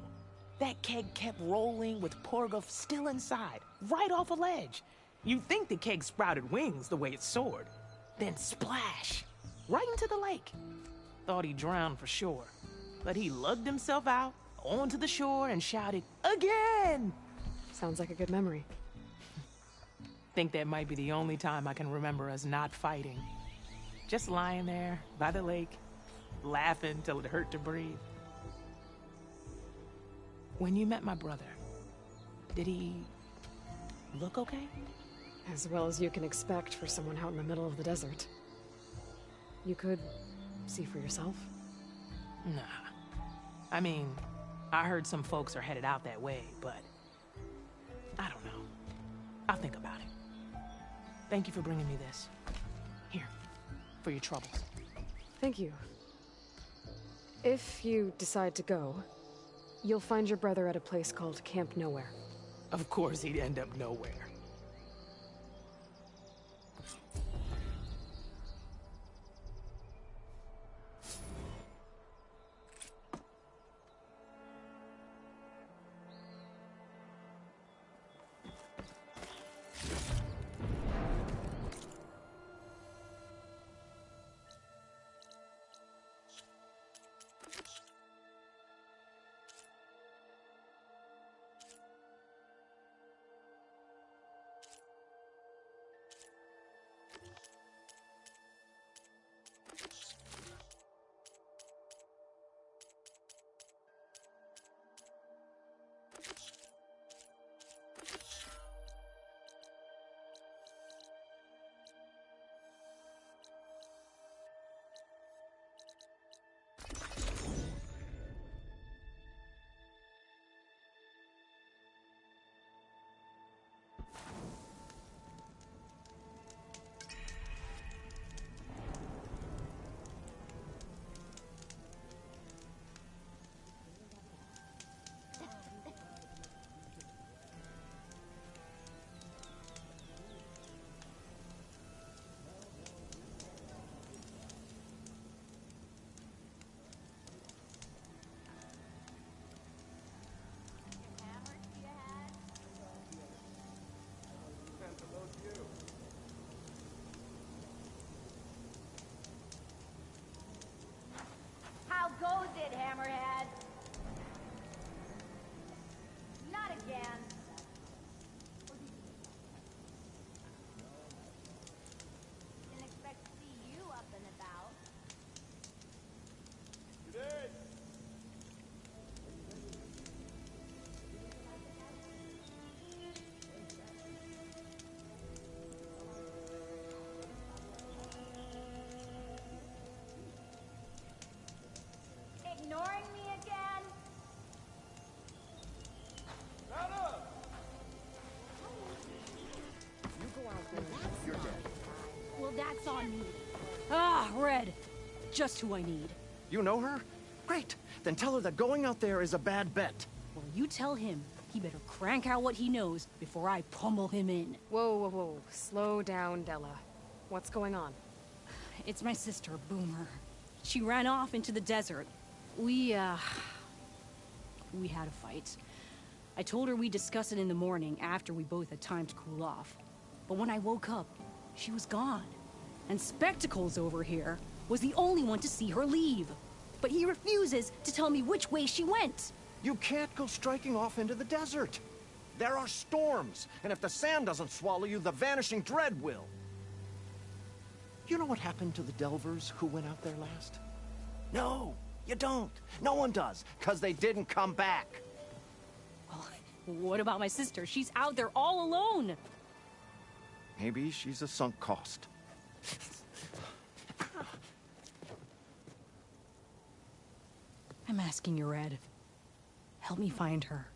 That keg kept rolling with Porguf still inside, right off a ledge. You'd think the keg sprouted wings the way it soared. Then splash! Right into the lake. Thought he drowned for sure. But he lugged himself out, onto the shore, and shouted, "Again!" Sounds like a good memory. Think that might be the only time I can remember us not fighting. Just lying there, by the lake, laughing till it hurt to breathe. When you met my brother, did he look okay? As well as you can expect for someone out in the middle of the desert. You could see for yourself. Nah. I mean, I heard some folks are headed out that way, but I don't know. I'll think about it. Thank you for bringing me this. Here, for your troubles. Thank you. If you decide to go, you'll find your brother at a place called Camp Nowhere. Of course he'd end up nowhere. How goes it, Hammerhead? Not again. Didn't expect to see you up and about. Ignoring me again? You go out there, you're dead. Well, that's on me. Ah, Red. Just who I need. You know her? Great. Then tell her that going out there is a bad bet. Well, you tell him he better crank out what he knows before I pummel him in. Whoa, whoa, whoa. Slow down, Della. What's going on? It's my sister, Boomer. She ran off into the desert. We had a fight. I told her we'd discuss it in the morning after we both had time to cool off. But when I woke up, she was gone. And Spectacles over here was the only one to see her leave. But he refuses to tell me which way she went. You can't go striking off into the desert. There are storms, and if the sand doesn't swallow you, the Vanishing Dread will. You know what happened to the Delvers who went out there last? No, you don't. No one does, because they didn't come back. Well, what about my sister? She's out there all alone. Maybe she's a sunk cost. I'm asking you, Red. Help me find her.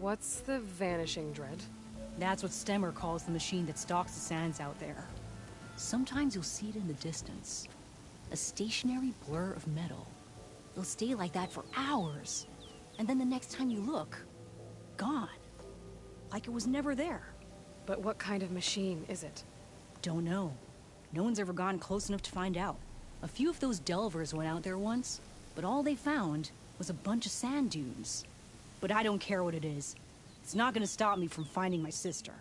What's the vanishing dread? That's what Stemmer calls the machine that stalks the sands out there. Sometimes you'll see it in the distance. A stationary blur of metal. It'll stay like that for hours. And then the next time you look, gone. Like it was never there. But what kind of machine is it? Don't know. No one's ever gone close enough to find out. A few of those delvers went out there once, but all they found was a bunch of sand dunes. But I don't care what it is. It's not gonna stop me from finding my sister.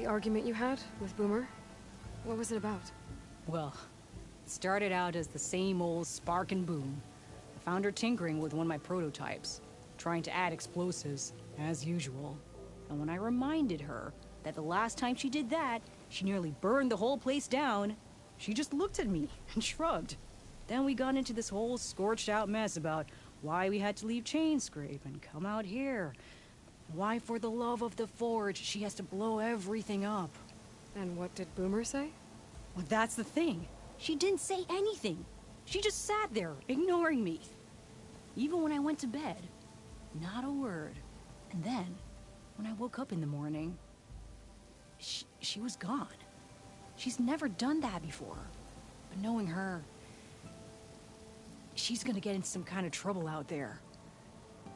The argument you had with Boomer? What was it about? Well, it started out as the same old spark and boom. I found her tinkering with one of my prototypes, trying to add explosives, as usual. And when I reminded her that the last time she did that, she nearly burned the whole place down, she just looked at me and shrugged. Then we got into this whole scorched out mess about why we had to leave Chainscrape and come out here. Why, for the love of the Forge, she has to blow everything up. And what did Boomer say? Well, that's the thing. She didn't say anything. She just sat there, ignoring me. Even when I went to bed, not a word. And then, when I woke up in the morning, she was gone. She's never done that before. But knowing her, she's gonna get into some kind of trouble out there.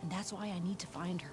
And that's why I need to find her.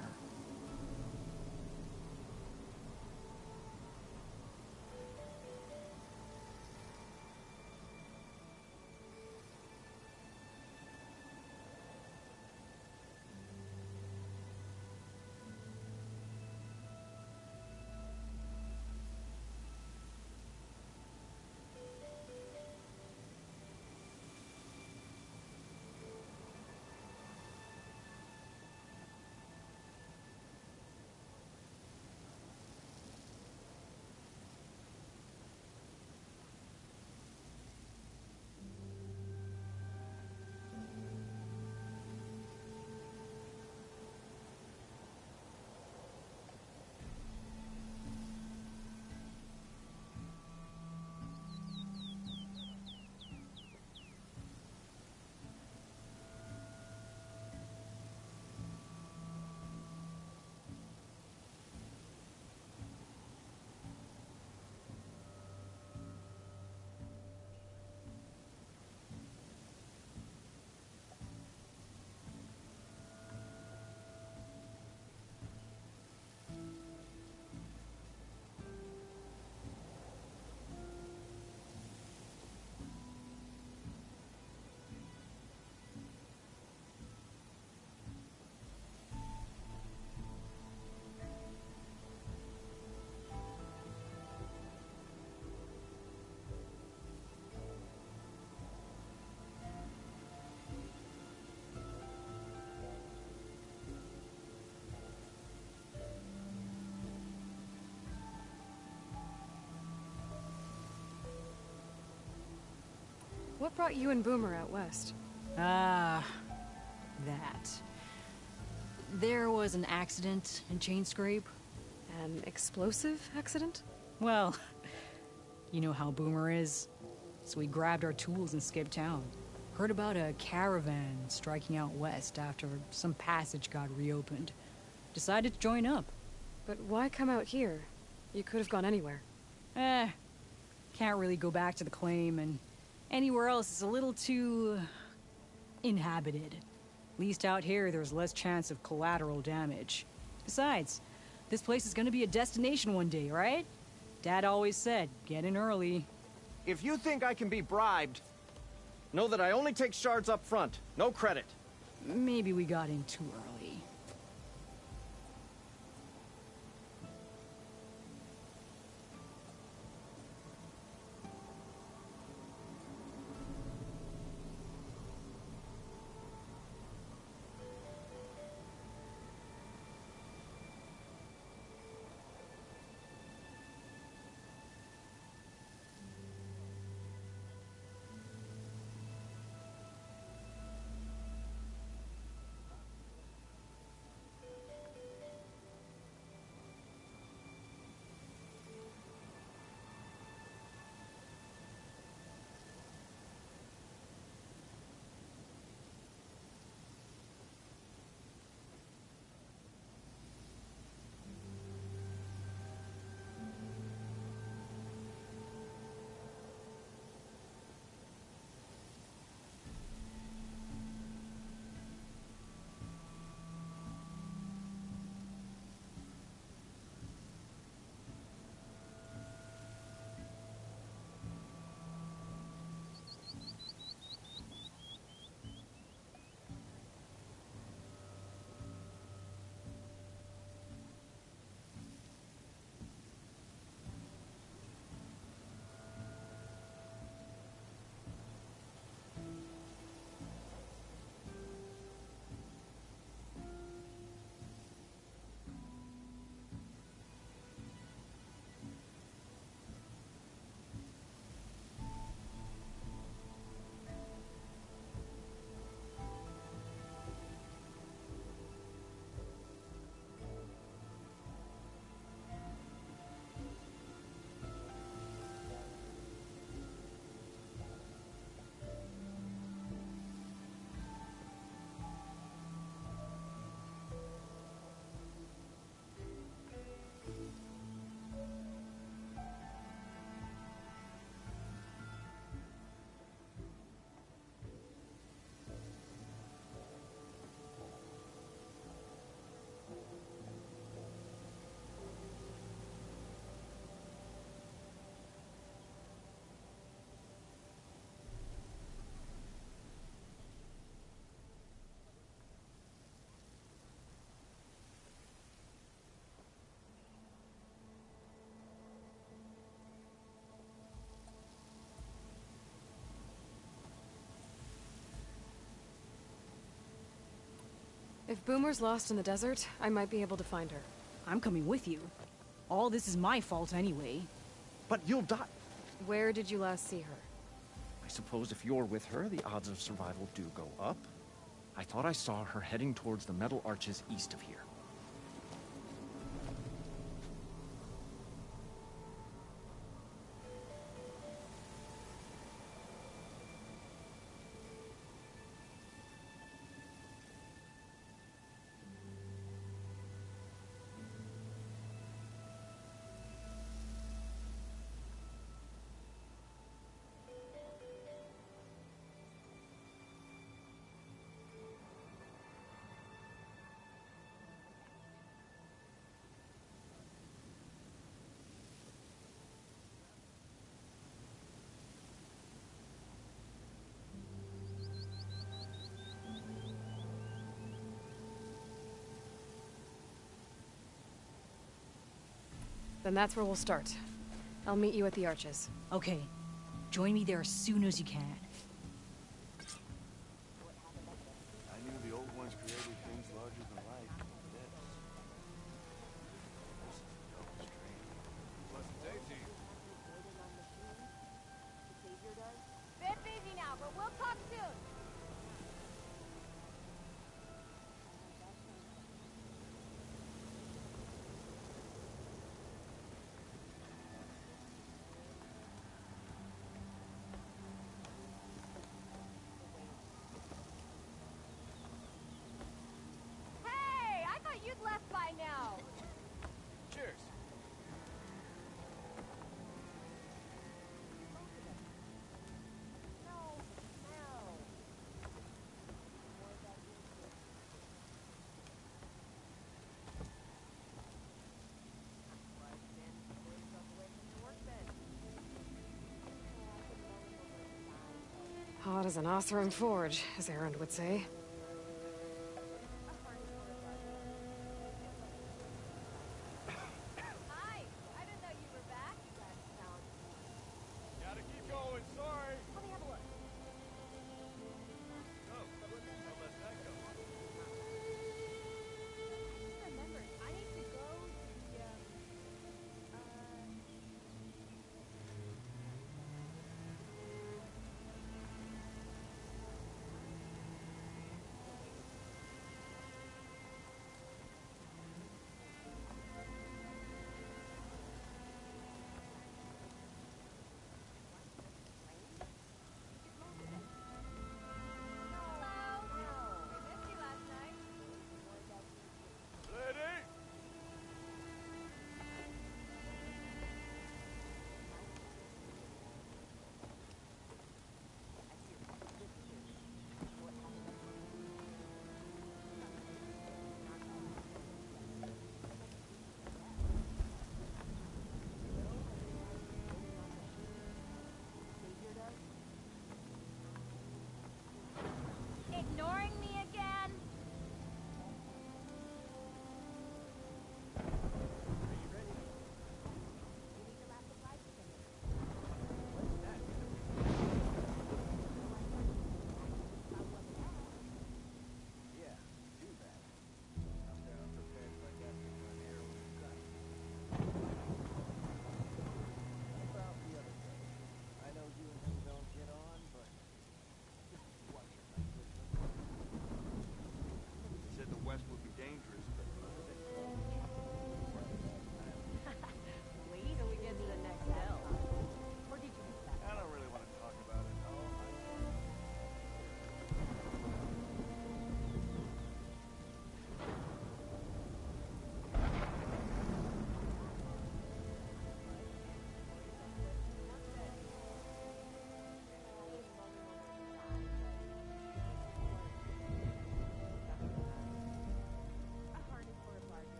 What brought you and Boomer out west? That. There was an accident in Chainscrape. An explosive accident? Well, you know how Boomer is. So we grabbed our tools and skipped town. Heard about a caravan striking out west after some passage got reopened. Decided to join up. But why come out here? You could have gone anywhere. Can't really go back to the claim, and anywhere else is a little too inhabited. At least out here, there's less chance of collateral damage. Besides, this place is gonna be a destination one day, right? Dad always said, get in early. If you think I can be bribed, know that I only take shards up front, no credit. Maybe we got in too early. If Boomer's lost in the desert, I might be able to find her. I'm coming with you. All this is my fault anyway. But you'll die. Where did you last see her? I suppose if you're with her, the odds of survival do go up. I thought I saw her heading towards the metal arches east of here. Then that's where we'll start. I'll meet you at the arches. Okay. Join me there as soon as you can. I knew the old ones created things larger than life. Bit busy now, but we'll talk soon. Hey, I thought you'd left by now. Cheers. Hot as an Oseram forge, as Erend would say. Hi, I didn't know you were back. You guys sound... Gotta keep going, sorry. Let me have a look. Oh, don't let that go. Remember, I need to go to the,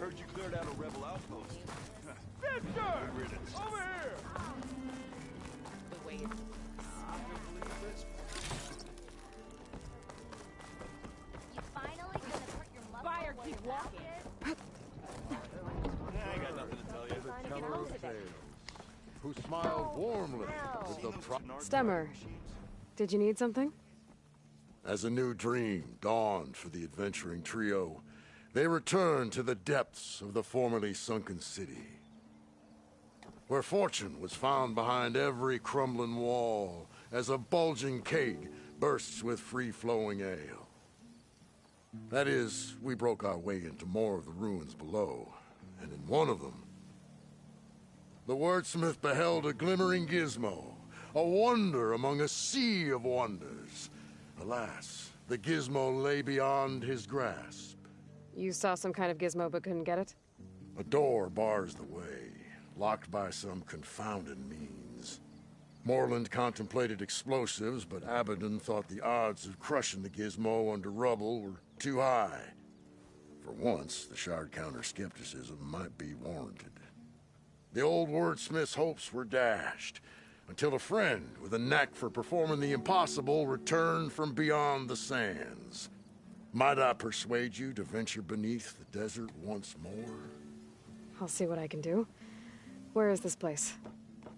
Heard you cleared out a rebel outpost. Sister! Over here! You finally gonna put your mother Fire, away keep now, walking. kid? I ain't got nothing to tell you. The teller of tales, who smiled warmly with the Stemmer, did you need something? As a new dream dawned for the adventuring trio, they returned to the depths of the formerly sunken city, where fortune was found behind every crumbling wall as a bulging keg bursts with free-flowing ale. That is, we broke our way into more of the ruins below, and in one of them, the wordsmith beheld a glimmering gizmo, a wonder among a sea of wonders. Alas, the gizmo lay beyond his grasp. You saw some kind of gizmo but couldn't get it? A door bars the way, locked by some confounded means. Moreland contemplated explosives, but Abaddon thought the odds of crushing the gizmo under rubble were too high. For once, the shard counter skepticism might be warranted. The old wordsmith's hopes were dashed, until a friend with a knack for performing the impossible returned from beyond the sands. Might I persuade you to venture beneath the desert once more? I'll see what I can do. Where is this place?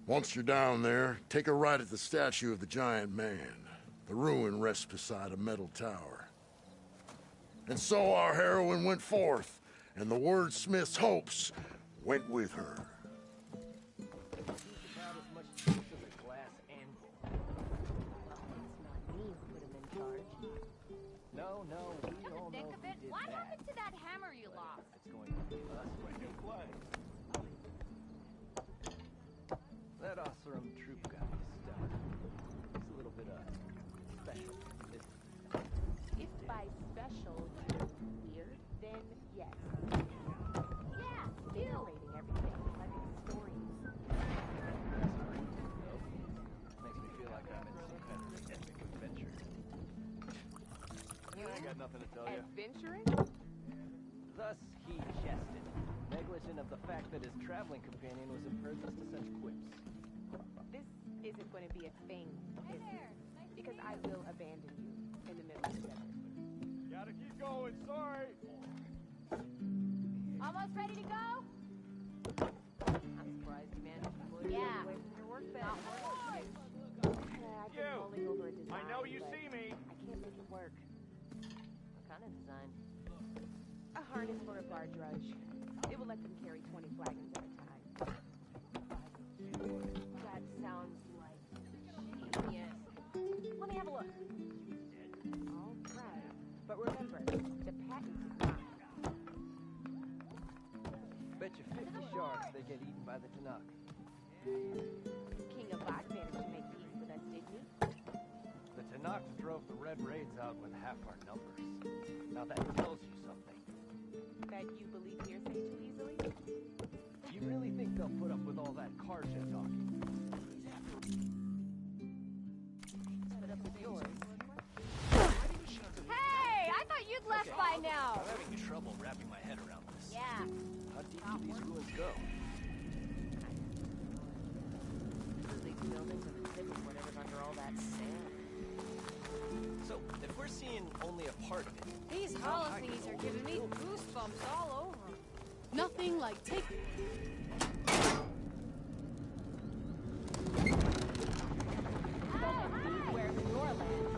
Once you're down there, take a right at the statue of the giant man. The ruin rests beside a metal tower. And so our heroine went forth, and the wordsmith's hopes went with her. No, we all know who did what happened to that hammer you lost? It's going to give us when you play. That awesome troop guy is stellar. He's a little bit, special. If by special you're weird, then yes. Yeah, Narrating everything like it's stories. Makes me feel like I'm in some kind of epic adventure. I got nothing to tell you. Adventuring? Thus he jested, negligent of the fact that his traveling companion was impervious to such quips. This isn't going to be a thing, is it? Because I will abandon you in the middle of the desert. Gotta keep going, sorry. Almost ready to go? I'm surprised you managed to pull yourself away from your work bench. I've been mulling over a design, I know you but see me. I can't make it work. What kind of design? A harness for a bar drudge. It will let them carry 20 flagons at a time. That sounds like genius. Let me have a look. All right. But remember, the patent is mine. Bet you 50 shards they get eaten by the Tanakh. King of Bot managed to make peace with us, didn't he? The Tanakh drove the Red Raids out with half our numbers. Now that tells you something. That you believe hearsay too easily? You really think they'll put up with all that car shit talking? Put up with yours. Hey, I thought you'd left by now. I'm having trouble wrapping my head around this. Yeah. How deep do these ruins go? These buildings are the tip of whatever's under all that sand. So, if we're seeing only a part of it... These hollow thingies are giving me goosebumps all over. Nothing like take... Where's your land?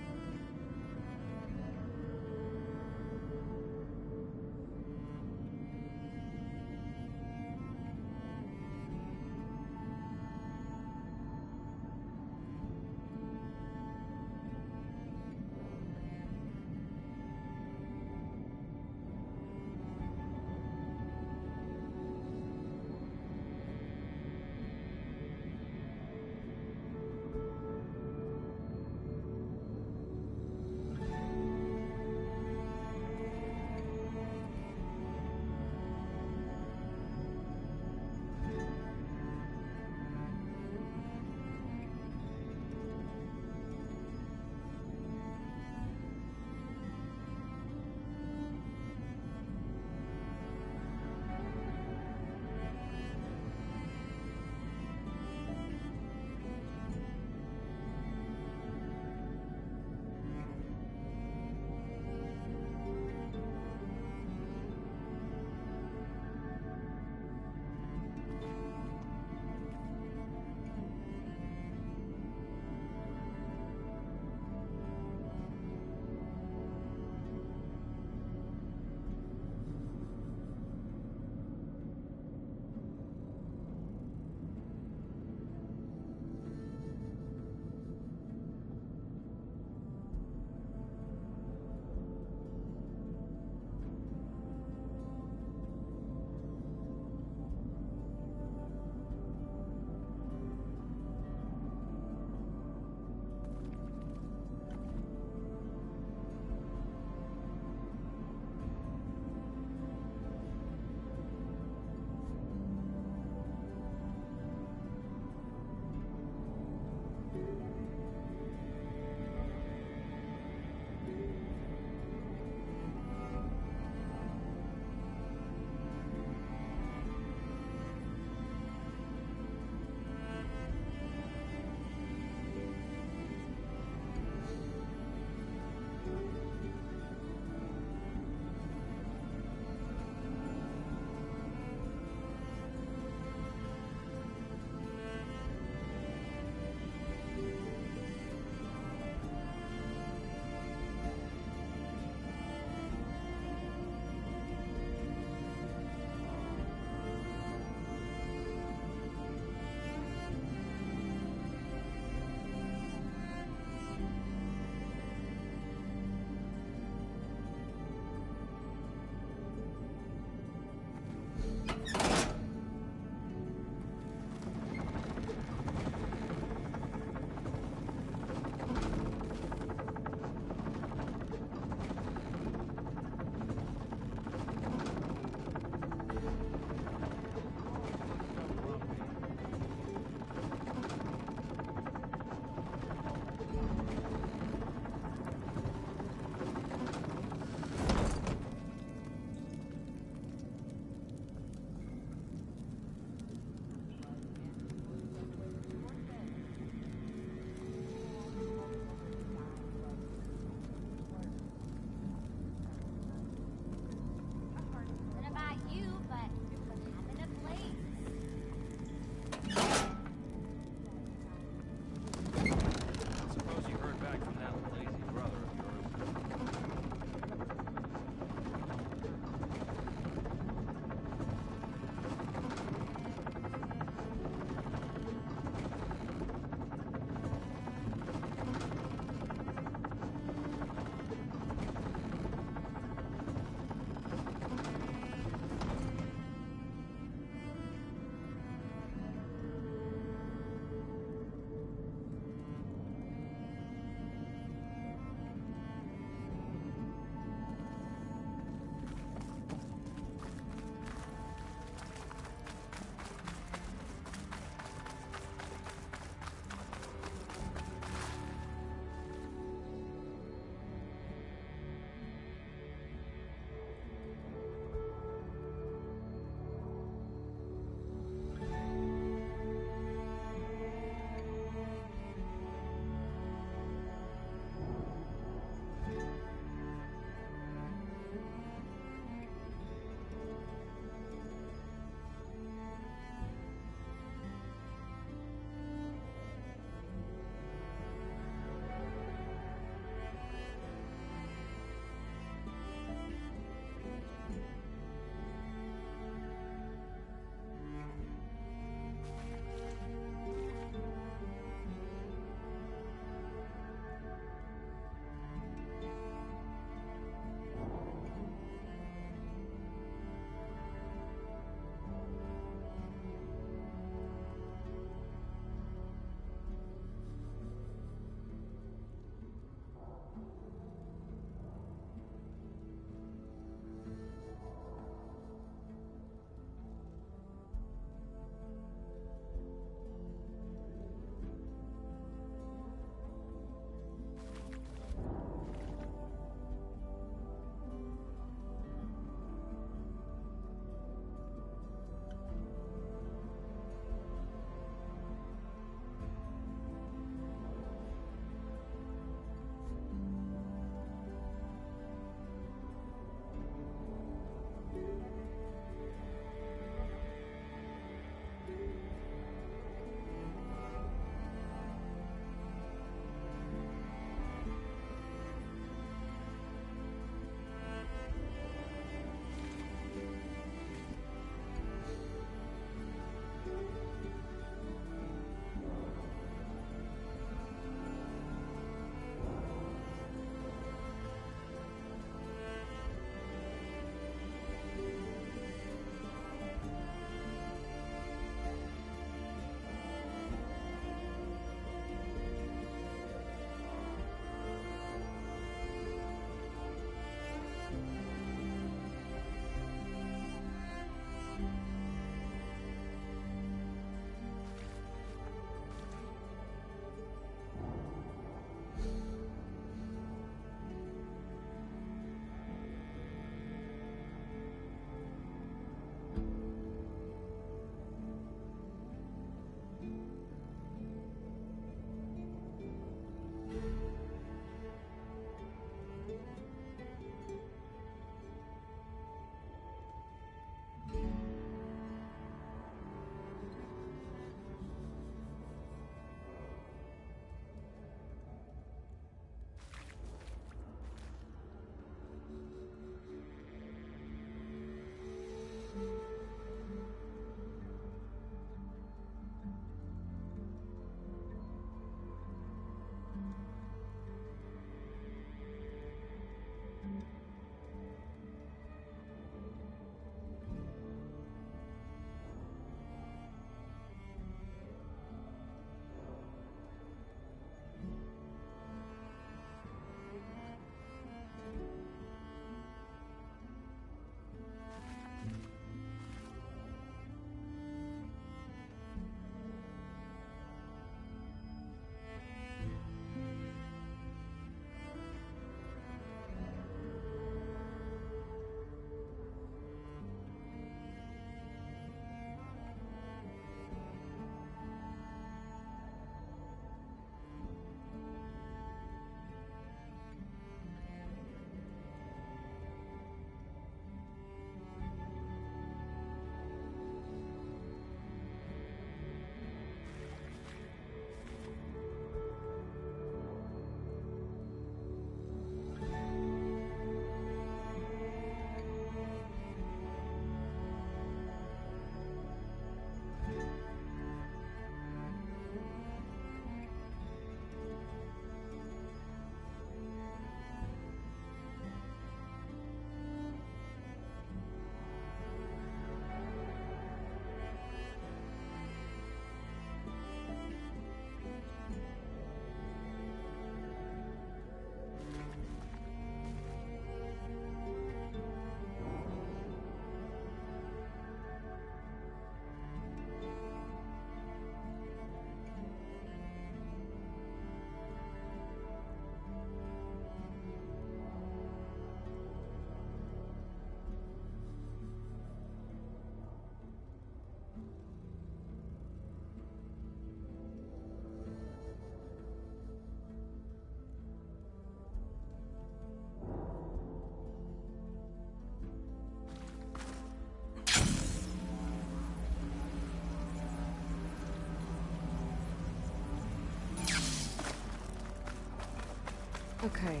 Okay.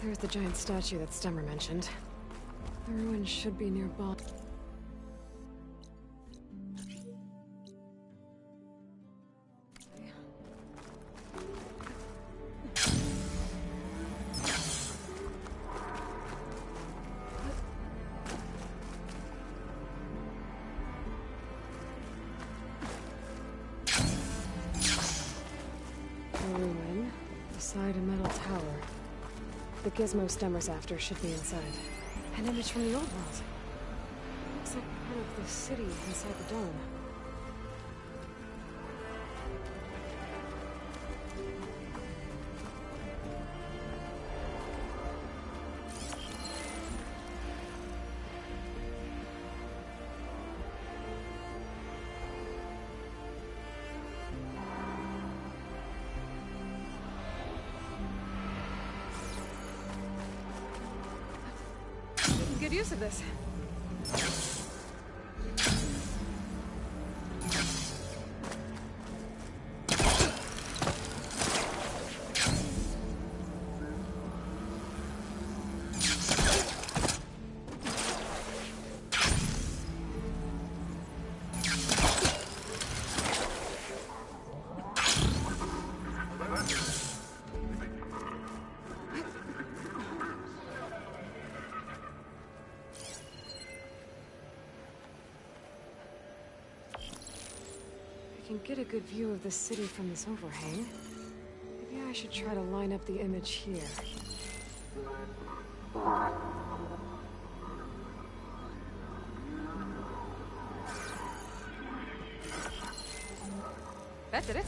There's the giant statue that Stemmer mentioned. The ruin should be nearby. Beside a metal tower. The gizmo Stemmer's after should be inside. An image from the old world. Looks like part of the city inside the dome. Good use of this. Get a good view of the city from this overhang. Maybe I should try to line up the image here. That did it.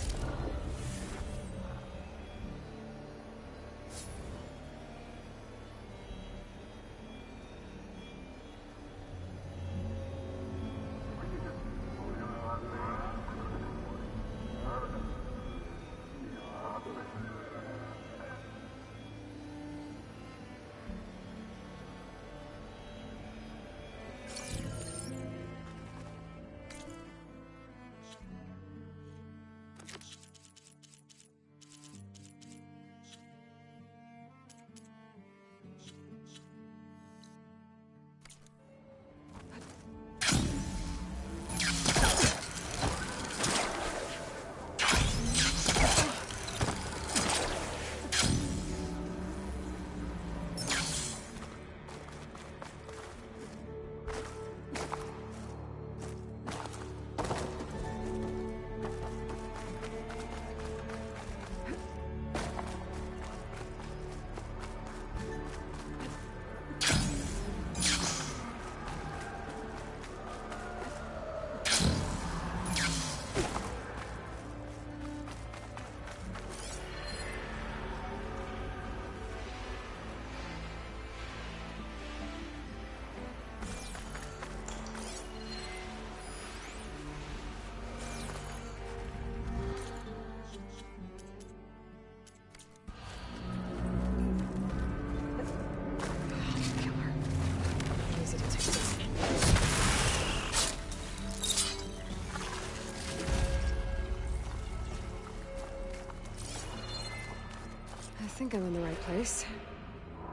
I think I'm in the right place.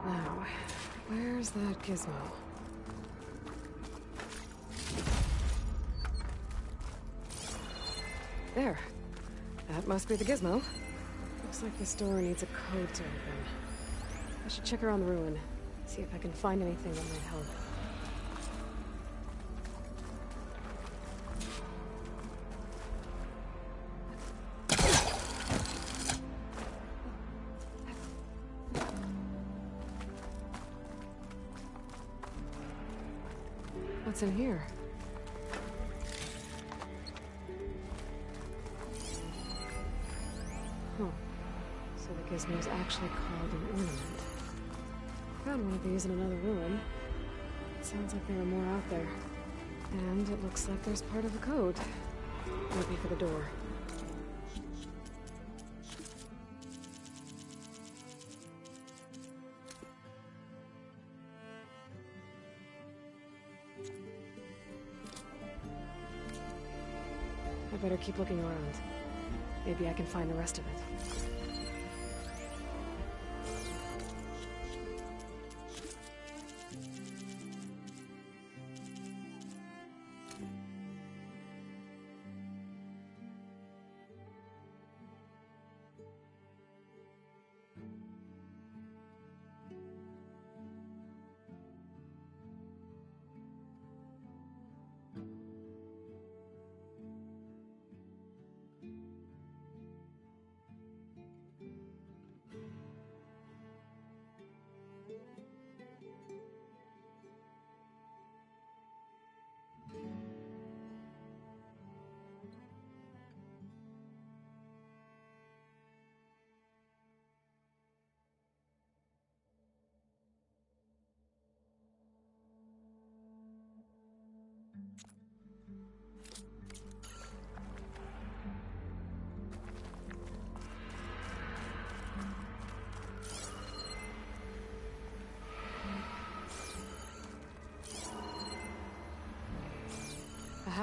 Now, where's that gizmo? There. That must be the gizmo. Looks like this door needs a code to open. I should check around the ruin, see if I can find anything that might help. What's in here? Huh. So the gizmo's actually called an ornament. Found one of these in another ruin. It sounds like there are more out there. And it looks like there's part of a code. Maybe for the door. I better keep looking around. Maybe I can find the rest of it.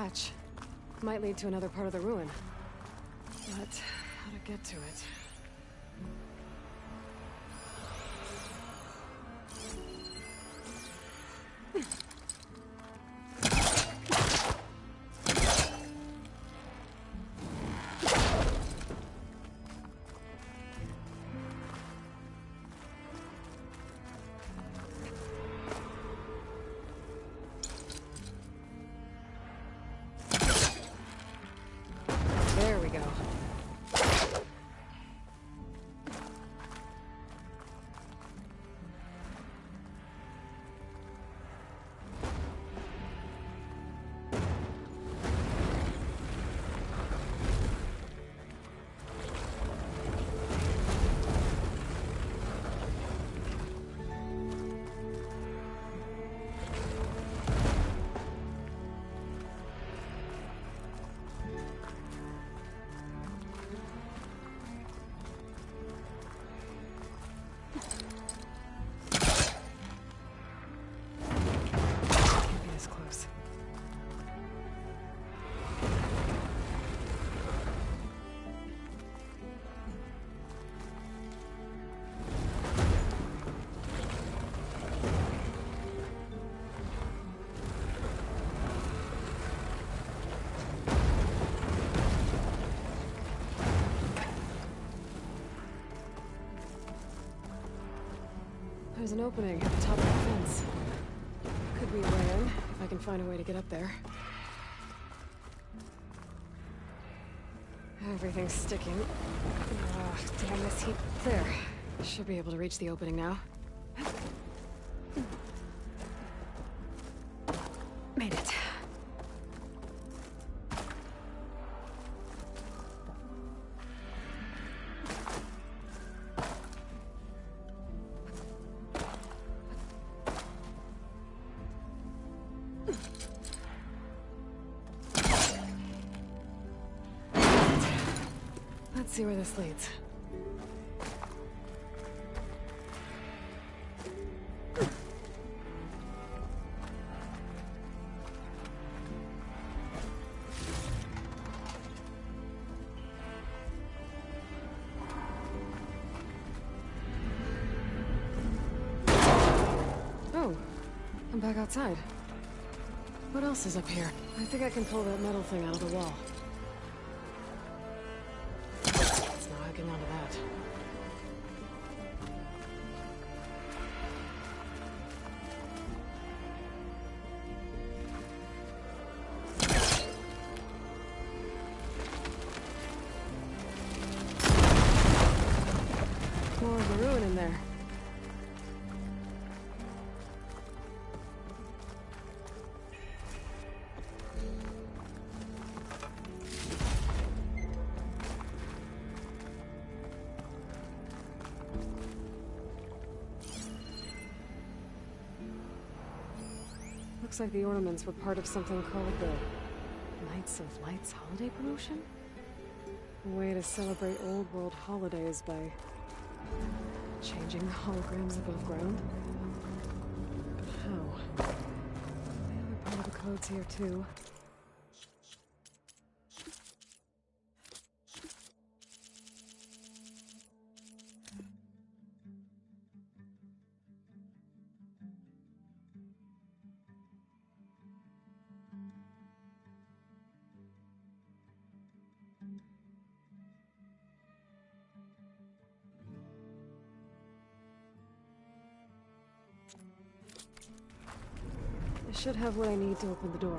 hatch. Might lead to another part of the ruin. But how to get to it? There we go. There's an opening at the top of the fence. Could be a way in, if I can find a way to get up there. Everything's sticking. Damn this heat. There. Should be able to reach the opening now. Made it. Let's see where this leads. Oh, I'm back outside. What else is up here? I think I can pull that metal thing out of the wall. Onto that. More of a ruin in there. Looks like the ornaments were part of something called the Knights of Lights holiday promotion? A way to celebrate old world holidays by changing the holograms above ground. But how? The other part of the code's here too. I should have what I need to open the door.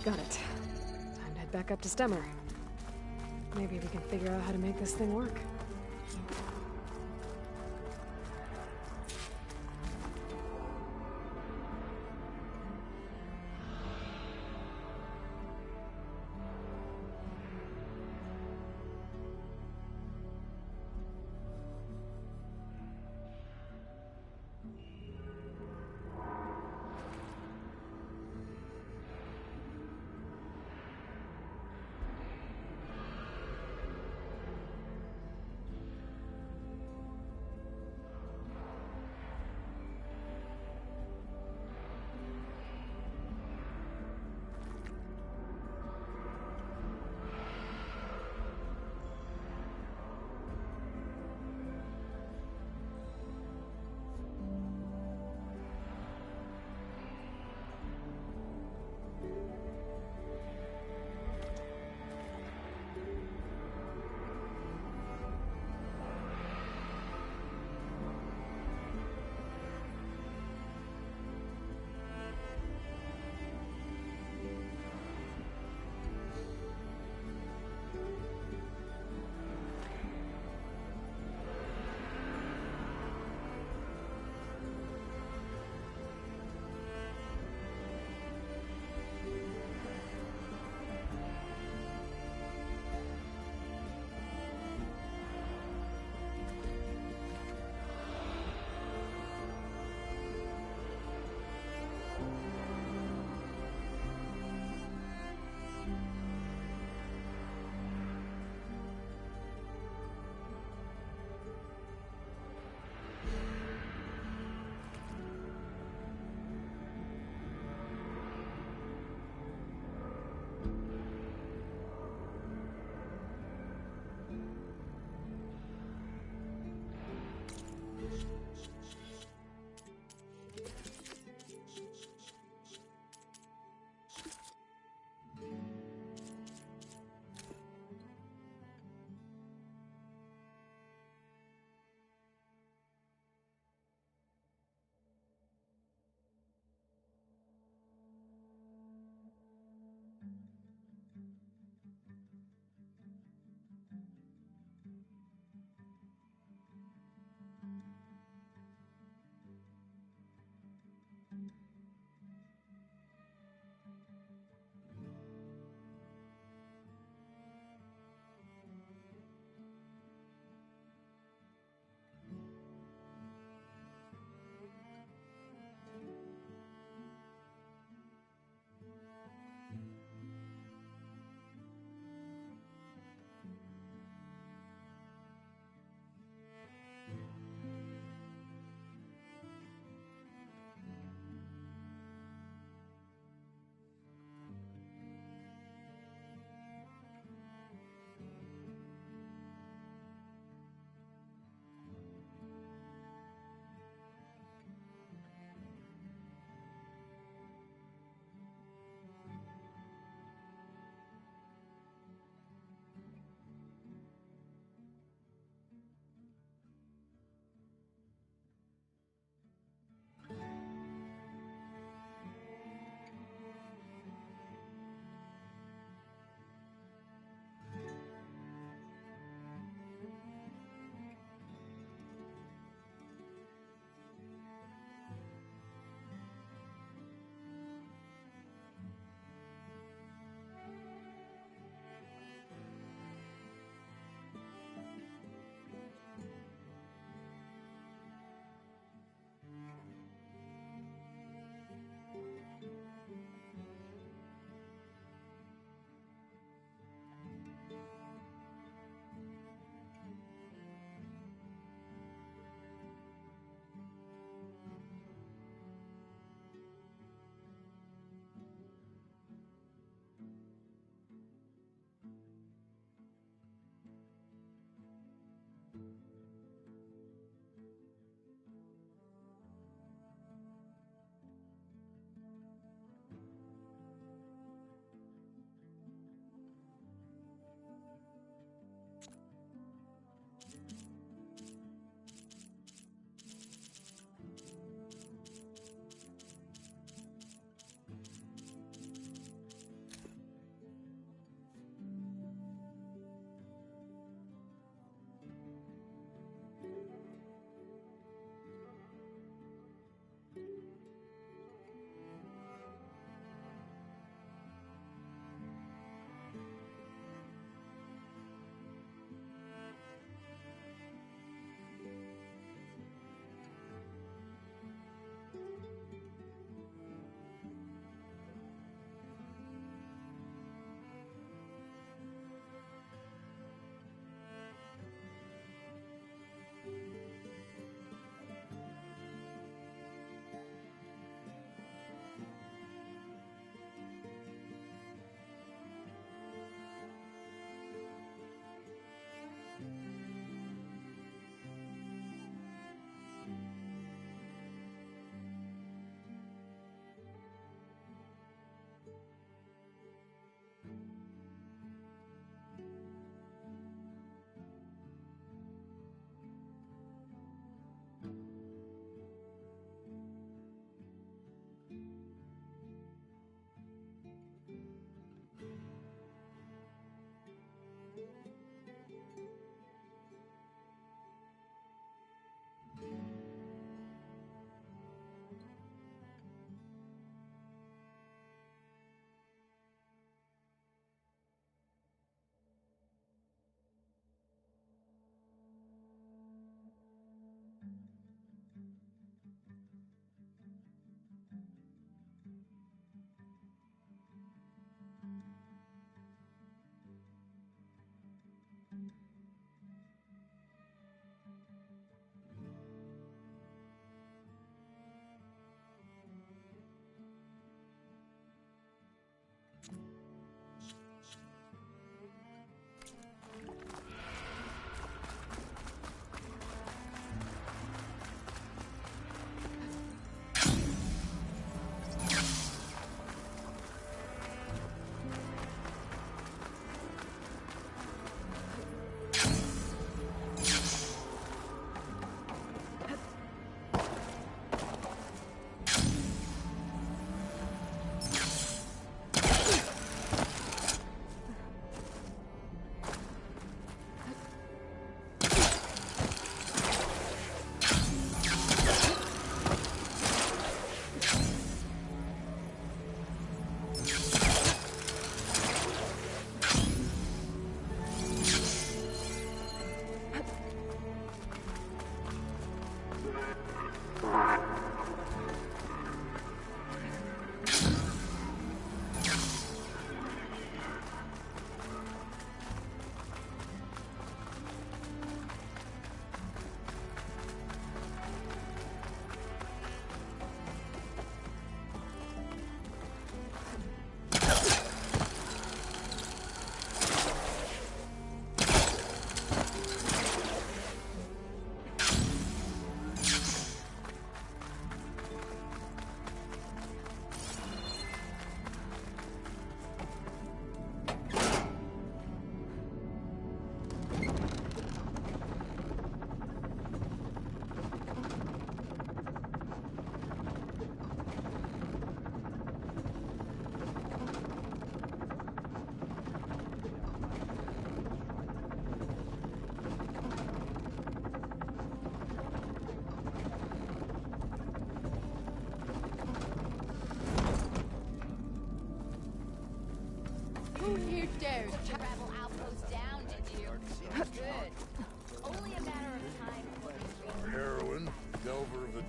Got it. Time to head back up to Stemmer. Maybe we can figure out how to make this thing work.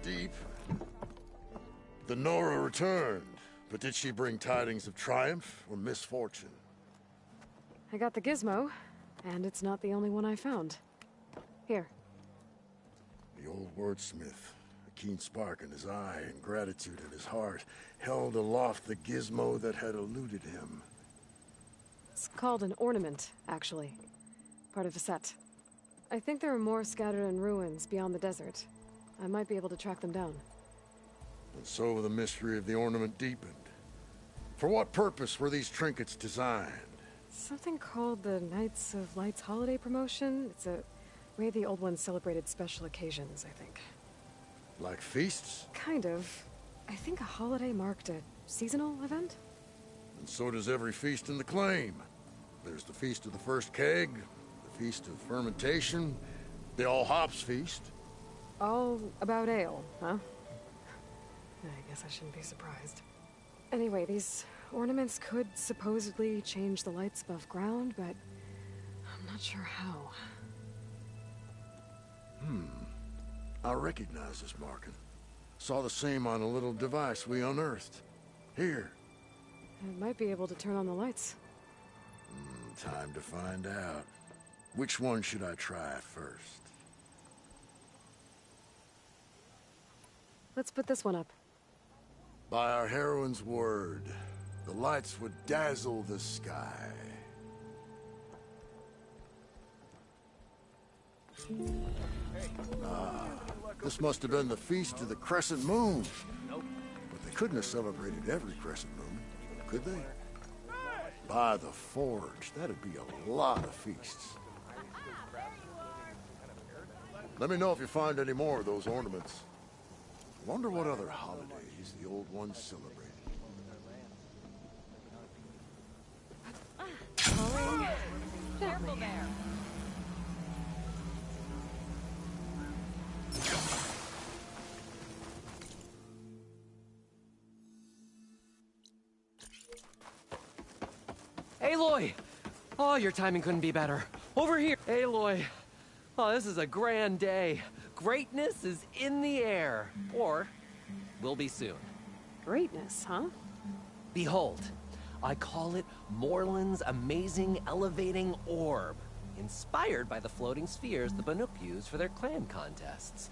deep. The Nora returned, but did she bring tidings of triumph or misfortune? I got the gizmo, and it's not the only one I found. Here. The old wordsmith, a keen spark in his eye and gratitude in his heart, held aloft the gizmo that had eluded him. It's called an ornament, actually. Part of a set. I think there are more scattered in ruins beyond the desert. I might be able to track them down. And so the mystery of the ornament deepened. For what purpose were these trinkets designed? Something called the Knights of Light's holiday promotion. It's a way the old ones celebrated special occasions, I think. Like feasts? Kind of. I think a holiday marked a seasonal event? And so does every feast in the claim. There's the Feast of the First Keg, the Feast of Fermentation, the All Hops Feast. All about ale, huh? I guess I shouldn't be surprised. Anyway, these ornaments could supposedly change the lights above ground, but I'm not sure how. I recognize this marking. Saw the same on a little device we unearthed. Here. I might be able to turn on the lights. Time to find out. Which one should I try first? Let's put this one up. By our heroine's word, the lights would dazzle the sky. This must have been the Feast of the Crescent Moon. But they couldn't have celebrated every crescent moon, could they? By the Forge, that'd be a lot of feasts. Let me know if you find any more of those ornaments. Wonder what other holidays the old ones celebrated. Careful there. Aloy! Oh, your timing couldn't be better. Over here, Aloy. Oh, this is a grand day. Greatness is in the air. Or, will be soon. Greatness, huh? Behold, I call it Morland's amazing elevating orb, inspired by the floating spheres the Banuk use for their clan contests.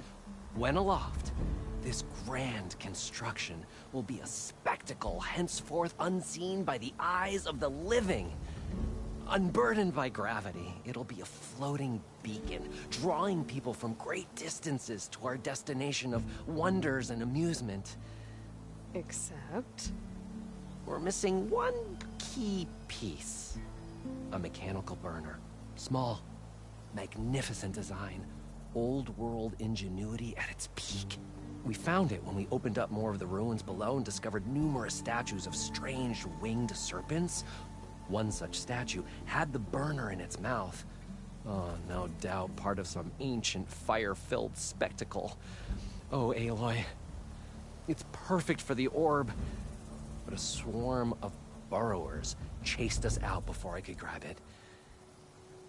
When aloft, this grand construction will be a spectacle henceforth unseen by the eyes of the living. Unburdened by gravity, it'll be a floating beacon, drawing people from great distances to our destination of wonders and amusement. Except? We're missing one key piece. A mechanical burner. Small, magnificent design. Old world ingenuity at its peak. We found it when we opened up more of the ruins below and discovered numerous statues of strange winged serpents. One such statue had the burner in its mouth. Oh, no doubt part of some ancient fire-filled spectacle. Oh, Aloy. It's perfect for the orb. But a swarm of burrowers chased us out before I could grab it.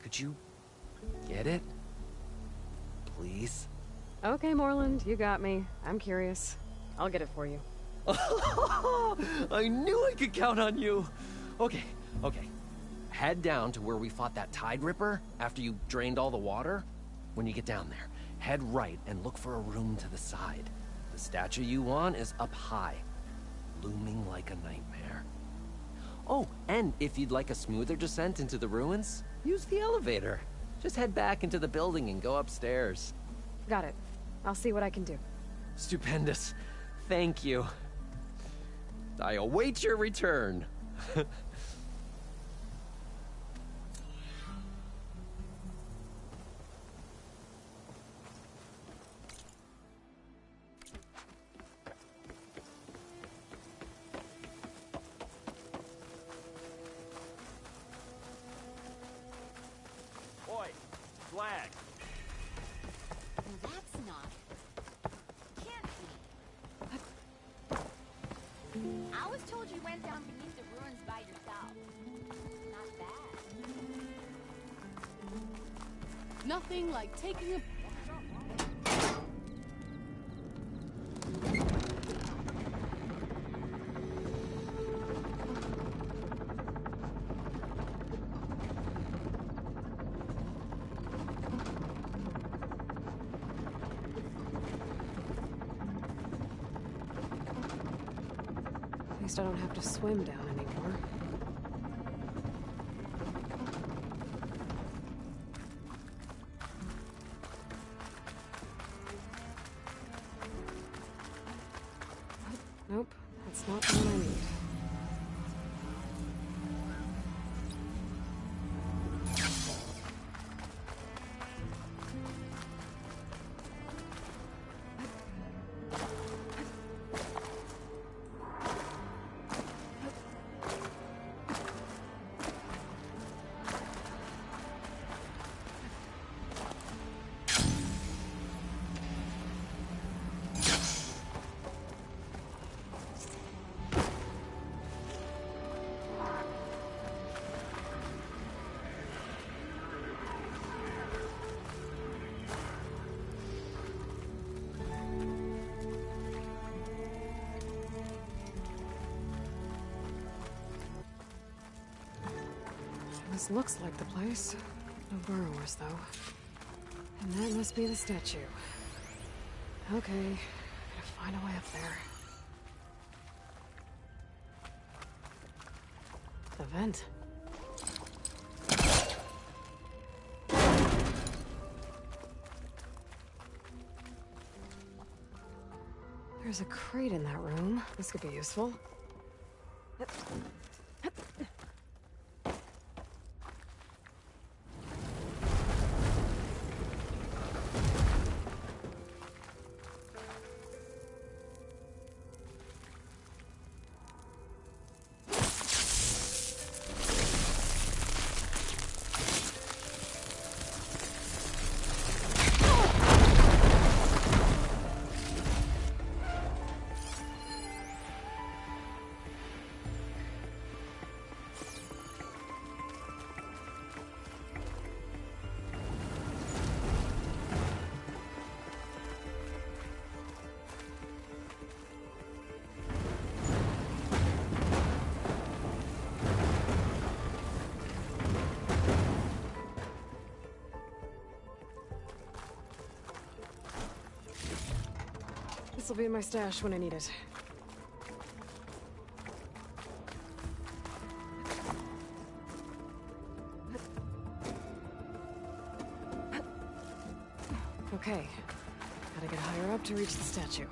Could you get it? Please? Okay, Morland, you got me. I'm curious. I'll get it for you. I knew I could count on you. Okay. Head down to where we fought that Tide Ripper after you drained all the water. When you get down there, head right and look for a room to the side. The statue you want is up high, looming like a nightmare. Oh, and if you'd like a smoother descent into the ruins, use the elevator. Just head back into the building and go upstairs. Got it. I'll see what I can do. Stupendous. Thank you. I await your return. Boy, flag. That's not. Can't be. I was told you went down beneath the ruins by yourself. Not bad. Nothing like taking a... least I don't have to swim down anymore. Nope, that's not the one I need. This looks like the place. No burrowers, though. And that must be the statue. Okay, gotta find a way up there. The vent. There's a crate in that room. This could be useful. This'll be in my stash when I need it. Okay. Gotta get higher up to reach the statue.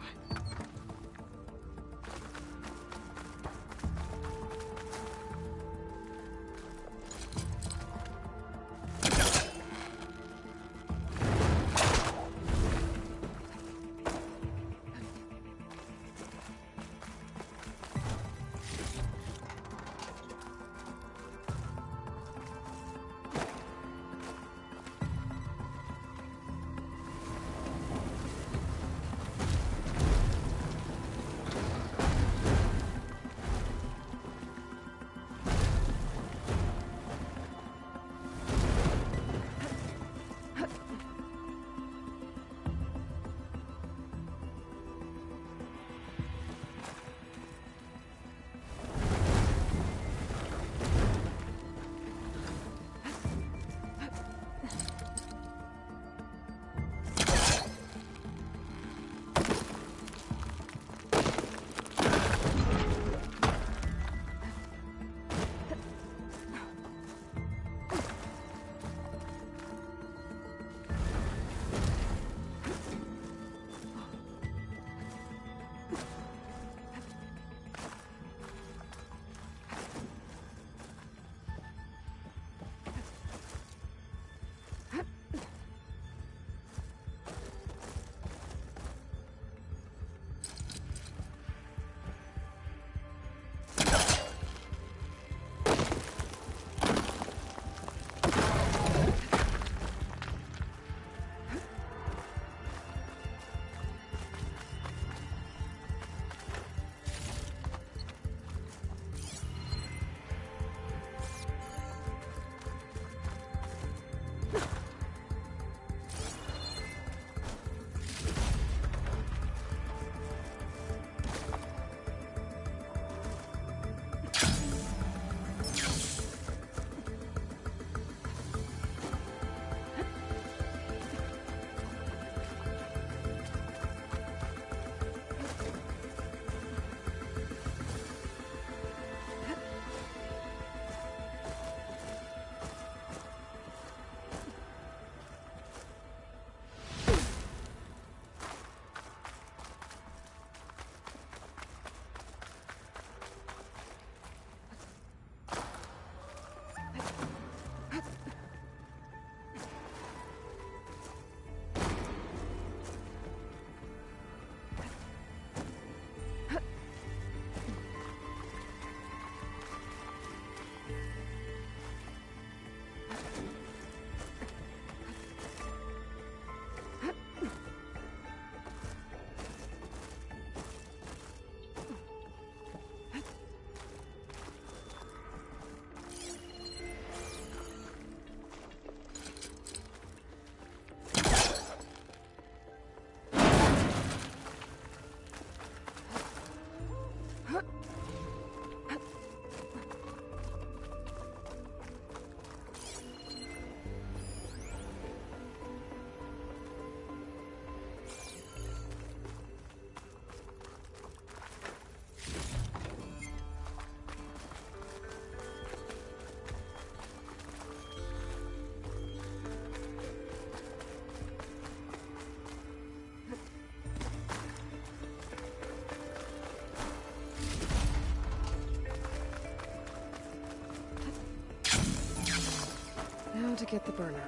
get the burner.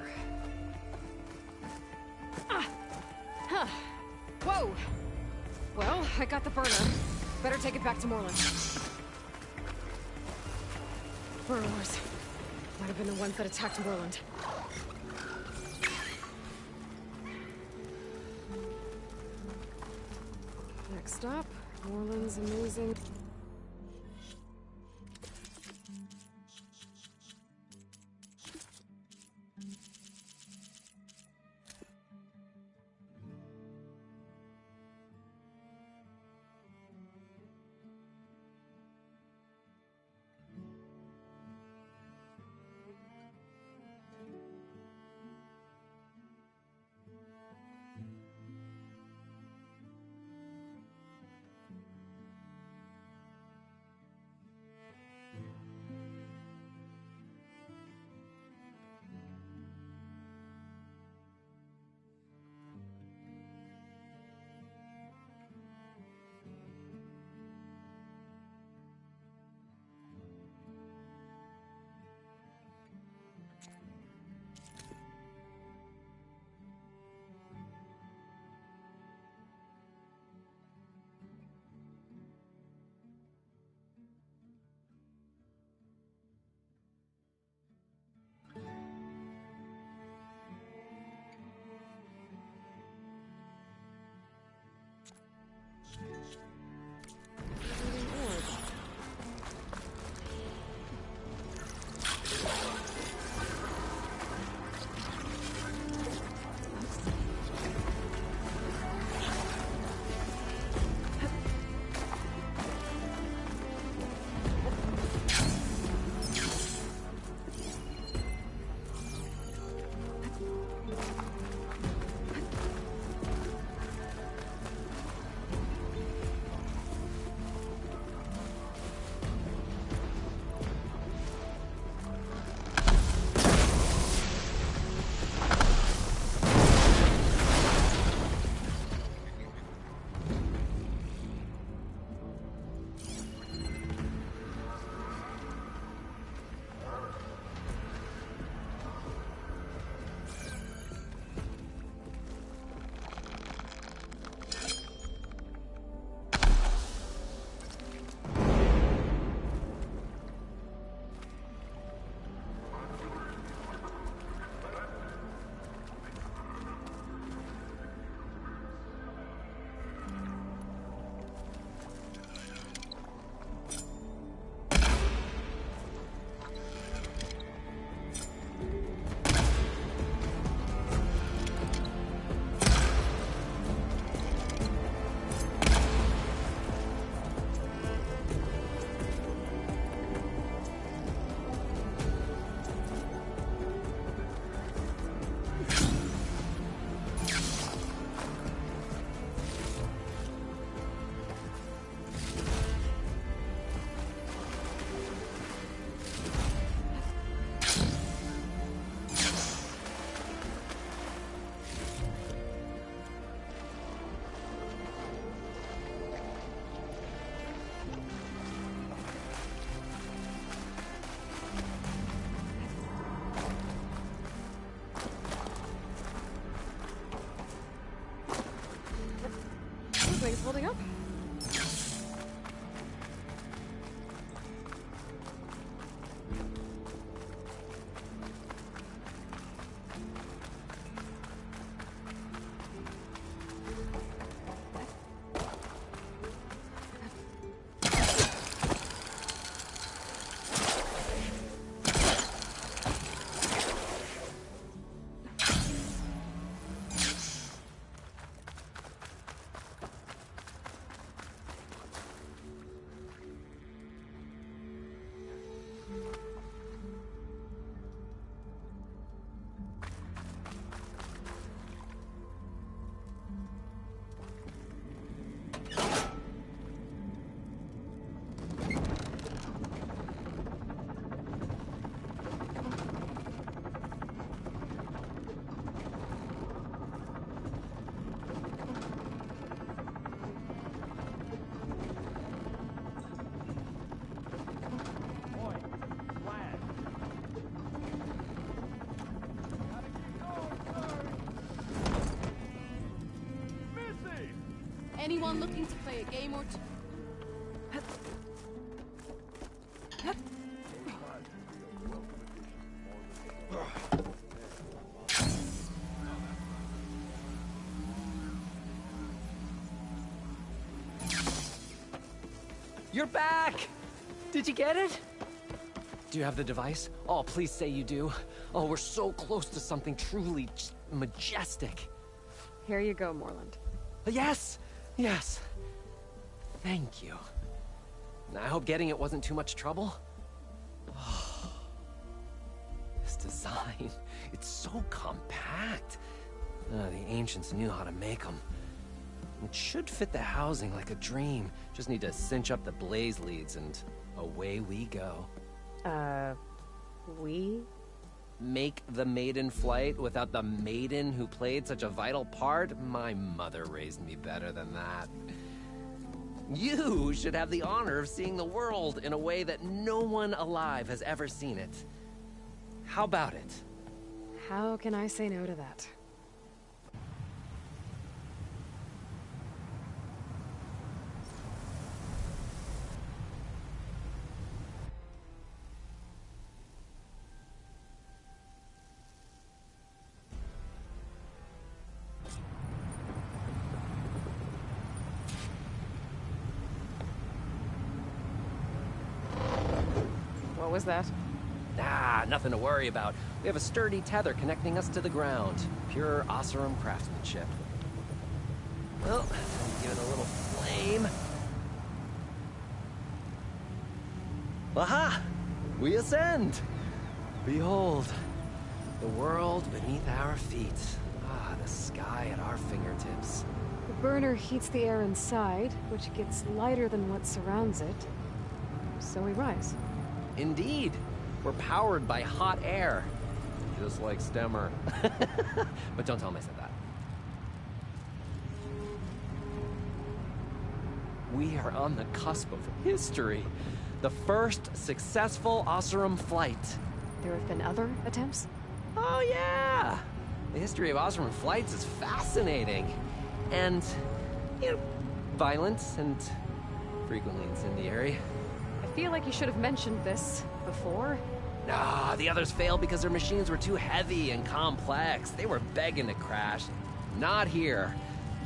Whoa! Well, I got the burner. Better take it back to Moreland. Burglars. Might have been the ones that attacked Moreland. Next stop, Moreland's amazing... Things holding up? Anyone looking to play a game or two? You're back! Did you get it? Do you have the device? Oh, please say you do. Oh, we're so close to something truly majestic. Here you go, Morland. Yes! Yes! Thank you. I hope getting it wasn't too much trouble. Oh, this design, it's so compact. The ancients knew how to make them. It should fit the housing like a dream. Just need to cinch up the blaze leads and away we go. We? Make the maiden flight without the maiden who played such a vital part? My mother raised me better than that. You should have the honor of seeing the world in a way that no one alive has ever seen it. How about it? How can I say no to that? What was that? Ah, nothing to worry about. We have a sturdy tether connecting us to the ground. Pure Oseram craftsmanship. Well, give it a little flame. Aha! We ascend! Behold, the world beneath our feet. Ah, the sky at our fingertips. The burner heats the air inside, which gets lighter than what surrounds it. So we rise. Indeed. We're powered by hot air. Just like Stemmer. But don't tell him I said that. We are on the cusp of history. The first successful Oseram flight. There have been other attempts? Oh yeah! The history of Oseram flights is fascinating. And, you know, violent and frequently incendiary. I feel like you should have mentioned this before. Nah, the others failed because their machines were too heavy and complex. They were begging to crash. Not here.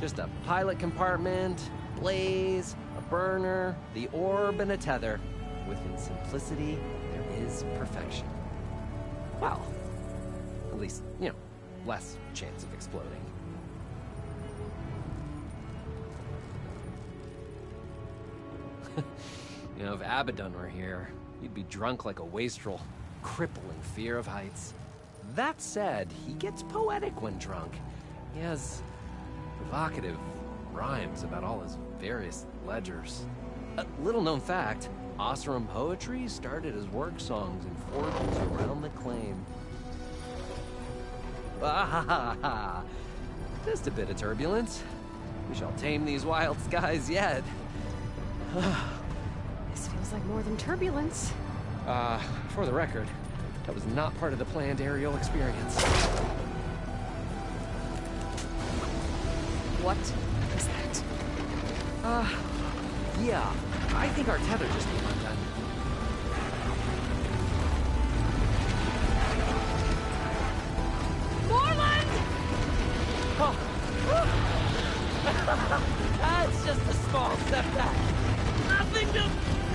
Just a pilot compartment, blaze, a burner, the orb, and a tether. Within simplicity, there is perfection. Well, at least, you know, less chance of exploding. You know, if Abaddon were here, he'd be drunk like a wastrel, crippling fear of heights. That said, he gets poetic when drunk. He has provocative rhymes about all his various ledgers. A little-known fact, Oseram poetry started as work songs in forges around the claim. Ah, just a bit of turbulence. We shall tame these wild skies yet. This feels like more than turbulence. For the record, that was not part of the planned aerial experience. What is that? Yeah, I think our tether just came undone. Morland! Oh. That's just a small setback. Nothing to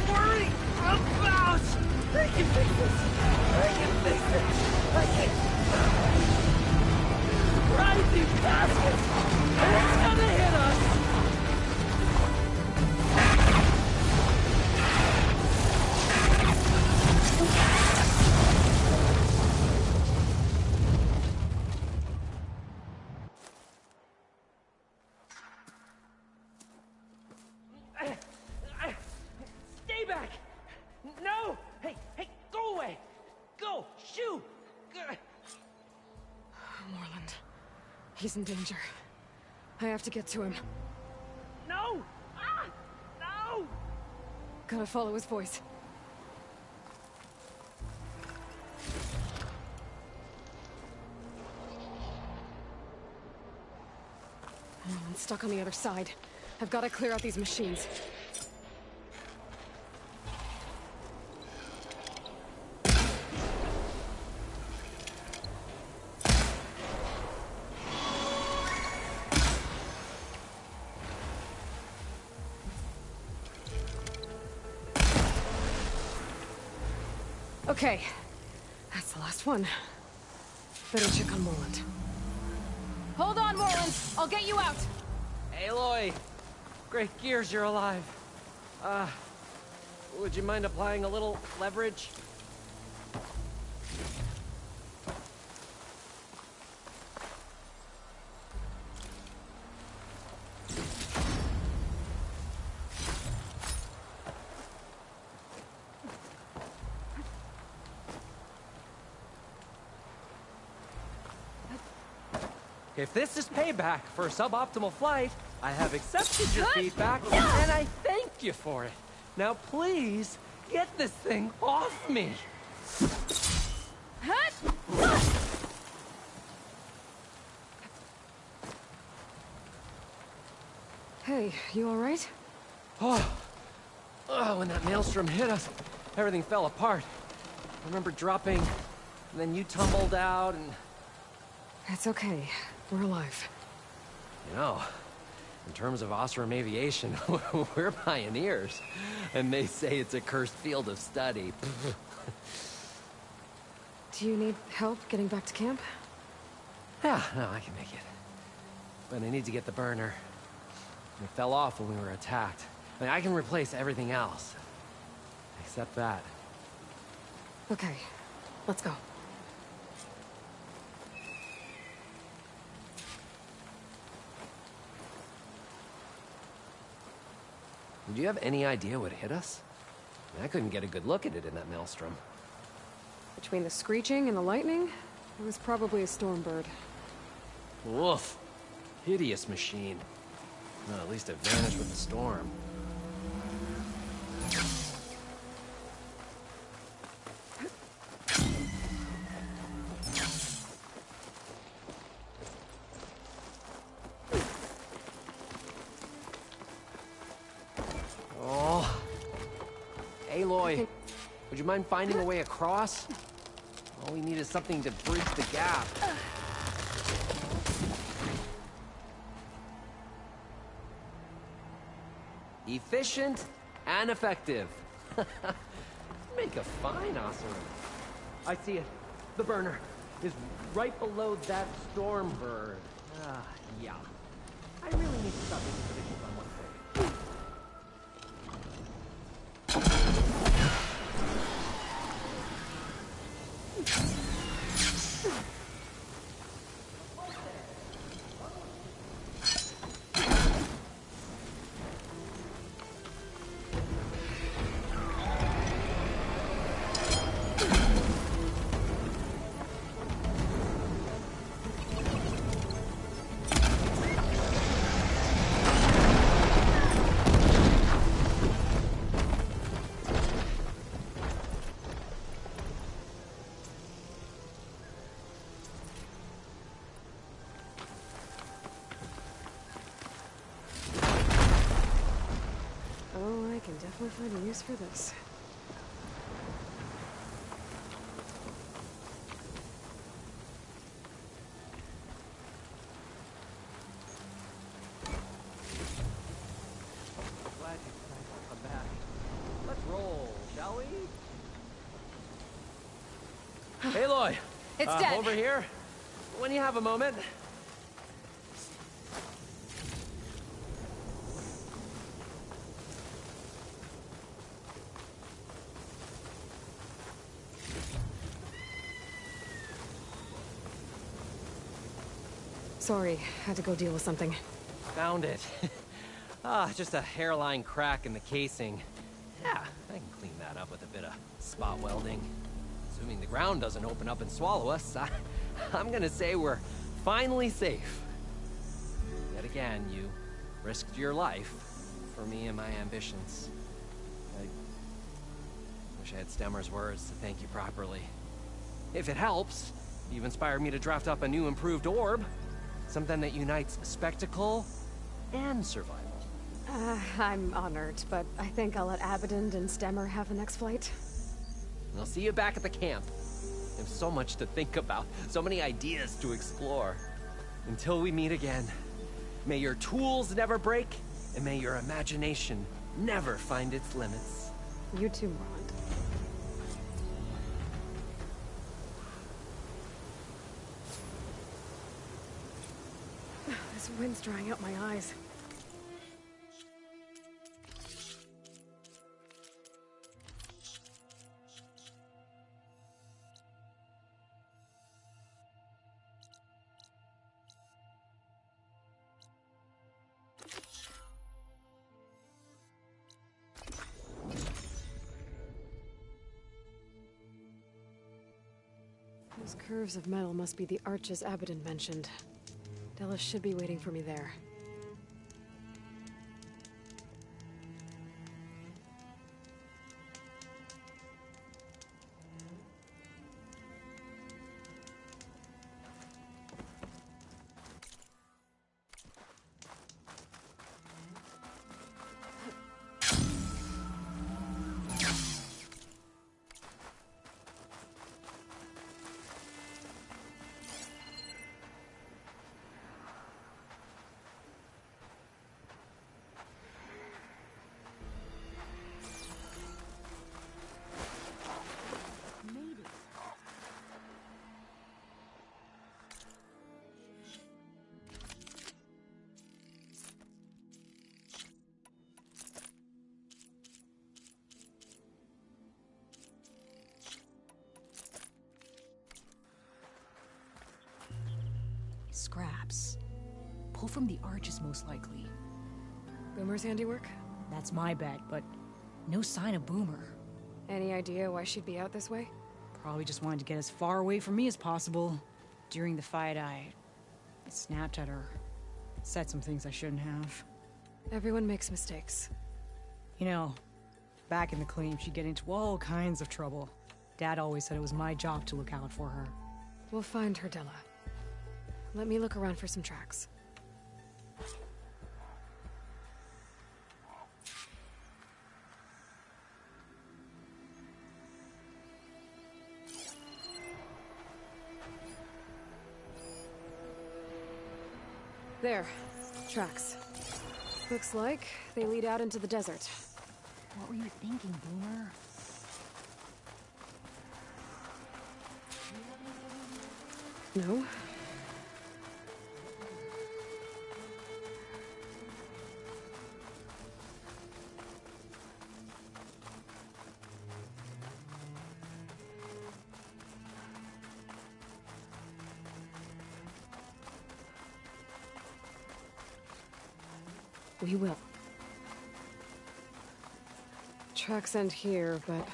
worry about. I can fix this. I can fix it. I can. Rising baskets. It's gonna hit us. Stay back! No! Hey, go away! Go! Shoo! Morland. He's in danger. I have to get to him. No! No! Gotta follow his voice. Morland's stuck on the other side. I've got to clear out these machines. Okay, that's the last one. Better check on Morland. Hold on, Morland. I'll get you out. Aloy! Great gears you're alive. Would you mind applying a little leverage? If this is payback for a suboptimal flight, I have accepted your feedback, and I thank you for it. Now please, get this thing off me! Hey, you alright? Oh, when that maelstrom hit us, everything fell apart. I remember dropping, and then you tumbled out, and... It's okay. We're alive. You know, in terms of Osram aviation, we're pioneers. And they say it's a cursed field of study. Do you need help getting back to camp? Yeah, no, I can make it. But I need to get the burner. It fell off when we were attacked. I mean, I can replace everything else. Except that. Okay, let's go. Do you have any idea what hit us? I couldn't get a good look at it in that maelstrom. Between the screeching and the lightning, it was probably a storm bird. Woof. Hideous machine. Well, at least it vanished with the storm. Aloy, would you mind finding a way across? All we need is something to bridge the gap. Efficient and effective. Make a fine Osram. I see it. The burner is right below that storm bird. Yeah. I really need to stop making predictions on one thing. Definitely find a use for this. Glad you come back. Let's roll, shall we? Aloy! It's dead. Over here. When you have a moment. Sorry, had to go deal with something. Found it. Just a hairline crack in the casing. Yeah, I can clean that up with a bit of spot welding. Assuming the ground doesn't open up and swallow us, I'm gonna say we're finally safe. Yet again, you risked your life for me and my ambitions. I wish I had Stemmer's words to thank you properly. If it helps, you've inspired me to draft up a new improved orb. Something that unites spectacle and survival. I'm honored, but I think I'll let Abaddon and Stemmer have the next flight. I'll see you back at the camp. There's so much to think about, so many ideas to explore. Until we meet again, may your tools never break, and may your imagination never find its limits. You too, Morland. This wind's drying out my eyes. Those curves of metal must be the arches Abaddon mentioned. Della should be waiting for me there. Scraps. Pull from the arches, most likely. Boomer's handiwork? That's my bet, but no sign of Boomer. Any idea why she'd be out this way? Probably just wanted to get as far away from me as possible. During the fight, I snapped at her. Said some things I shouldn't have. Everyone makes mistakes. You know, back in the claim, she'd get into all kinds of trouble. Dad always said it was my job to look out for her. We'll find her, Della. Let me look around for some tracks. There. Tracks. Looks like they lead out into the desert. What were you thinking, Boomer? No. We will. Tracks end here, but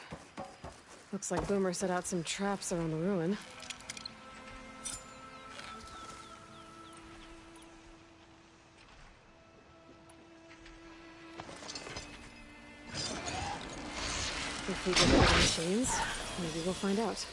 looks like Boomer set out some traps around the ruin. If we get rid of the machines, maybe we'll find out.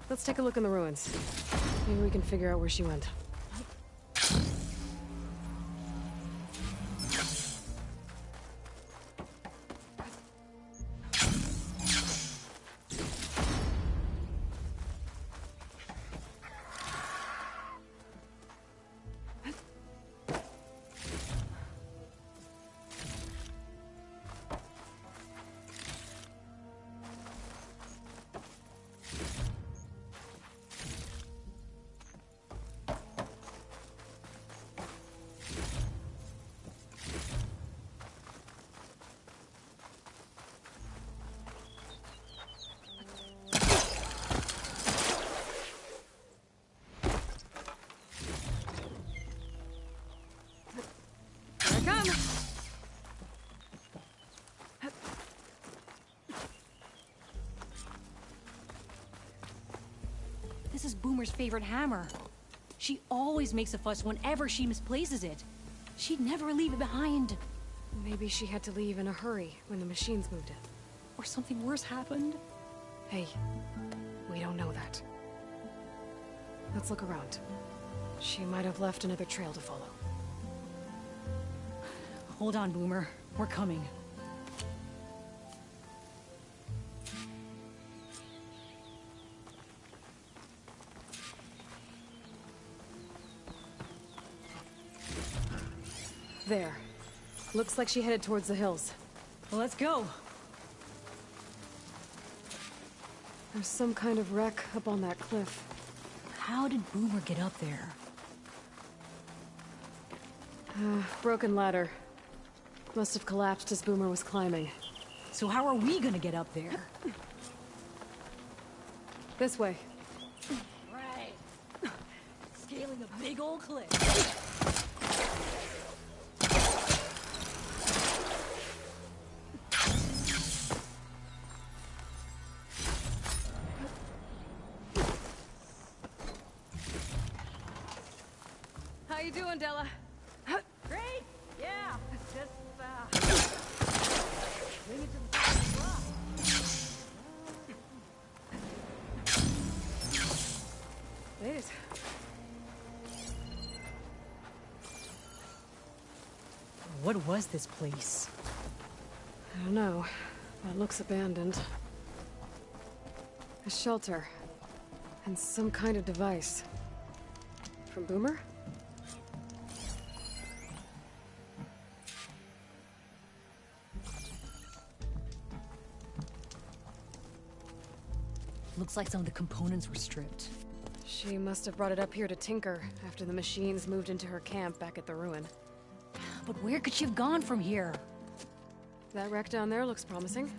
Let's take a look in the ruins. Maybe we can figure out where she went. This is Boomer's favorite hammer. She always makes a fuss whenever she misplaces it. She'd never leave it behind. Maybe she had to leave in a hurry when the machines moved it. Or something worse happened. Hey, we don't know that. Let's look around. She might have left another trail to follow. Hold on, Boomer. We're coming. There. Looks like she headed towards the hills. Well, let's go. There's some kind of wreck up on that cliff. How did Boomer get up there? Broken ladder. Must have collapsed as Boomer was climbing. So how are we gonna get up there? This way. Right. Scaling a big old cliff. How you doing, Della? Great! Yeah, just, bring it to the top of the rock. Wait. What was this place? I don't know. It looks abandoned. A shelter. And some kind of device. From Boomer? Looks like some of the components were stripped. She must have brought it up here to tinker after the machines moved into her camp back at the ruin. But where could she have gone from here? That wreck down there looks promising.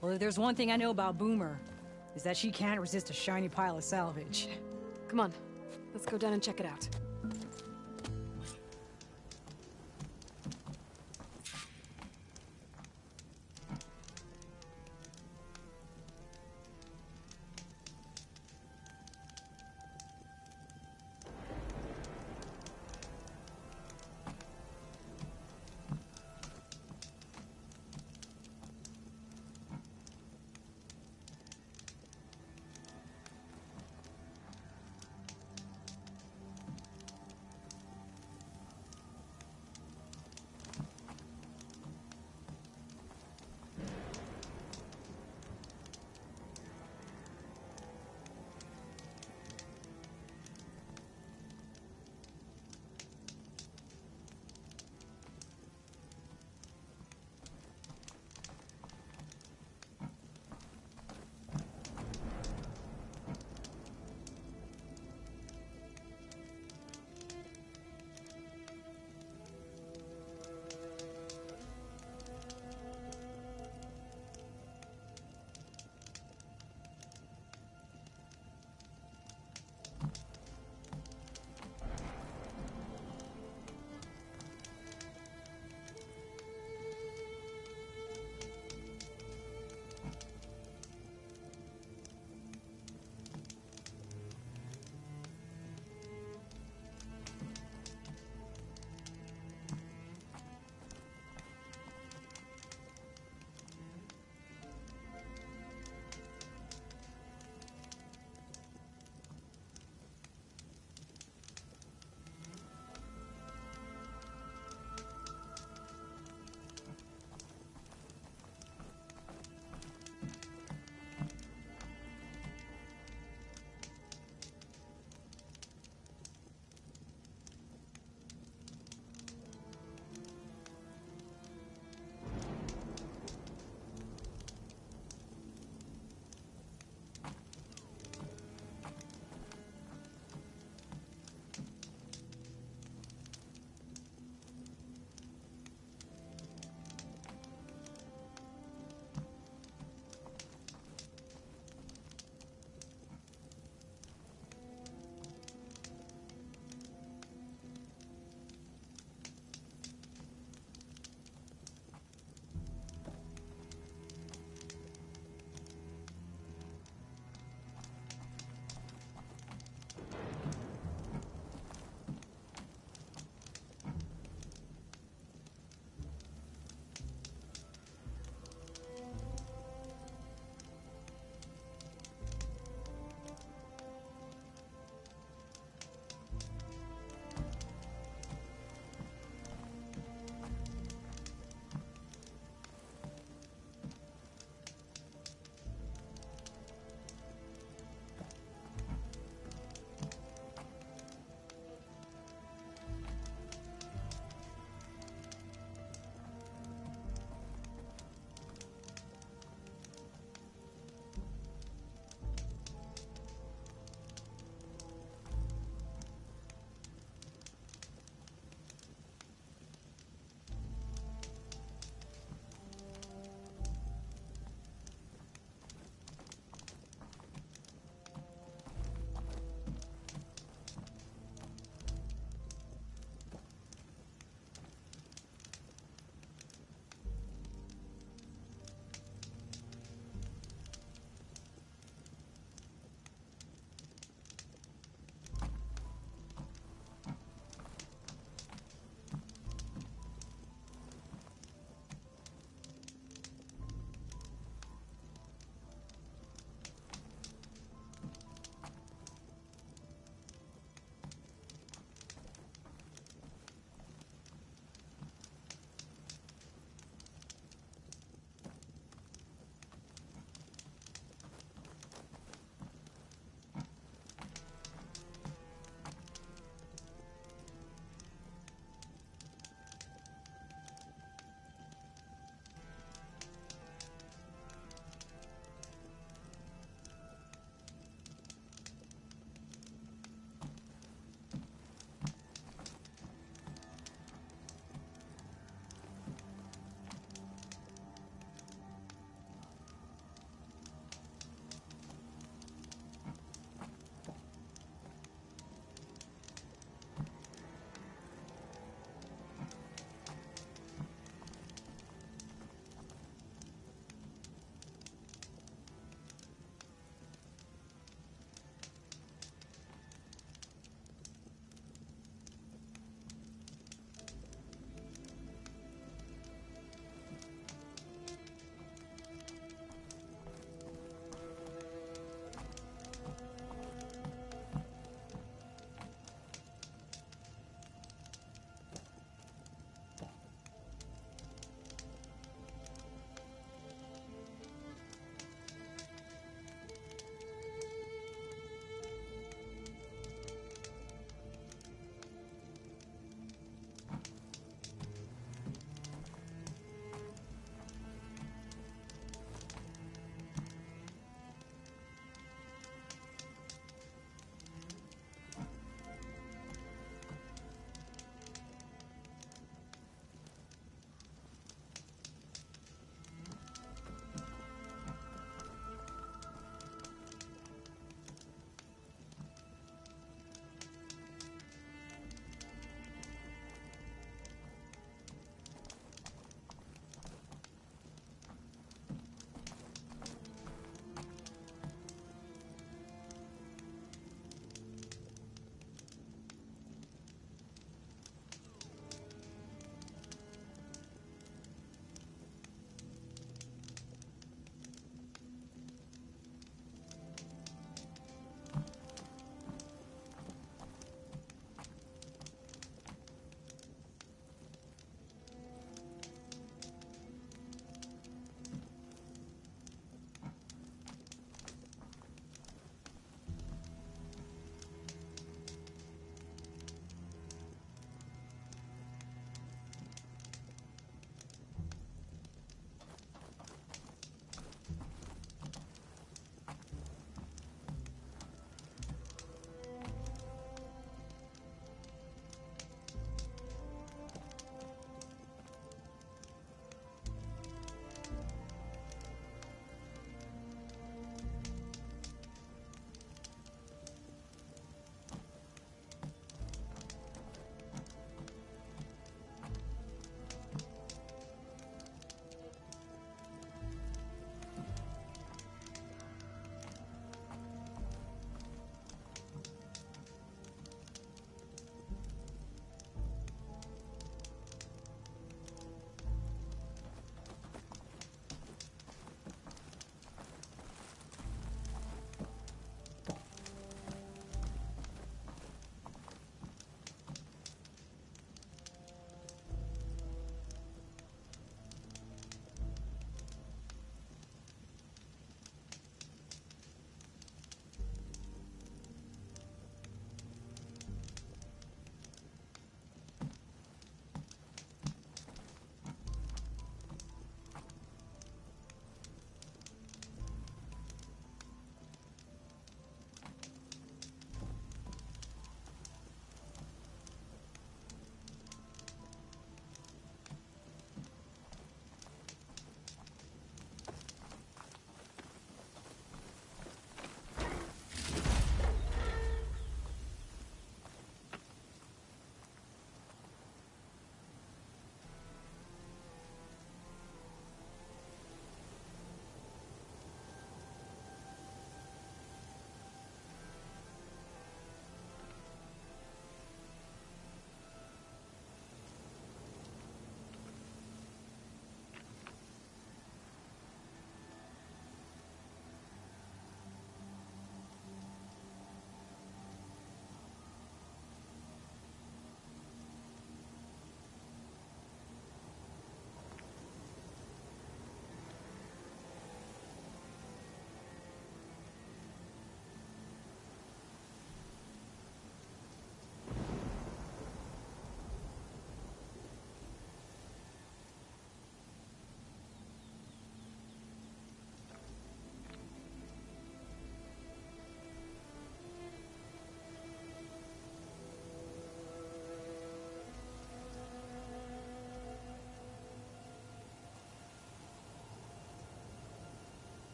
Well, if there's one thing I know about Boomer, is that she can't resist a shiny pile of salvage. Come on, let's go down and check it out.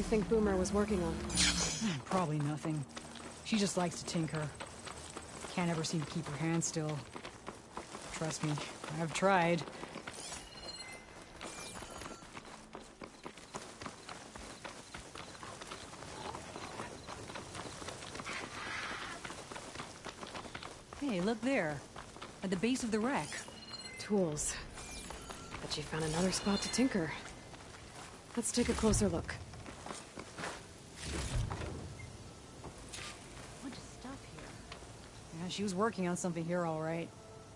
think Boomer was working on? Probably nothing. She just likes to tinker. Can't ever seem to keep her hands still. Trust me, I've tried. Hey, look there. At the base of the wreck. Tools. Bet you found another spot to tinker. Let's take a closer look. Bunch of stuff here. Yeah, she was working on something here, all right.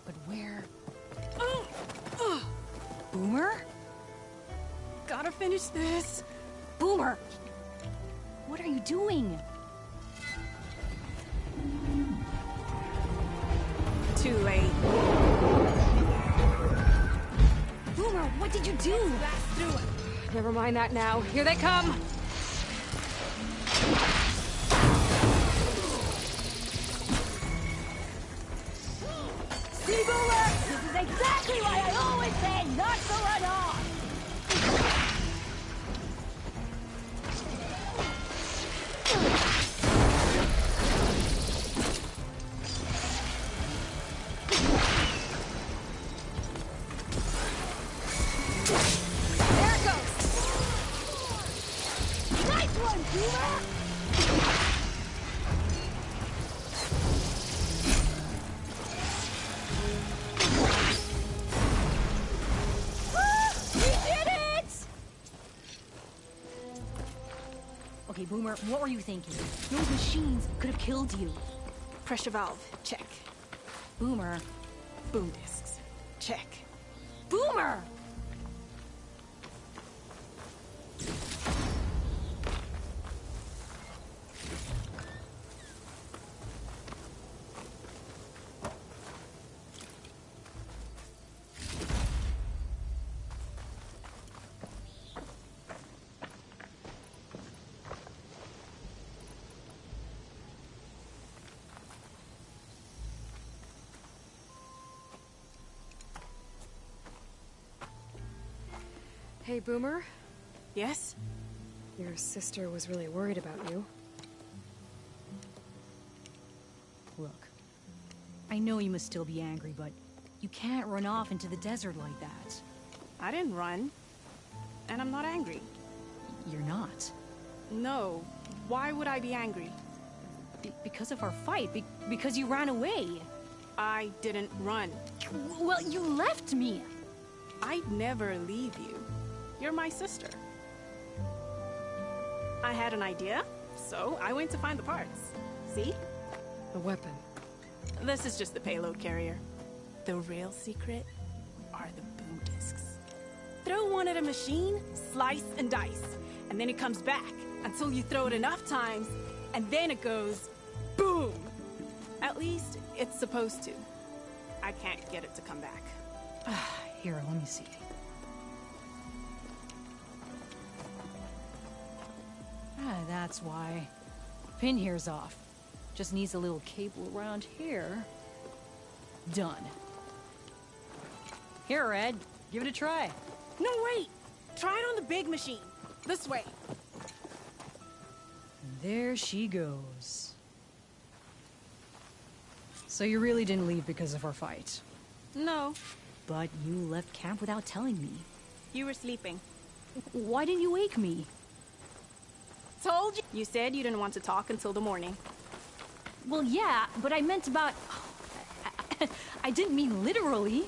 But where? Boomer? Gotta finish this. Boomer! What are you doing? Too late. Boomer, what did you do? Blast through it. Never mind that now. Here they come! See, Boomer? This is exactly why I always say not to run off! There it goes! Nice one, Boomer! Okay, Boomer, what were you thinking? Those machines could have killed you. Pressure valve, check. Boomer. Boom discs, check. Boomer! Hey, Boomer? Yes? Your sister was really worried about you. Look, I know you must still be angry, but you can't run off into the desert like that. I didn't run. And I'm not angry. You're not. No. Why would I be angry? Because of our fight. Because you ran away. I didn't run. Well, you left me. I'd never leave you. You're my sister. I had an idea, so I went to find the parts. See? The weapon. This is just the payload carrier. The real secret are the boom discs. Throw one at a machine, slice and dice, and then it comes back until you throw it enough times, and then it goes boom. At least it's supposed to. I can't get it to come back. Here, let me see. That's why. Pin here's off. Just needs a little cable around here. Done. Here, Red. Give it a try. No, wait! Try it on the big machine. This way. There she goes. So you really didn't leave because of our fight? No. But you left camp without telling me. You were sleeping. Why didn't you wake me? Told you. You said you didn't want to talk until the morning. Well, yeah, but I meant about... I didn't mean literally.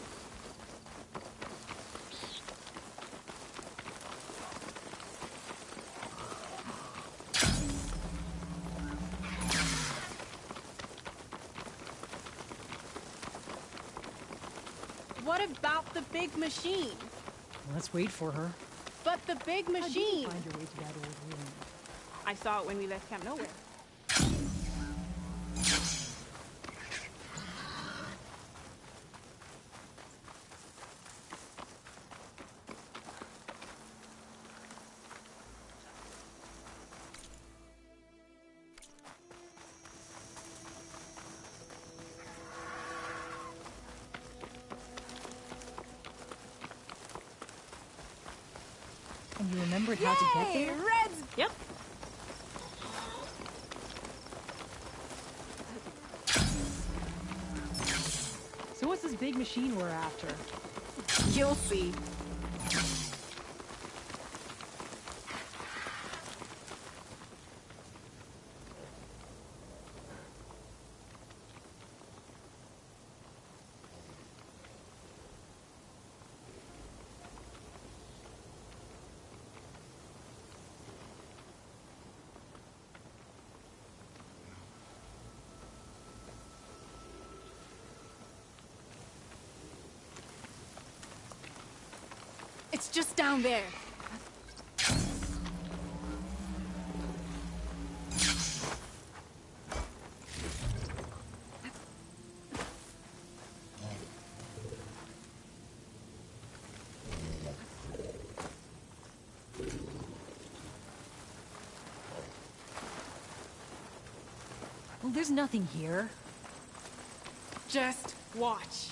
What about the big machine? Let's wait for her. But the big machine! How did you find your way to that old room? I saw it when we left Camp Nowhere. And you remembered how to get there? Red's Yep. So what's this big machine we're after? You'll see. It's just down there. Well, there's nothing here. Just watch.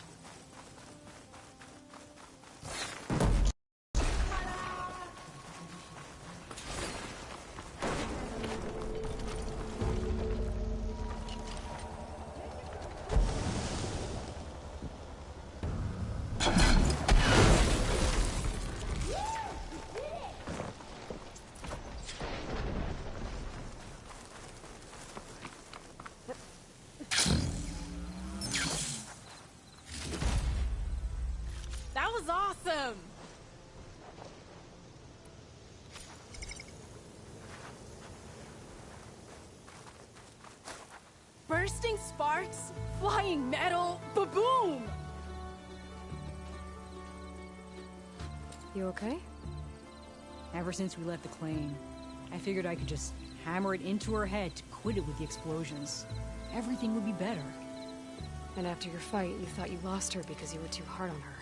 That was awesome! Bursting sparks, flying metal, ba-boom! You okay? Ever since we left the claim, I figured I could just hammer it into her head to quit it with the explosions. Everything would be better. And after your fight, you thought you lost her because you were too hard on her.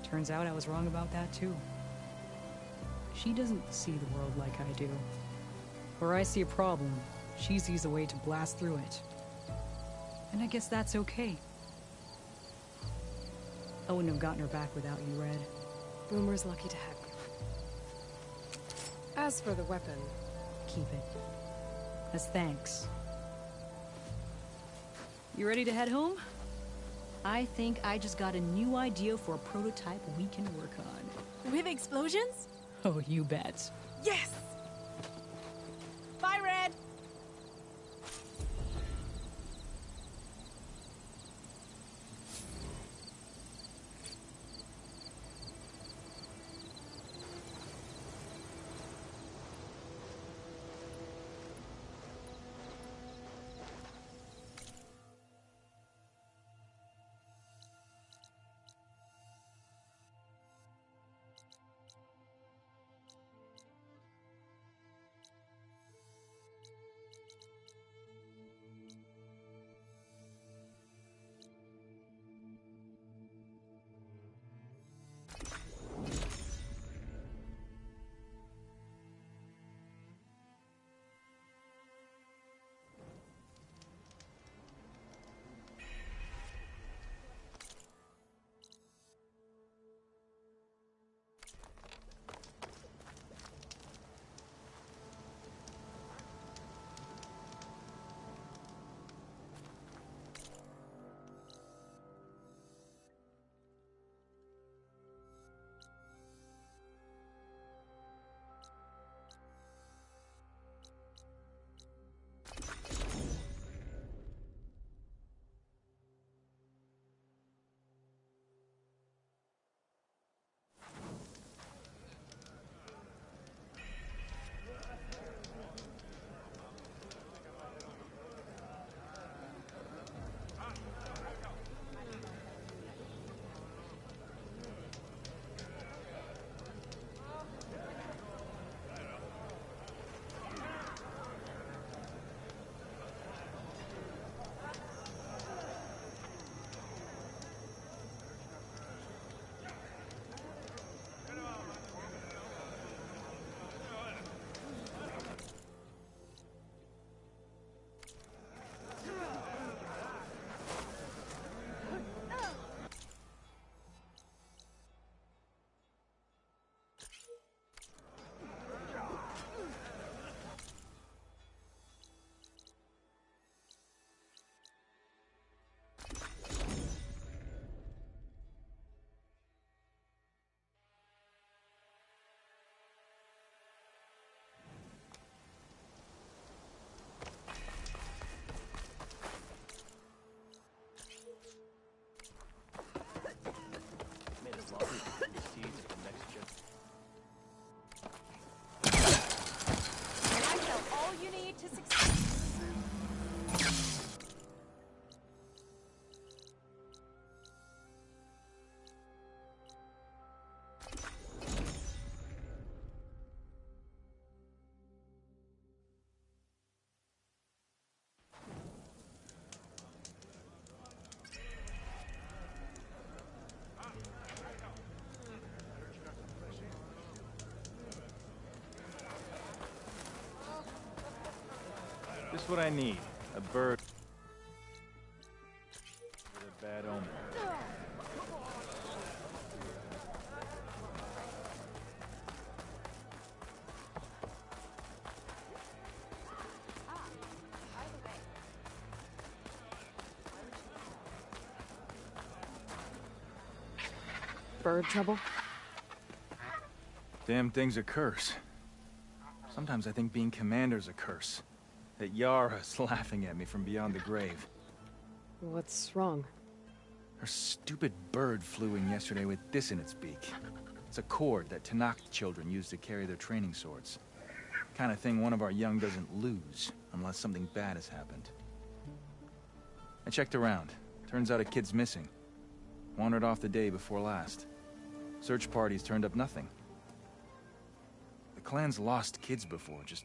Turns out I was wrong about that too. She doesn't see the world like I do. Where I see a problem, she sees a way to blast through it. And I guess that's okay. I wouldn't have gotten her back without you, Red. Boomer's lucky to have you. As for the weapon... Keep it. As thanks. You ready to head home? I think I just got a new idea for a prototype we can work on. With explosions? Oh, you bet. Yes! Bye, Red! Just what I need. A bird with a bad omen. Bird trouble? Damn thing's a curse. Sometimes I think being commander's a curse. That Yara's laughing at me from beyond the grave. What's wrong? Her stupid bird flew in yesterday with this in its beak. It's a cord that Tanakh children use to carry their training swords. Kind of thing one of our young doesn't lose unless something bad has happened. I checked around. Turns out a kid's missing. Wandered off the day before last. Search parties turned up nothing. The clan's lost kids before, just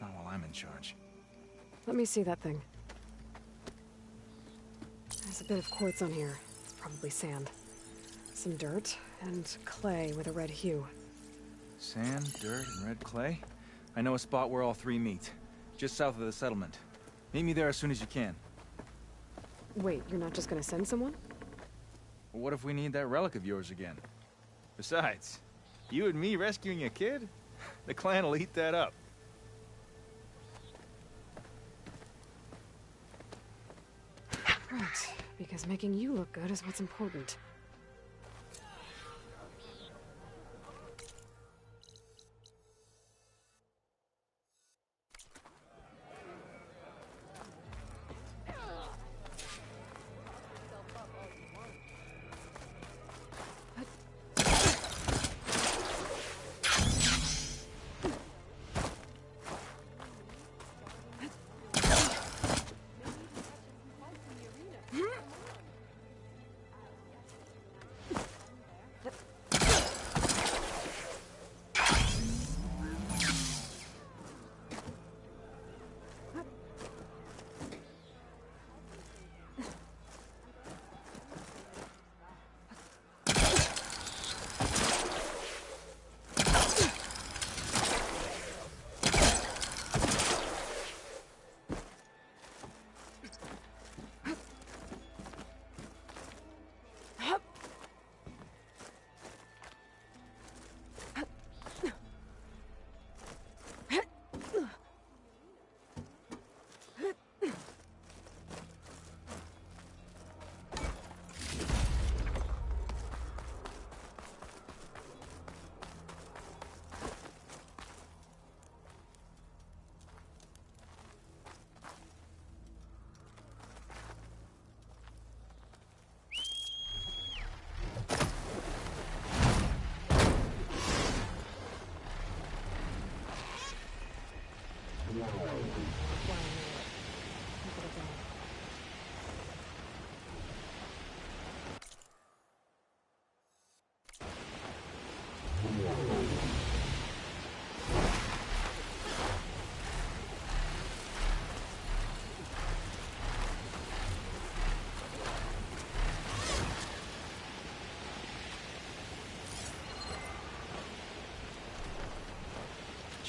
not while I'm in charge. Let me see that thing. There's a bit of quartz on here. It's probably sand. Some dirt and clay with a red hue. Sand, dirt, and red clay? I know a spot where all three meet. Just south of the settlement. Meet me there as soon as you can. Wait, you're not just gonna send someone? Well, what if we need that relic of yours again? Besides, you and me rescuing a kid? The clan will eat that up. Right, because making you look good is what's important.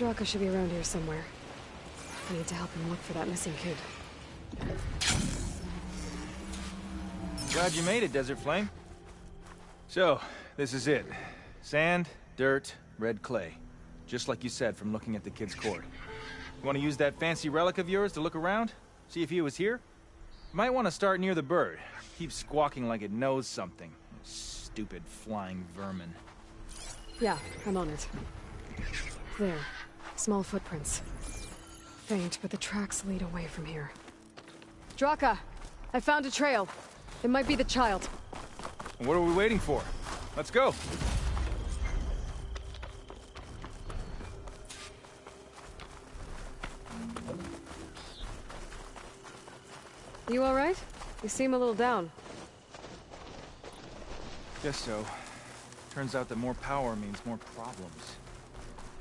Draka should be around here somewhere. I need to help him look for that missing kid. Glad you made it, Desert Flame. So, this is it. Sand, dirt, red clay. Just like you said from looking at the kid's cord. You want to use that fancy relic of yours to look around? See if he was here? You might want to start near the bird. Keeps squawking like it knows something. Stupid flying vermin. Yeah, I'm on it. There. Small footprints. Faint, but the tracks lead away from here. Draka! I found a trail. It might be the child. What are we waiting for? Let's go! You alright? You seem a little down. Guess so. Turns out that more power means more problems.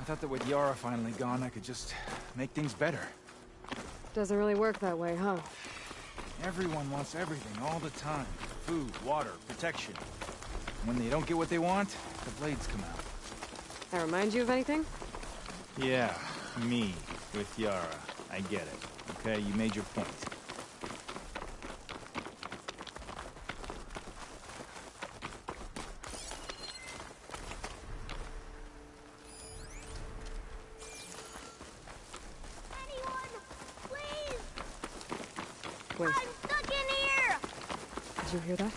I thought that with Yara finally gone, I could just make things better. Doesn't really work that way, huh? Everyone wants everything all the time. Food, water, protection. When they don't get what they want, the blades come out. That remind you of anything? Yeah, me, with Yara. I get it. okay? You made your point. Wait, I'm stuck in here! did you hear that?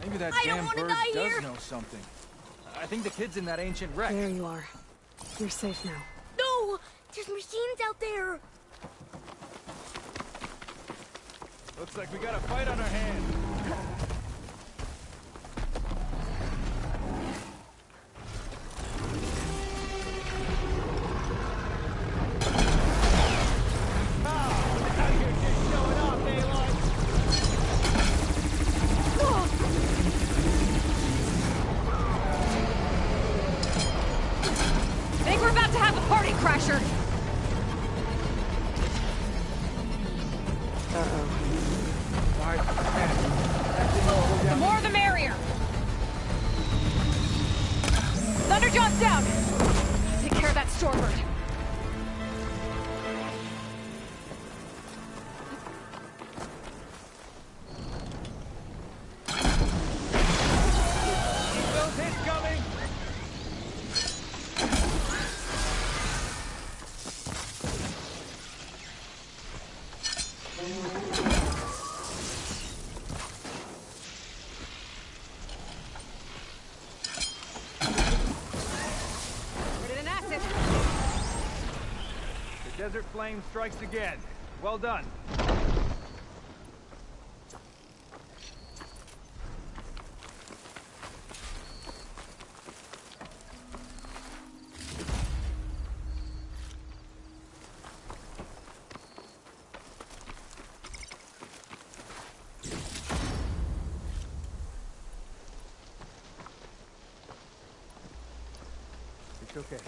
Maybe that I don't damn wanna bird die does here. know something. I think the kid's in that ancient wreck. There you are. You're safe now. No! There's machines out there! Looks like we got a fight on our hands. I think we're about to have a party crasher. The more the merrier. Thunderjaw's down. Take care of that shorebird. Keep those hits coming. Ready an acid. The desert flame strikes again. Well done. It's okay.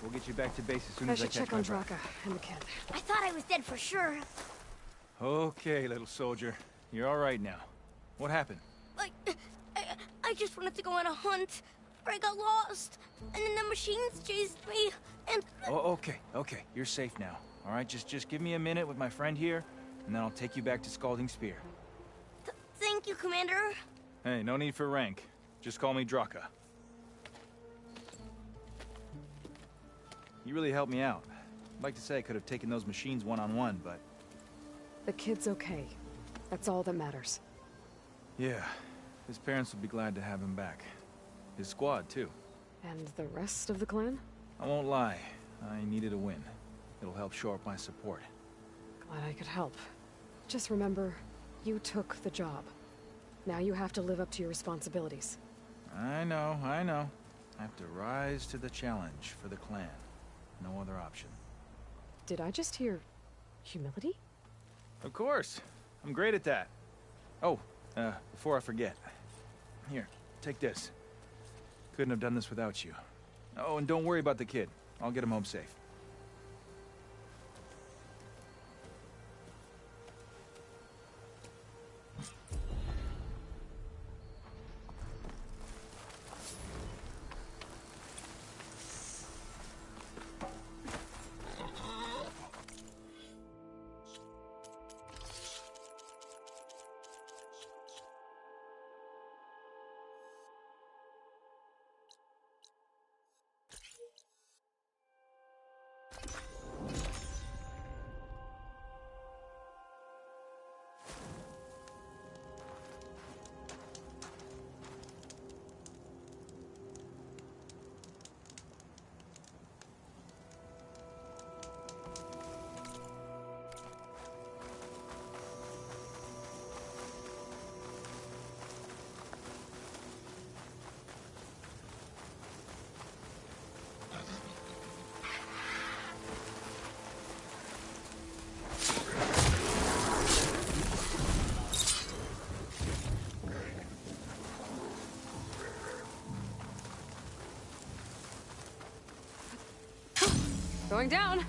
We'll get you back to base as soon I as I should catch check my on breath. Draka and the kid. I thought I was dead for sure. Okay, little soldier. You're all right now. What happened? I just wanted to go on a hunt, but I got lost, and then the machines chased me, and... Oh, okay. You're safe now. All right, just give me a minute with my friend here, and then I'll take you back to Scalding Spear. Thank you, Commander. Hey, no need for rank. Just call me Draka. You really helped me out. I'd like to say I could have taken those machines one-on-one, but... The kid's okay. That's all that matters. Yeah, his parents will be glad to have him back. His squad, too. And the rest of the clan? I won't lie. I needed a win. It'll help shore up my support. Glad I could help. Just remember, you took the job. Now you have to live up to your responsibilities. I know. I have to rise to the challenge for the clan. No other option. Did I just hear... humility? Of course. I'm great at that. Oh, before I forget. Here, take this. Couldn't have done this without you. Oh, and don't worry about the kid. I'll get him home safe. Going down.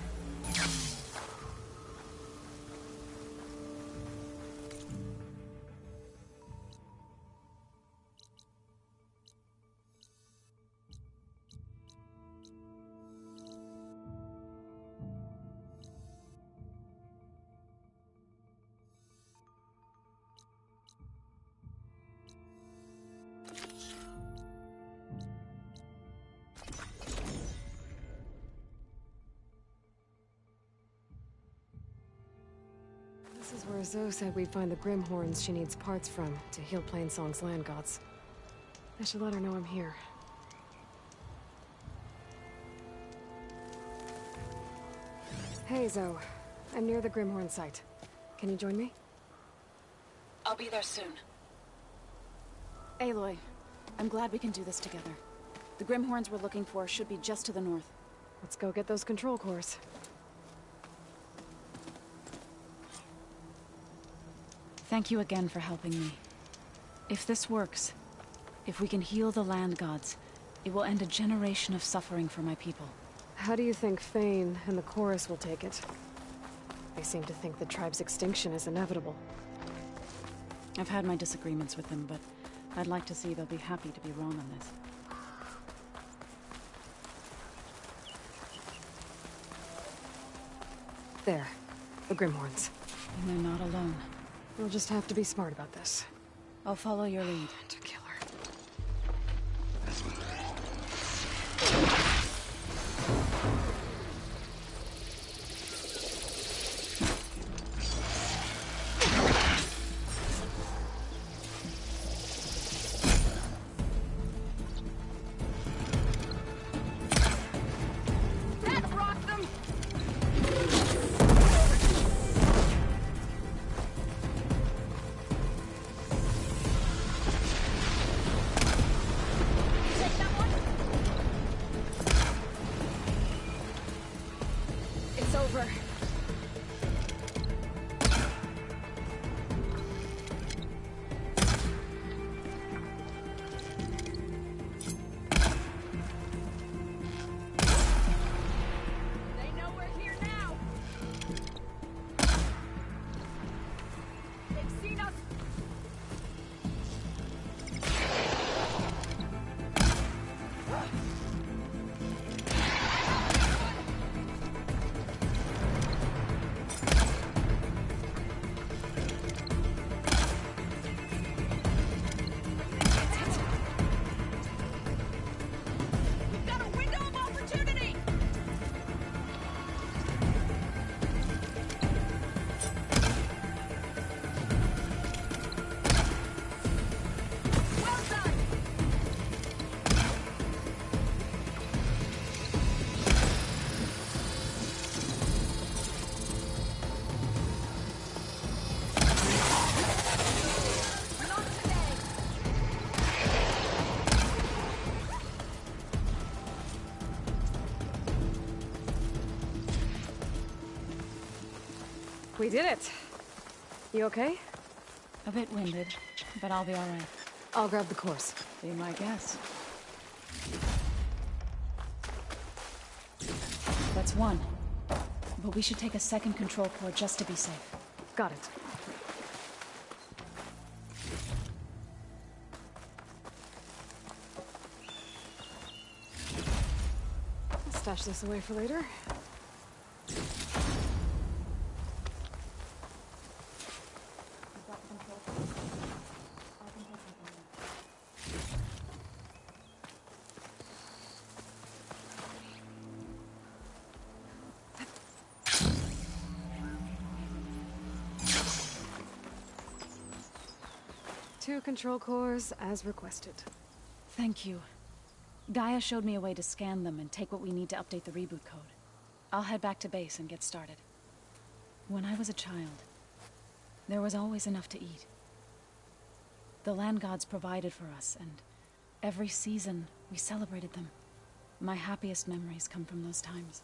This is where Zoe said we'd find the Grimhorns she needs parts from to heal Plainsong's land gods. I should let her know I'm here. Hey, Zoe. I'm near the Grimhorn site. Can you join me? I'll be there soon. Aloy, I'm glad we can do this together. The Grimhorns we're looking for should be just to the north. Let's go get those control cores. Thank you again for helping me. If this works, if we can heal the land gods, it will end a generation of suffering for my people. How do you think Fane and the chorus will take it? They seem to think the tribe's extinction is inevitable. I've had my disagreements with them, but I'd like to see they'll be happy to be wrong on this. There. The Grimhorns. And they're not alone. We'll just have to be smart about this. I'll follow your lead. To kill her. We did it. You okay? A bit winded, but I'll be all right. I'll grab the course. Be my guest. That's one. But we should take a second control core just to be safe. Got it. I'll stash this away for later. Two control cores, as requested. Thank you. Gaia showed me a way to scan them and take what we need to update the reboot code. I'll head back to base and get started. When I was a child, there was always enough to eat. The land gods provided for us, and every season we celebrated them. My happiest memories come from those times.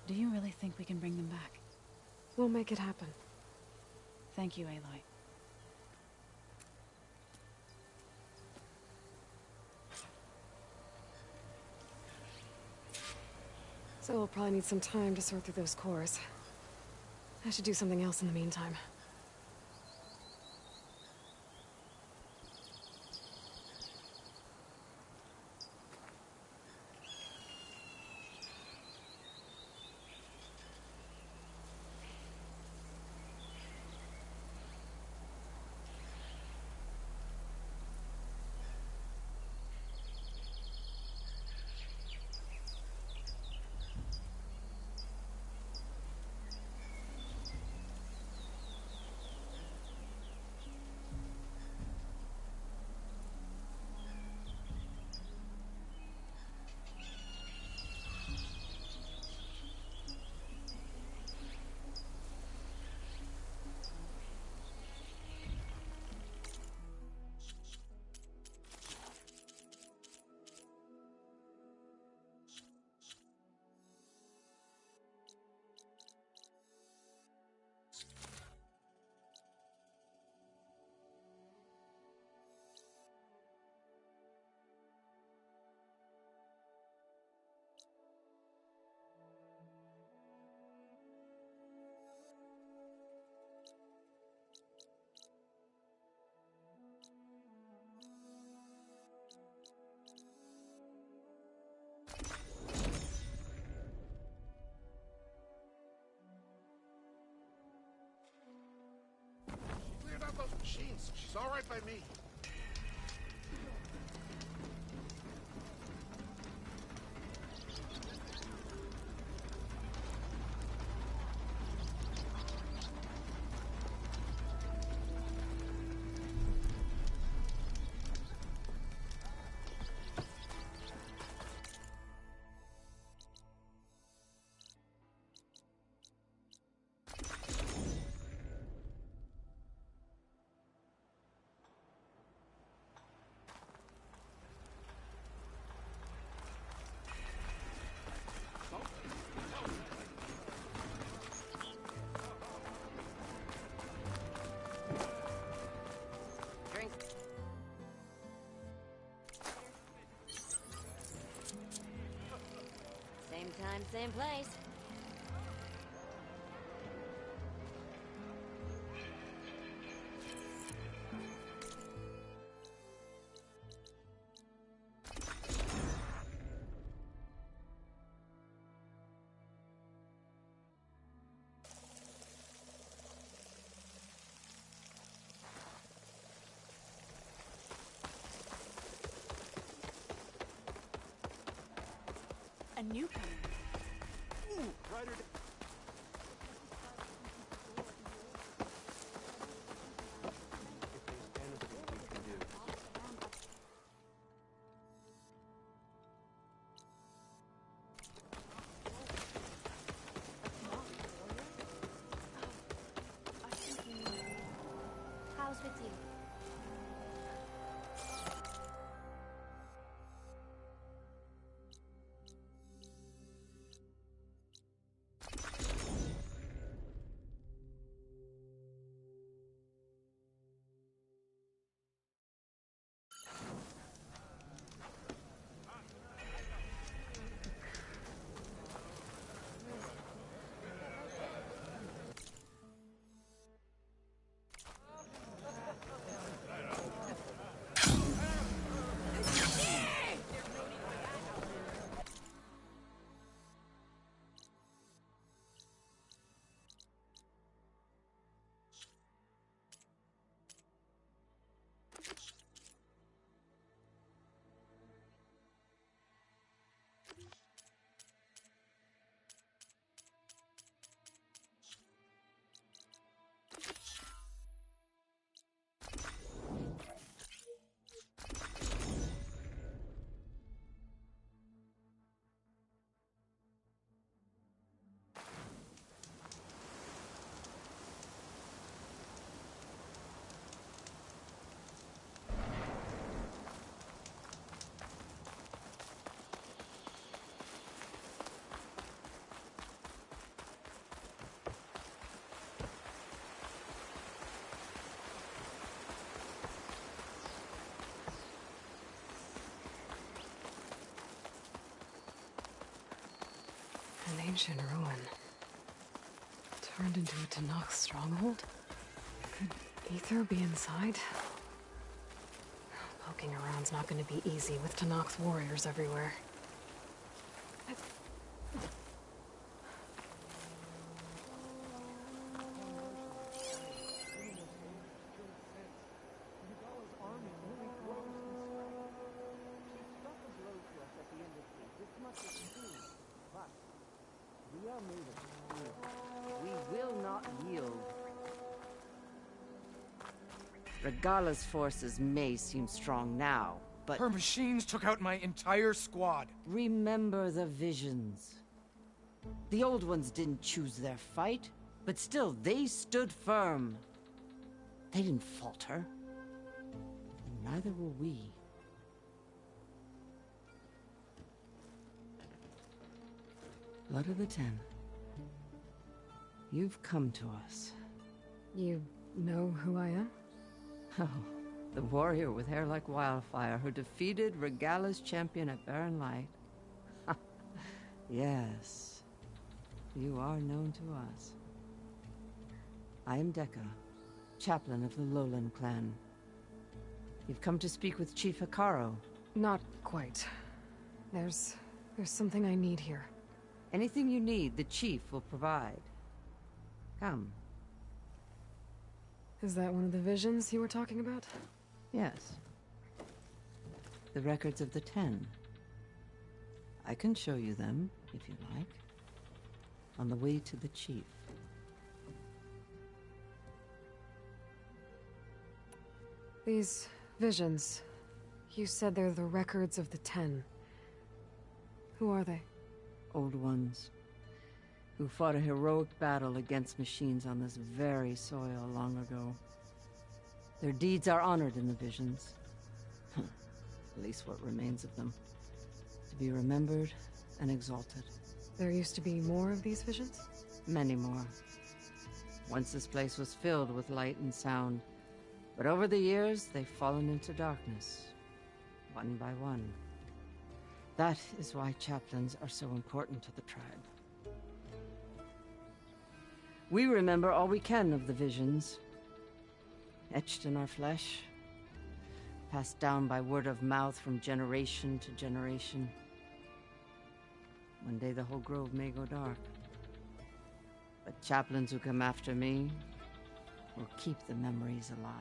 Do you really think we can bring them back? We'll make it happen. Thank you, Aloy. So we'll probably need some time to sort through those cores. I should do something else in the meantime. She's all right by me. Same time, same place. A newcomer. Ooh, right her How's with you? An ancient ruin. Turned into a Tanakh stronghold? Could Ether be inside? Poking around's not going to be easy with Tanakh's warriors everywhere. We will not yield. Regala's forces may seem strong now, but... Her machines took out my entire squad. Remember the visions. The old ones didn't choose their fight, but still, they stood firm. They didn't falter. And neither will we. Blood of the Ten. You've come to us. You know who I am? Oh, the warrior with hair like wildfire who defeated Regala's champion at Barren Light. Yes, you are known to us. I am Dekka, chaplain of the Lowland clan. You've come to speak with Chief Hikaru. Not quite. There's something I need here. Anything you need, the chief will provide. Come. Is that one of the visions you were talking about? Yes. The records of the 10. I can show you them, if you like. On the way to the chief. These visions, you said they're the records of the 10. Who are they? Old ones, who fought a heroic battle against machines on this very soil long ago. Their deeds are honored in the visions. At least what remains of them. To be remembered and exalted. There used to be more of these visions? Many more. Once this place was filled with light and sound. But over the years, they've fallen into darkness. One by one. That is why chaplains are so important to the tribe. We remember all we can of the visions. Etched in our flesh. Passed down by word of mouth from generation to generation. One day the whole grove may go dark. But chaplains who come after me will keep the memories alive.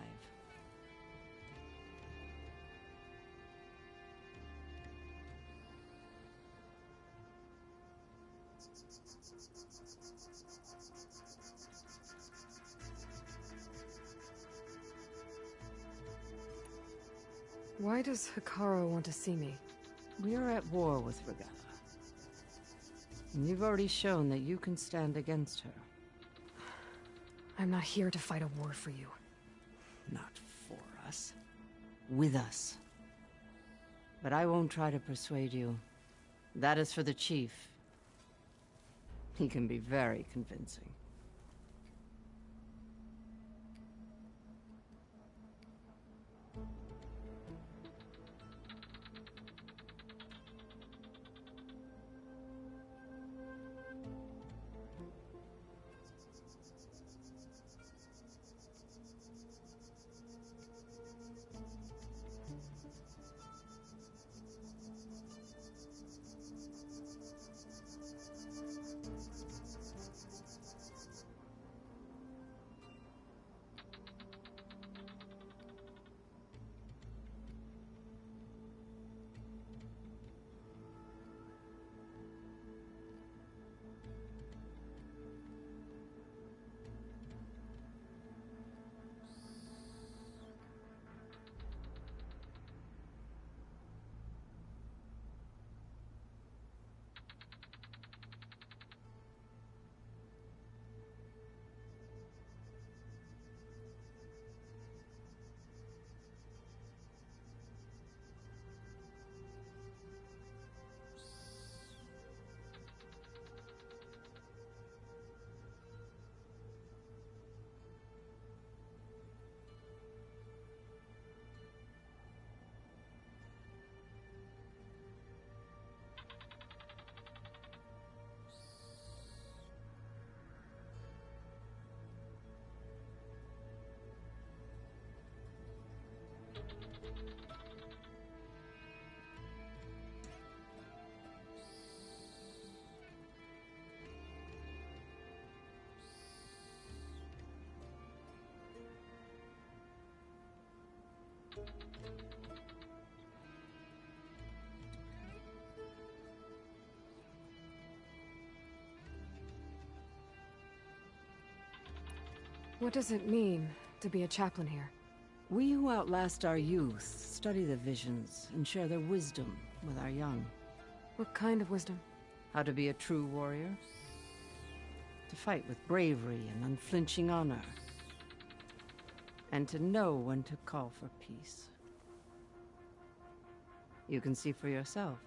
Why does Hikaru want to see me? We are at war with Regalla. And you've already shown that you can stand against her. I'm not here to fight a war for you. Not for us. With us. But I won't try to persuade you. That is for the chief. He can be very convincing. What does it mean to be a chaplain here? We who outlast our youth study the visions and share their wisdom with our young. What kind of wisdom? How to be a true warrior. To fight with bravery and unflinching honor. And to know when to call for peace. You can see for yourself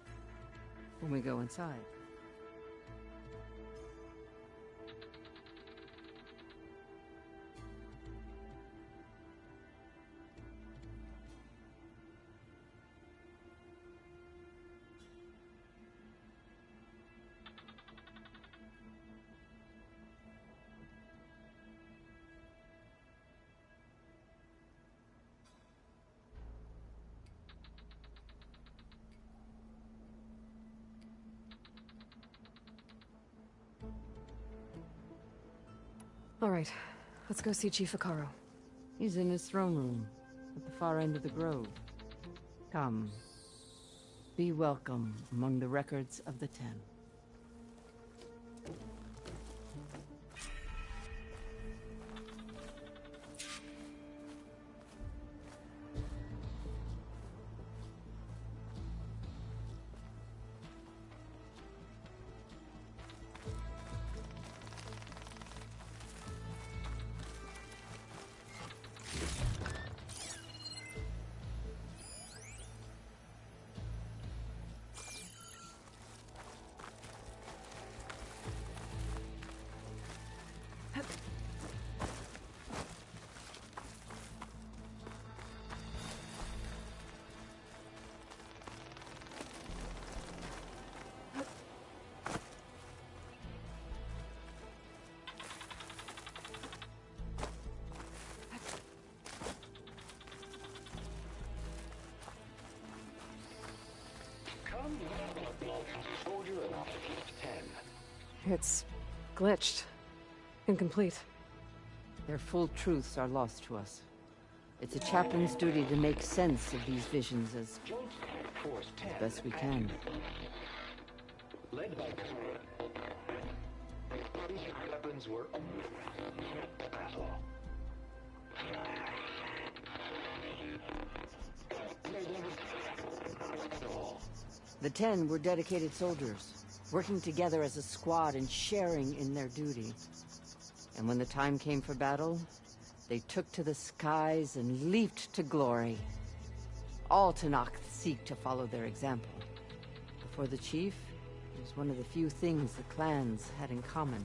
when we go inside. All right, let's go see Chief Hikaru. He's in his throne room, at the far end of the grove. Come. Be welcome among the records of the Ten. It's glitched. Incomplete. Their full truths are lost to us. It's a chaplain's duty to make sense of these visions as best we can. Led by these weapons were battle. The Ten were dedicated soldiers, working together as a squad and sharing in their duty. And when the time came for battle, they took to the skies and leaped to glory. All Tanakh seek to follow their example. Before the chief, it was one of the few things the clans had in common.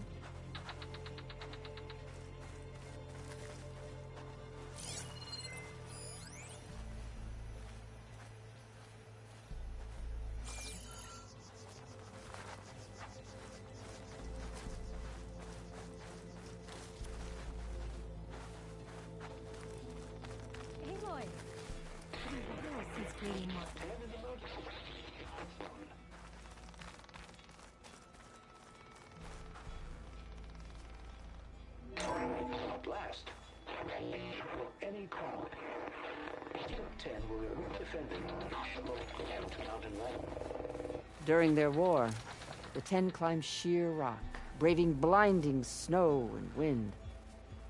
During their war, the Ten climbed sheer rock, braving blinding snow and wind.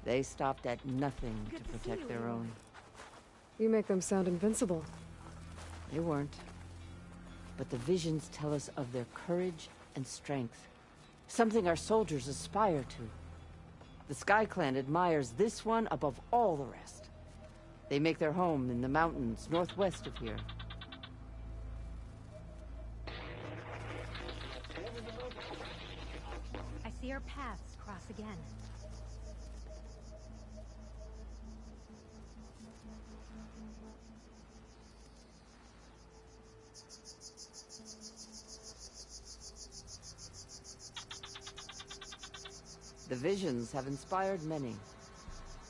They stopped at nothing to protect their own. You make them sound invincible. They weren't. But the visions tell us of their courage and strength, something our soldiers aspire to. The Sky Clan admires this one above all the rest. They make their home in the mountains northwest of here. I see our paths cross again. The visions have inspired many.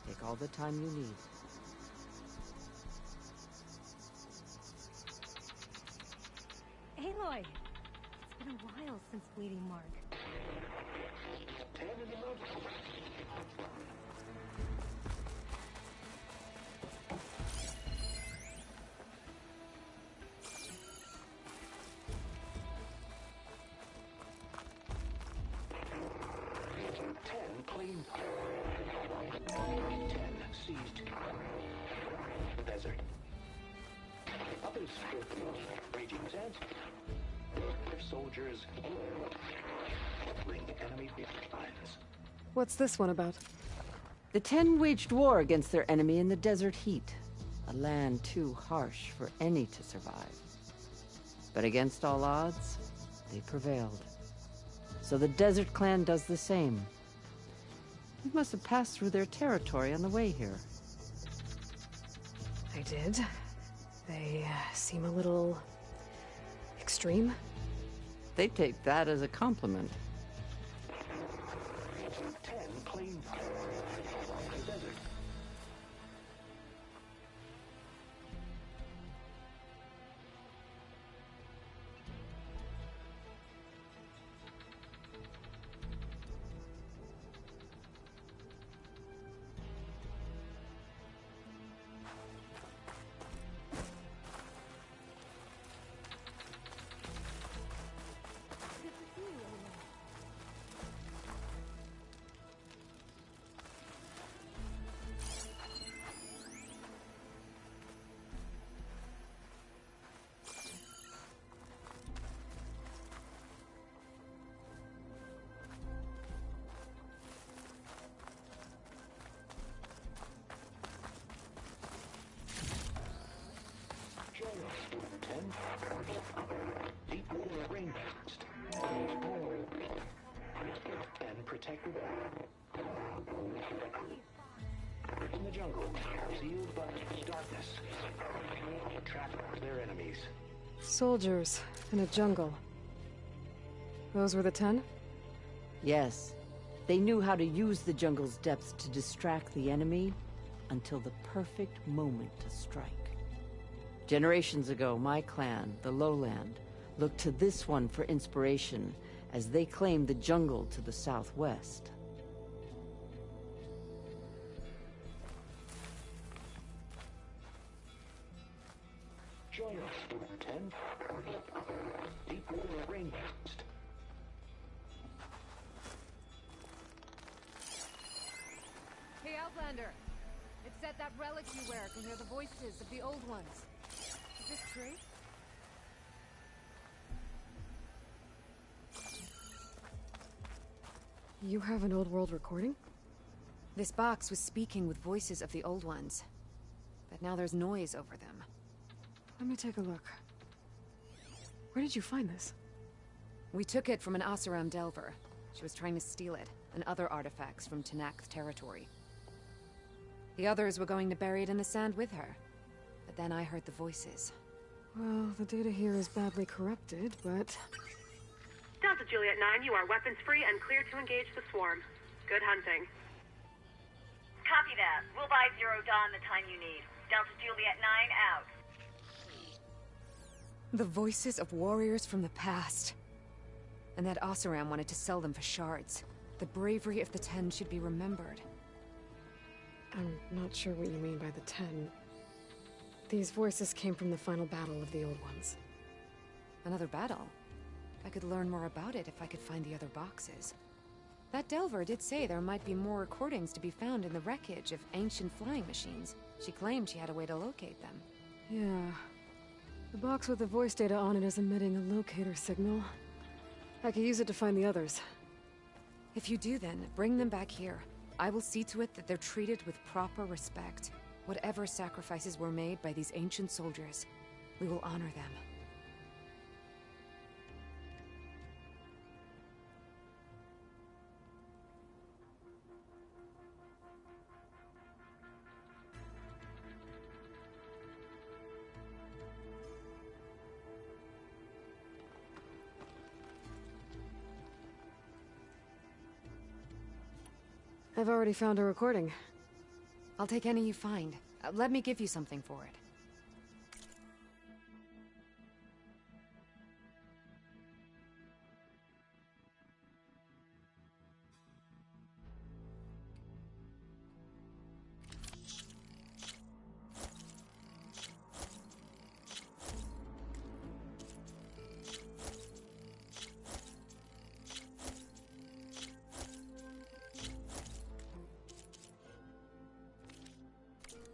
Take all the time you need. Aloy! It's been a while since Bleeding Mark. What's this one about? The Ten waged war against their enemy in the desert heat, a land too harsh for any to survive. But against all odds, they prevailed. So the Desert Clan does the same. You must have passed through their territory on the way here. I did. They seem a little extreme. They take that as a compliment. detected in the jungle, sealed by darkness. Trap their enemies. Soldiers in a jungle. Those were the 10? Yes. They knew how to use the jungle's depths to distract the enemy until the perfect moment to strike. Generations ago, my clan, the Lowland, looked to this one for inspiration as they claimed the jungle to the southwest. Join us, 10. Deep within a rainforest. Hey, Outlander. It said that relic you wear can hear the voices of the old ones. Is this true? You have an old world recording? This box was speaking with voices of the old ones. But now there's noise over them. Let me take a look. Where did you find this? We took it from an Oseram Delver. She was trying to steal it, and other artifacts from Tenakth territory. The others were going to bury it in the sand with her. But then I heard the voices. Well, the data here is badly corrupted, but... Delta Juliet 9, you are weapons free and clear to engage the swarm. Good hunting. Copy that. We'll buy Zero Dawn the time you need. Delta Juliet 9 out. The voices of warriors from the past. And that Oseram wanted to sell them for shards. The bravery of the 10 should be remembered. I'm not sure what you mean by the 10. These voices came from the final battle of the Old Ones. Another battle? I could learn more about it if I could find the other boxes. That Delver did say there might be more recordings to be found in the wreckage of ancient flying machines. She claimed she had a way to locate them. Yeah. The box with the voice data on it is emitting a locator signal. I could use it to find the others. If you do then, bring them back here. I will see to it that they're treated with proper respect. Whatever sacrifices were made by these ancient soldiers, we will honor them. I've already found a recording. I'll take any you find. Let me give you something for it.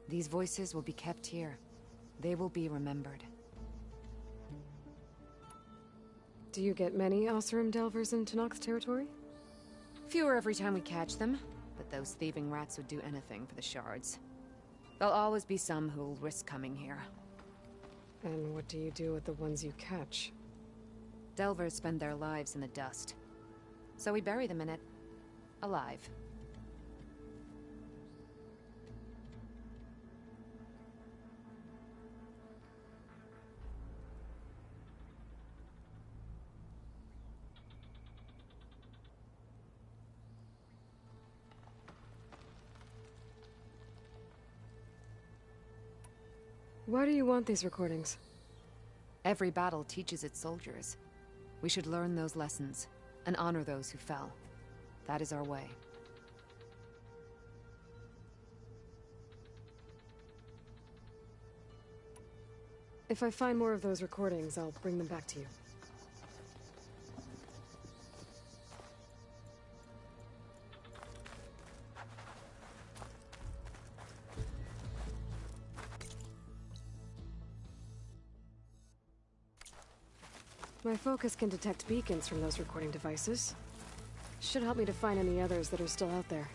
These voices will be kept here. They will be remembered. Do you get many Oseram Delvers in Tenakth territory? Fewer every time we catch them, but those thieving rats would do anything for the shards. There'll always be some who'll risk coming here. And what do you do with the ones you catch? Delvers spend their lives in the dust. So we bury them in it, alive. Why do you want these recordings? Every battle teaches its soldiers. We should learn those lessons, and honor those who fell. That is our way. If I find more of those recordings, I'll bring them back to you. My focus can detect beacons from those recording devices. Should help me to find any others that are still out there.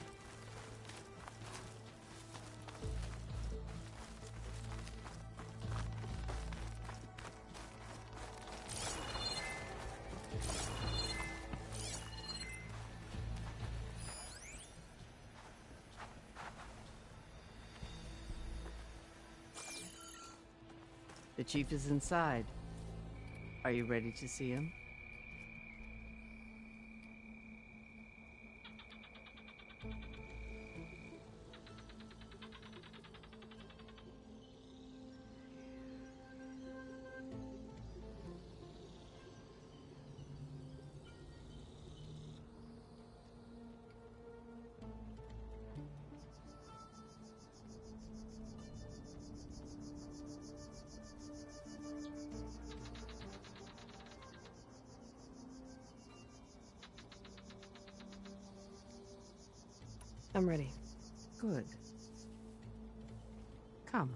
The chief is inside. Are you ready to see him? I'm ready. Good. Come.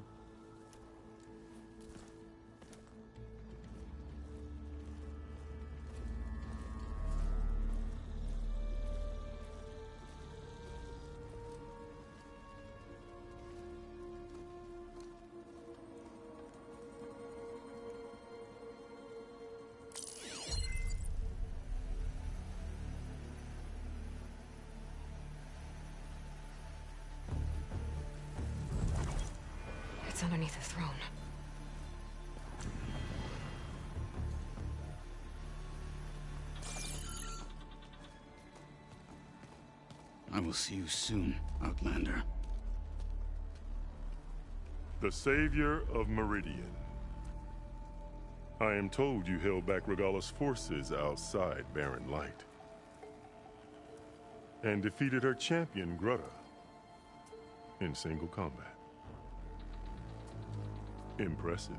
It's underneath the throne. I will see you soon, Outlander. The savior of Meridian. I am told you held back Regalla's forces outside Barren Light. And defeated her champion, Grutta, in single combat. Impressive.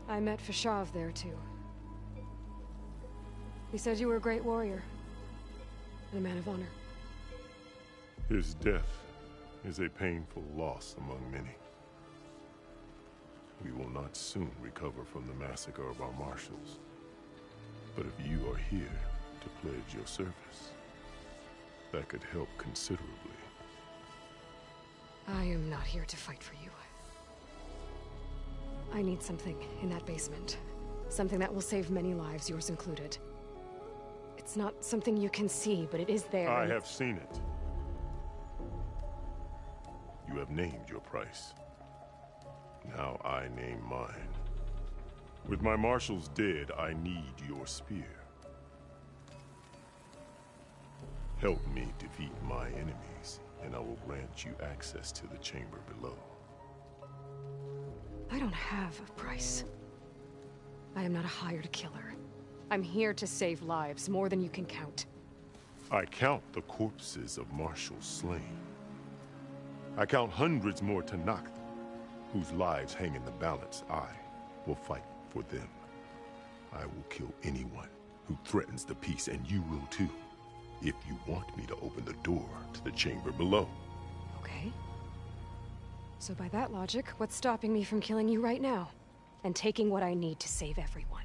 I met Fashav there, too. He said you were a great warrior. And a man of honor. His death is a painful loss among many. We will not soon recover from the massacre of our marshals. But if you are here to pledge your service, that could help considerably. I am not here to fight for you. I need something in that basement. Something that will save many lives, yours included. It's not something you can see, but it is there. I have seen it. You have named your price. Now I name mine. With my marshals dead, I need your spear. Help me defeat my enemies, and I will grant you access to the chamber below. I don't have a price. I am not a hired killer. I'm here to save lives, more than you can count. I count the corpses of marshals slain. I count hundreds more Tanakh, whose lives hang in the balance. I will fight for them. I will kill anyone who threatens the peace, and you will too, if you want me to open the door to the chamber below. Okay. So by that logic, what's stopping me from killing you right now? And taking what I need to save everyone?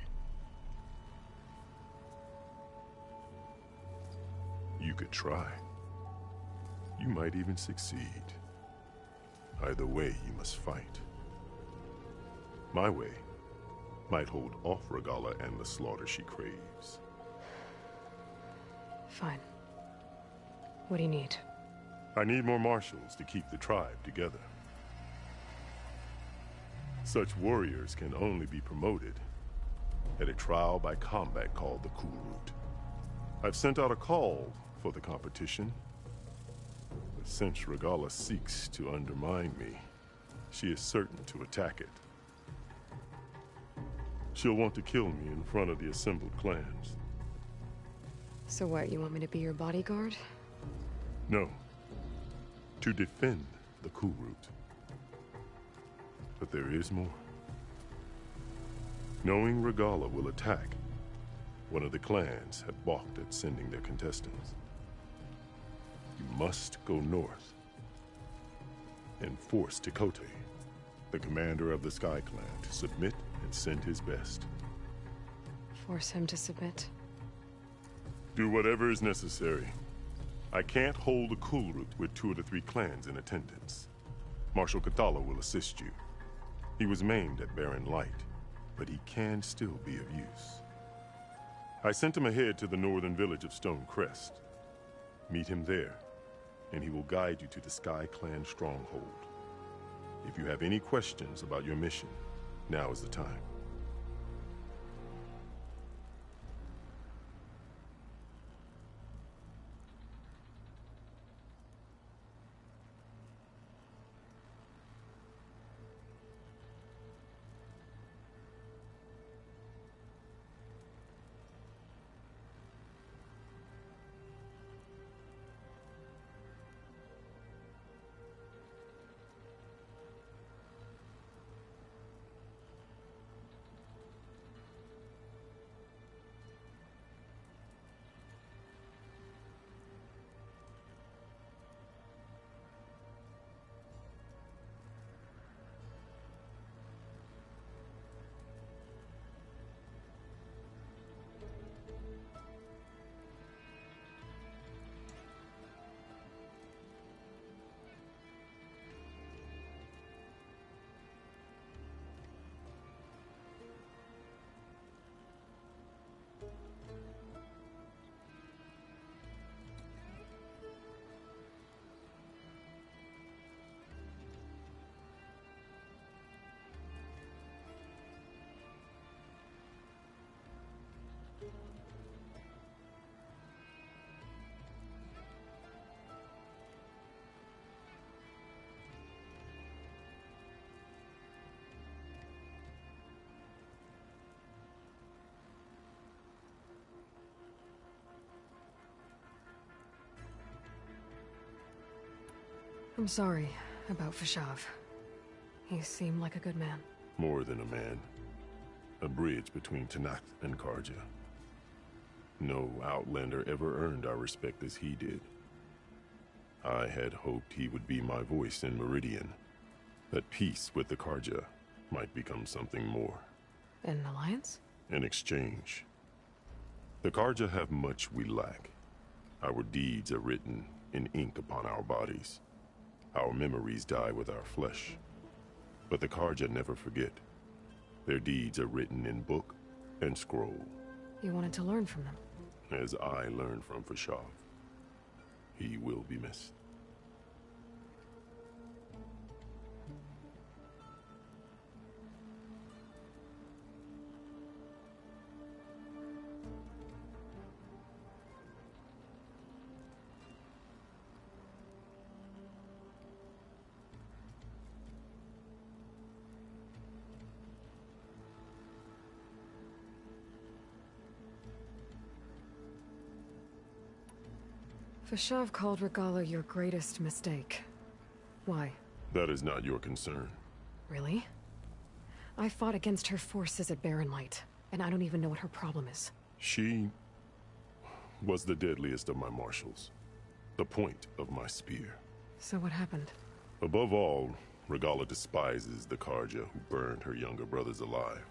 You could try. You might even succeed. Either way, you must fight. My way might hold off Regalla and the slaughter she craves. Fine. What do you need? I need more marshals to keep the tribe together. Such warriors can only be promoted at a trial by combat called the Cool Route. I've sent out a call for the competition, but since Regalla seeks to undermine me, she is certain to attack it. She'll want to kill me in front of the assembled clans. So what, you want me to be your bodyguard? No. To defend the Cool Route. But there is more. Knowing Regalla will attack, one of the clans had balked at sending their contestants. You must go north and force Tekote, the commander of the Sky Clan, to submit and send his best. Force him to submit? Do whatever is necessary. I can't hold a Cool Route with 2 of the 3 clans in attendance. Marshal Kathala will assist you. He was maimed at Barren Light, but he can still be of use. I sent him ahead to the northern village of Stone Crest. Meet him there, and he will guide you to the Sky Clan stronghold. If you have any questions about your mission, now is the time. I'm sorry about Fashav. He seemed like a good man. More than a man. A bridge between Tanakh and Karja. No Outlander ever earned our respect as he did. I had hoped he would be my voice in Meridian. That peace with the Karja might become something more. An alliance? An exchange. The Karja have much we lack. Our deeds are written in ink upon our bodies. Our memories die with our flesh. But the Karja never forget. Their deeds are written in book and scroll. You wanted to learn from them? As I learned from Fashav. He will be missed. Fashav called Regala your greatest mistake. Why? That is not your concern. Really? I fought against her forces at Barren Light, and I don't even know what her problem is. She was the deadliest of my marshals. The point of my spear. So what happened? Above all, Regala despises the Karja who burned her younger brothers alive.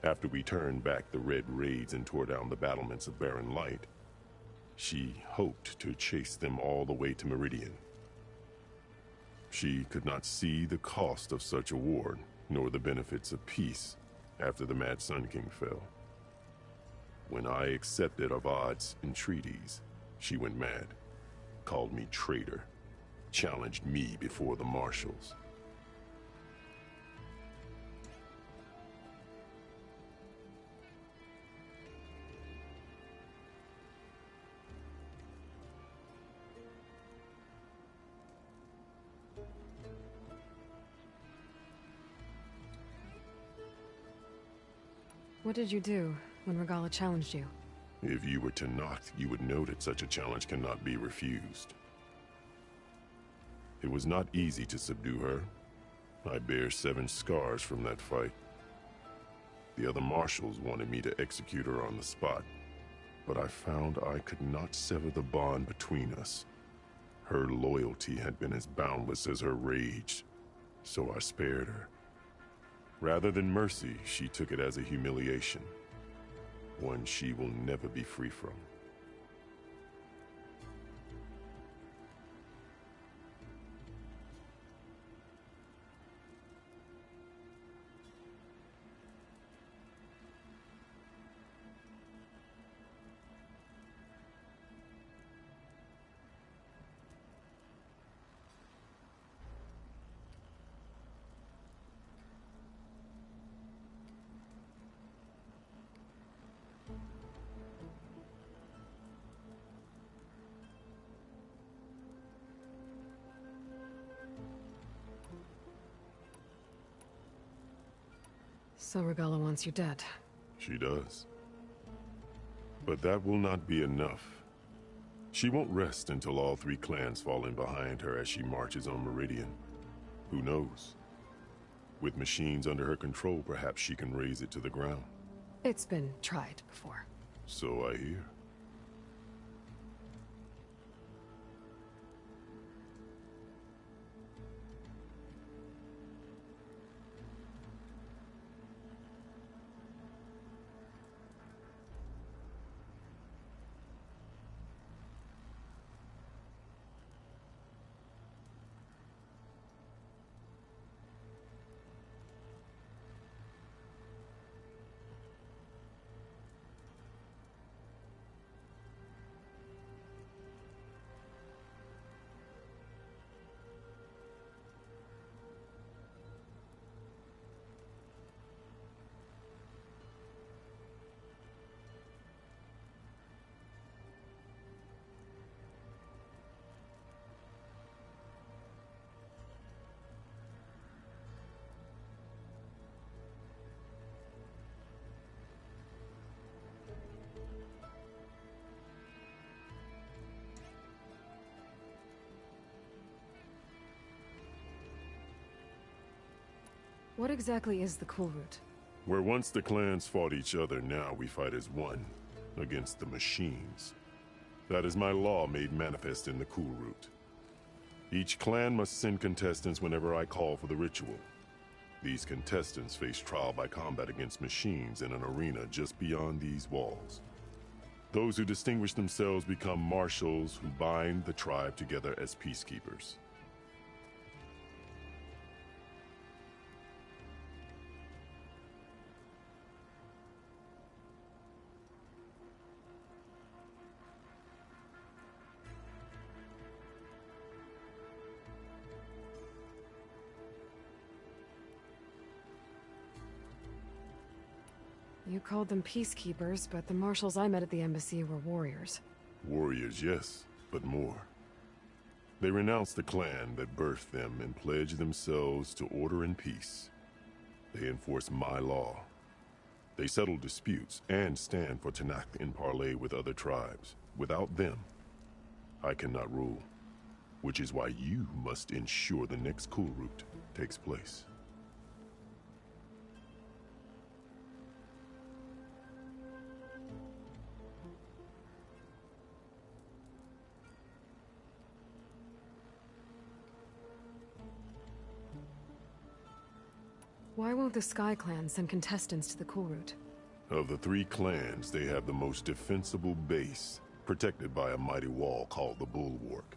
After we turned back the Red Raids and tore down the battlements of Barren Light, she hoped to chase them all the way to Meridian. She could not see the cost of such a war, nor the benefits of peace after the Mad Sun King fell. When I accepted Avad's entreaties, she went mad, called me traitor, challenged me before the marshals. What did you do when Regala challenged you? If you were Tanakh, you would know that such a challenge cannot be refused. It was not easy to subdue her. I bear 7 scars from that fight. The other marshals wanted me to execute her on the spot, but I found I could not sever the bond between us. Her loyalty had been as boundless as her rage, so I spared her. Rather than mercy, she took it as a humiliation, one she will never be free from. So Regalla wants you dead. She does. But that will not be enough. She won't rest until all three clans fall in behind her as she marches on Meridian. Who knows? With machines under her control, perhaps she can raise it to the ground. It's been tried before. So I hear. What exactly is the Cool Route? Where once the clans fought each other, now we fight as one, against the machines. That is my law made manifest in the Cool Route. Each clan must send contestants whenever I call for the ritual. These contestants face trial by combat against machines in an arena just beyond these walls. Those who distinguish themselves become marshals who bind the tribe together as peacekeepers. You called them peacekeepers, but the marshals I met at the embassy were warriors. Warriors, yes, but more. They renounce the clan that birthed them and pledge themselves to order and peace. They enforce my law. They settle disputes and stand for Tanakh in parley with other tribes. Without them, I cannot rule. Which is why you must ensure the next Cool Route takes place. Why won't the Sky Clan send contestants to the Cool Route? Of the three clans, they have the most defensible base, protected by a mighty wall called the Bulwark.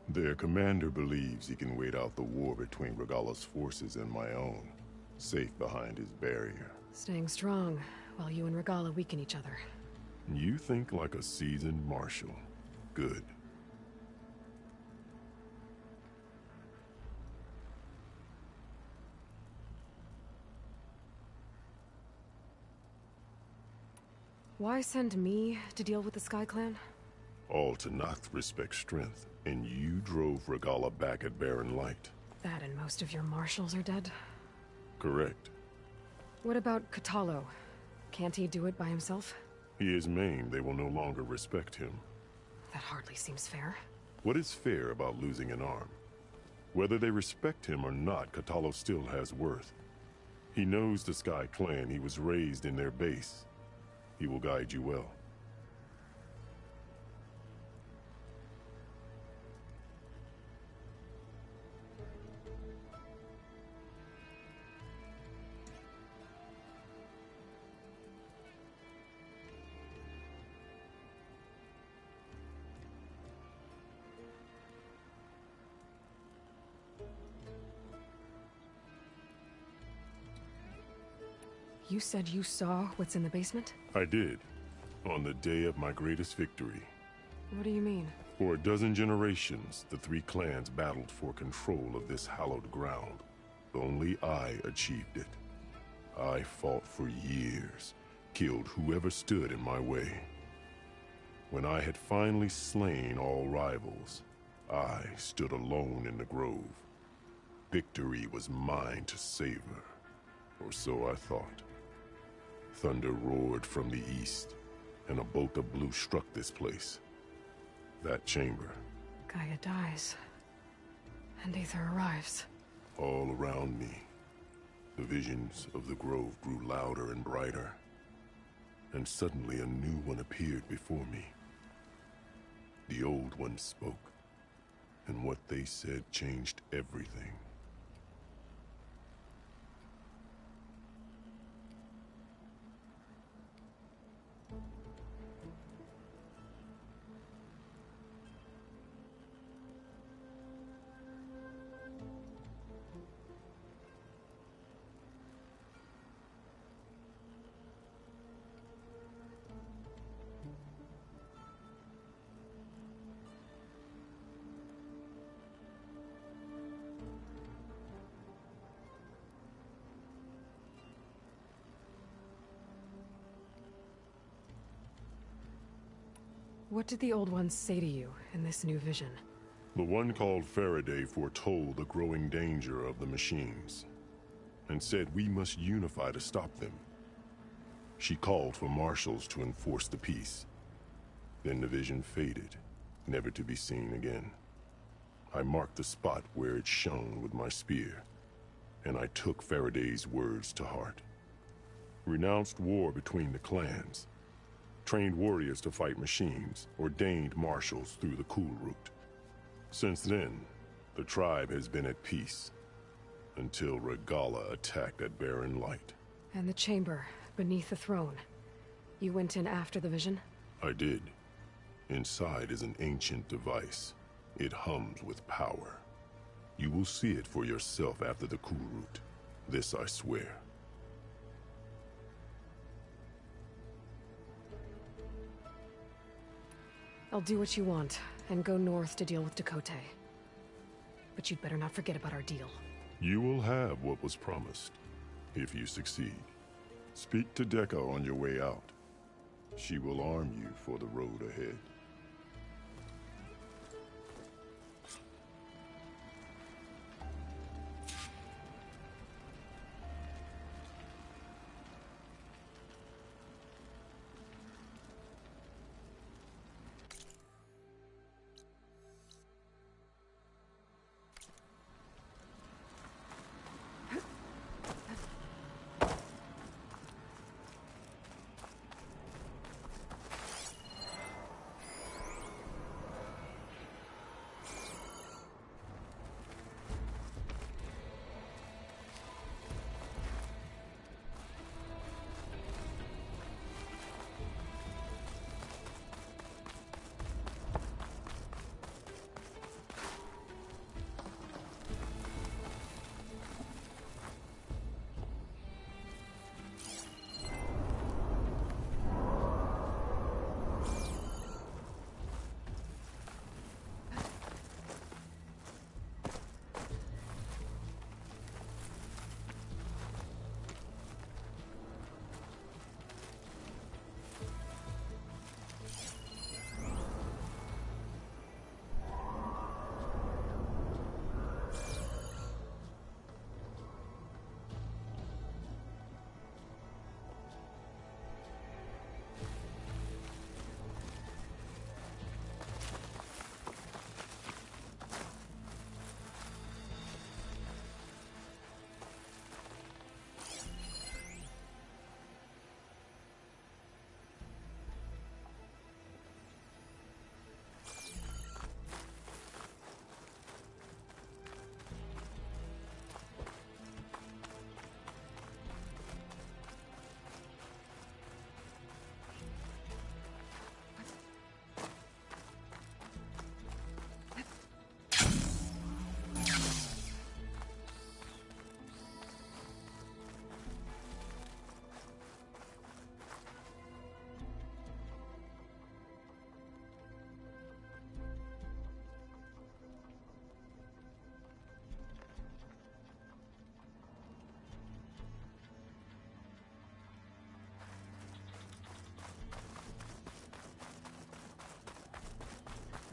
Their commander believes he can wait out the war between Regalla's forces and my own, safe behind his barrier. Staying strong, while you and Regalla weaken each other. You think like a seasoned marshal. Good. Why send me to deal with the Sky Clan? All Tanakh respect strength, and you drove Regalla back at Barren Light. That and most of your marshals are dead? Correct. What about Katalo? Can't he do it by himself? He is maimed. They will no longer respect him. That hardly seems fair. What is fair about losing an arm? Whether they respect him or not, Katalo still has worth. He knows the Sky Clan. He was raised in their base. He will guide you well. You said you saw what's in the basement? I did, on the day of my greatest victory. What do you mean? For a dozen generations, the three clans battled for control of this hallowed ground. Only I achieved it. I fought for years, killed whoever stood in my way. When I had finally slain all rivals, I stood alone in the grove. Victory was mine to savor. Or so I thought. Thunder roared from the east, and a bolt of blue struck this place. That chamber. Gaia dies, and Aether arrives. All around me, the visions of the grove grew louder and brighter, and suddenly a new one appeared before me. The old one spoke, and what they said changed everything. What did the old ones say to you in this new vision? The one called Faraday foretold the growing danger of the machines, and said we must unify to stop them. She called for marshals to enforce the peace. Then the vision faded, never to be seen again. I marked the spot where it shone with my spear, and I took Faraday's words to heart. Renounced war between the clans, trained warriors to fight machines, ordained marshals through the cool route. Since then, the tribe has been at peace, until Regala attacked at Barren Light. And the chamber, beneath the throne. You went in after the vision? I did. Inside is an ancient device. It hums with power. You will see it for yourself after the cool route. This I swear. I'll do what you want, and go north to deal with Dakota. But you'd better not forget about our deal. You will have what was promised, if you succeed. Speak to Deca on your way out. She will arm you for the road ahead.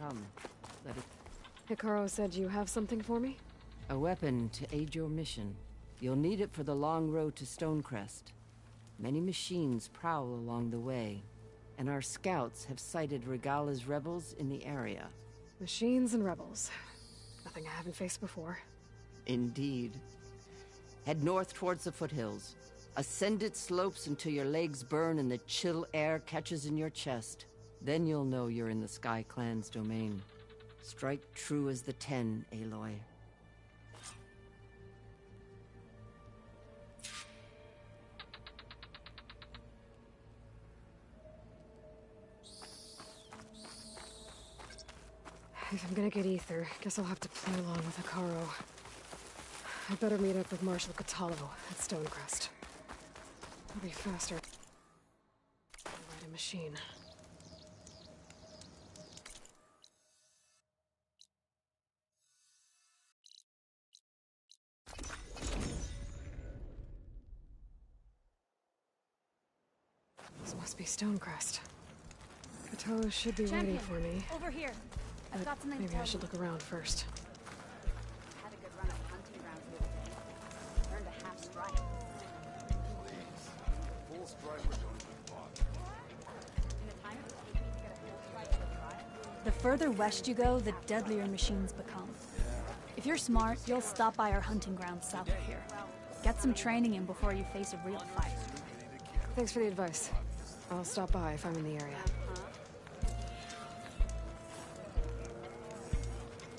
Come, let it... Hikaru said you have something for me? A weapon to aid your mission. You'll need it for the long road to Stonecrest. Many machines prowl along the way, and our scouts have sighted Regala's rebels in the area. Machines and rebels. Nothing I haven't faced before. Indeed. Head north towards the foothills. Ascend its slopes until your legs burn and the chill air catches in your chest. Then you'll know you're in the Sky Clan's domain. Strike true as the 10, Aloy. If I'm gonna get ether, guess I'll have to play along with Hikaru. I'd better meet up with Marshal Catallo at Stonecrest. It'll be faster to ride a machine. This must be Stonecrest. Catallo should be waiting for me. Over here. I've got something Maybe to tell I should you. look around first. Had a good run at hunting grounds the other day. Earned a half strike. Full strike or don't even bother. In the time it would take me to get a full strike at a trial. The further west you go, the deadlier machines become. If you're smart, you'll stop by our hunting grounds south of here. Get some training in before you face a real fight. Thanks for the advice. I'll stop by if I'm in the area.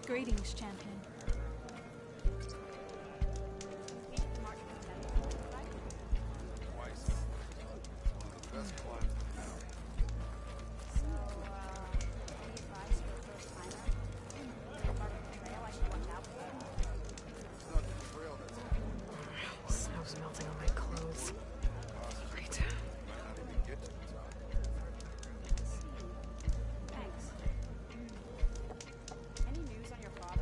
Greetings, champion. Snow's melting on my clothes. Great. Thanks. Any news on your father?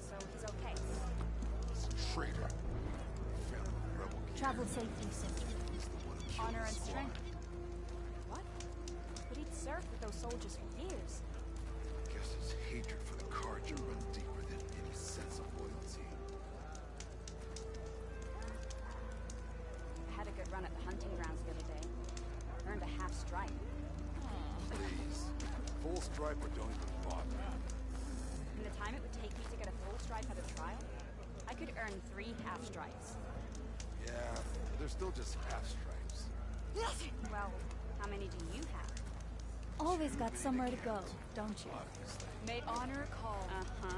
So he's okay. Traitor. Travel safely, sister. Honor and strength. What? But he'd served with those soldiers for years. Guess his hatred for the Carja runs deeper than any sense of loyalty. I had a good run at the hunting grounds the other day. Earned a half strike. Please. Full stripe or don't even bother. In the time it would take me to get a full stripe at a trial, I could earn 3 half stripes. Yeah, but they're still just half stripes. Well, how many do you have? Always got somewhere to go, don't you? May honor call. Uh-huh.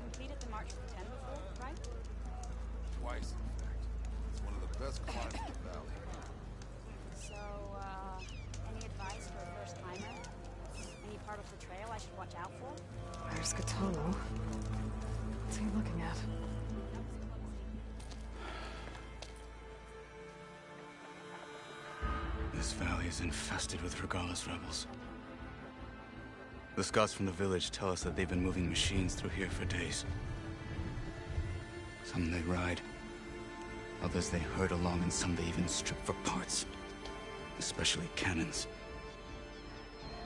Completed the March for 10 before, right? Twice, in fact. It's one of the best climbs in the valley. So, any advice for a first timer? Any part of the trail I should watch out for? Where's Catallo? What's he looking at? This valley is infested with Regala's rebels. The scouts from the village tell us that they've been moving machines through here for days. Some they ride, others they herd along, and some they even strip for parts. Especially cannons.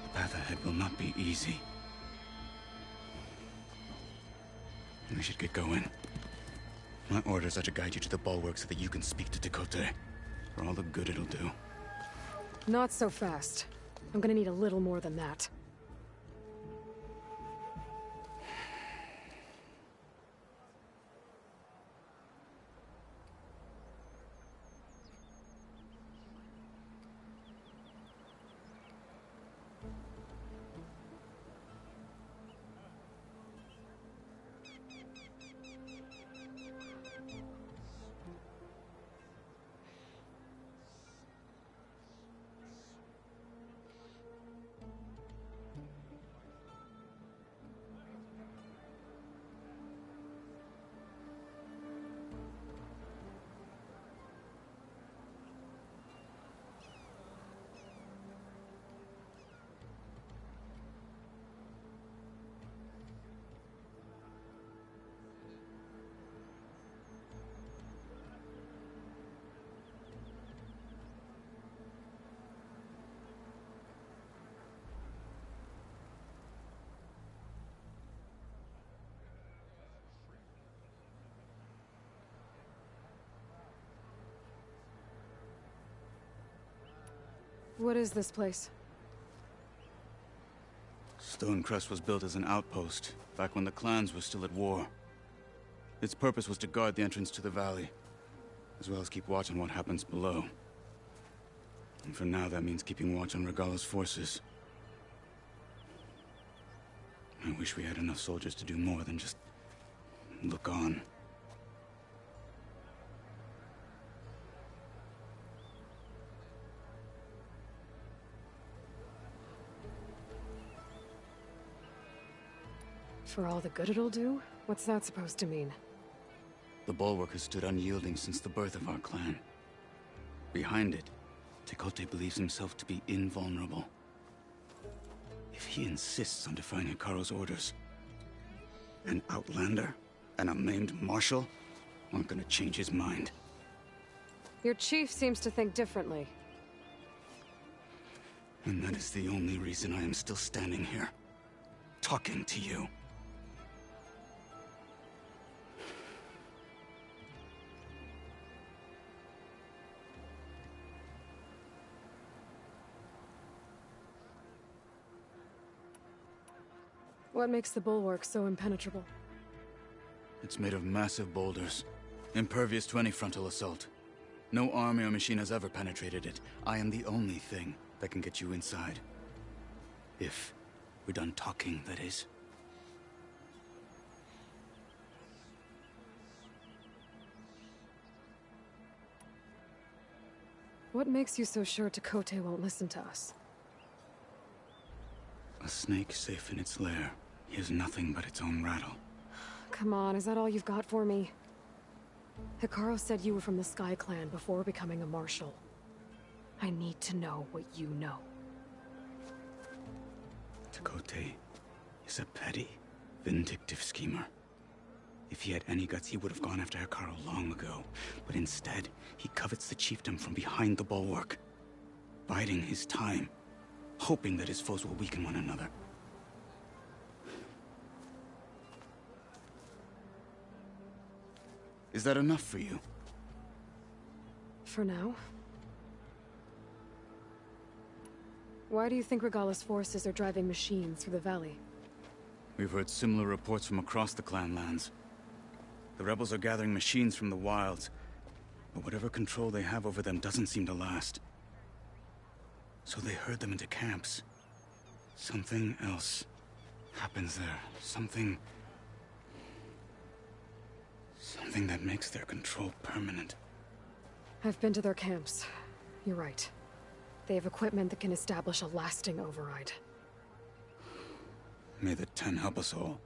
The path ahead will not be easy. We should get going. My orders are to guide you to the bulwark so that you can speak to Dakota. For all the good it'll do. Not so fast. I'm gonna need a little more than that. What is this place? Stonecrest was built as an outpost, back when the clans were still at war. Its purpose was to guard the entrance to the valley, as well as keep watch on what happens below. And for now, that means keeping watch on Regalla's forces. I wish we had enough soldiers to do more than just look on. For all the good it'll do? What's that supposed to mean? The bulwark has stood unyielding since the birth of our clan. Behind it, Tekote believes himself to be invulnerable. If he insists on defying Hikaru's orders, an outlander and a maimed marshal aren't gonna change his mind. Your chief seems to think differently. And that is the only reason I am still standing here, talking to you. What makes the bulwark so impenetrable? It's made of massive boulders, impervious to any frontal assault. No army or machine has ever penetrated it. I am the only thing that can get you inside. If we're done talking, that is. What makes you so sure Tekote won't listen to us? A snake safe in its lair hears nothing but its own rattle. Come on, is that all you've got for me? Hikaru said you were from the Sky Clan before becoming a marshal. I need to know what you know. Tekote is a petty, vindictive schemer. If he had any guts, he would have gone after Hikaru long ago. But instead, he covets the chiefdom from behind the bulwark, biding his time, hoping that his foes will weaken one another. Is that enough for you? For now. Why do you think Regalla's forces are driving machines through the valley? We've heard similar reports from across the clan lands. The rebels are gathering machines from the wilds, but whatever control they have over them doesn't seem to last. So they herd them into camps. Something else happens there. Something that makes their control permanent. I've been to their camps. You're right. They have equipment that can establish a lasting override. May the Ten help us all.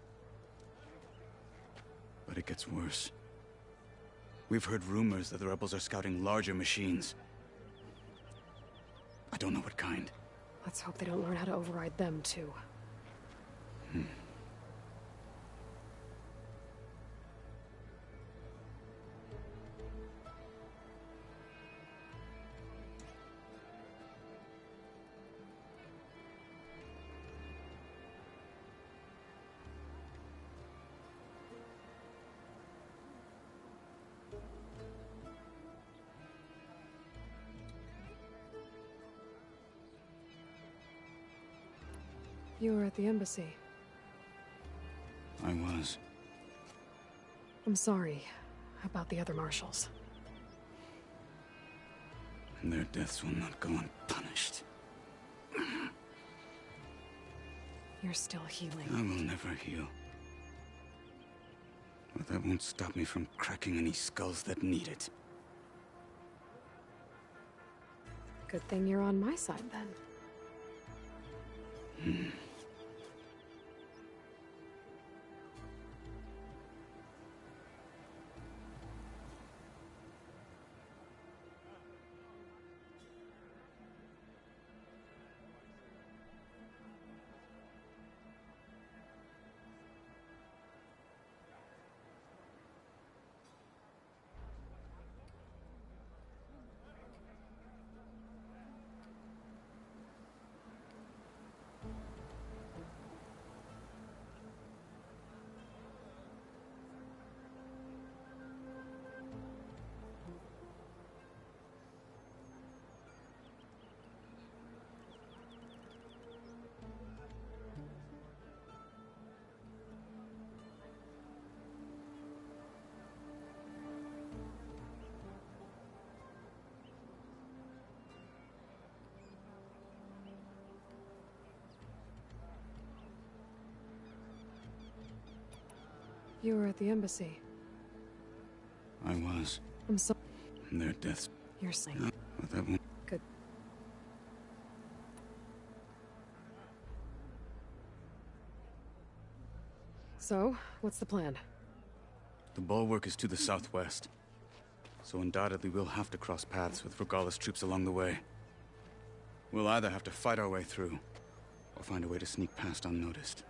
But it gets worse. We've heard rumors that the rebels are scouting larger machines. I don't know what kind. Let's hope they don't learn how to override them, too. You were at the embassy. I was. I'm sorry about the other marshals. And their deaths will not go unpunished. You're still healing. I will never heal. But that won't stop me from cracking any skulls that need it. Good thing you're on my side, then. You were at the embassy. I was. I'm sorry. Their deaths. You're saying. But that won't... Good. So, what's the plan? The bulwark is to the southwest. So undoubtedly we'll have to cross paths with Regalla's troops along the way. We'll either have to fight our way through, or find a way to sneak past unnoticed.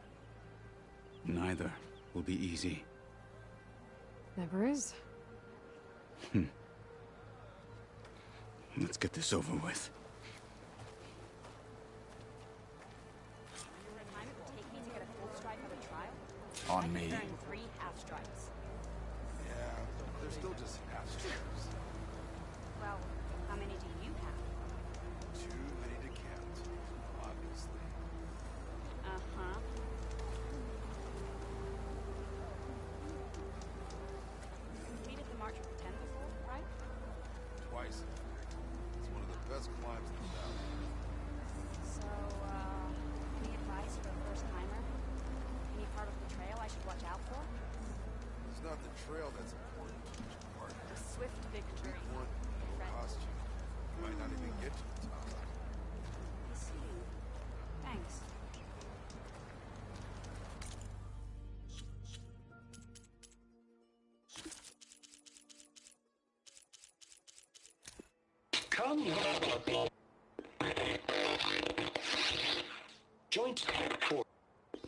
Neither will be easy. Never is. Let's get this over with. On me. During 3 half strikes. Yeah, they're still just half strikes. Well, how many do you have? Too many to count, obviously. Uh-huh. Completed the March of 10 before, right? Twice. It's one of the best climbs in the valley. So, any advice for a first-timer? Any part of the trail I should watch out for? It's not the trail that's important, partner. The swift victory. One will cost you. You might not even get to the top. I see. Thanks. Come. Joint Force,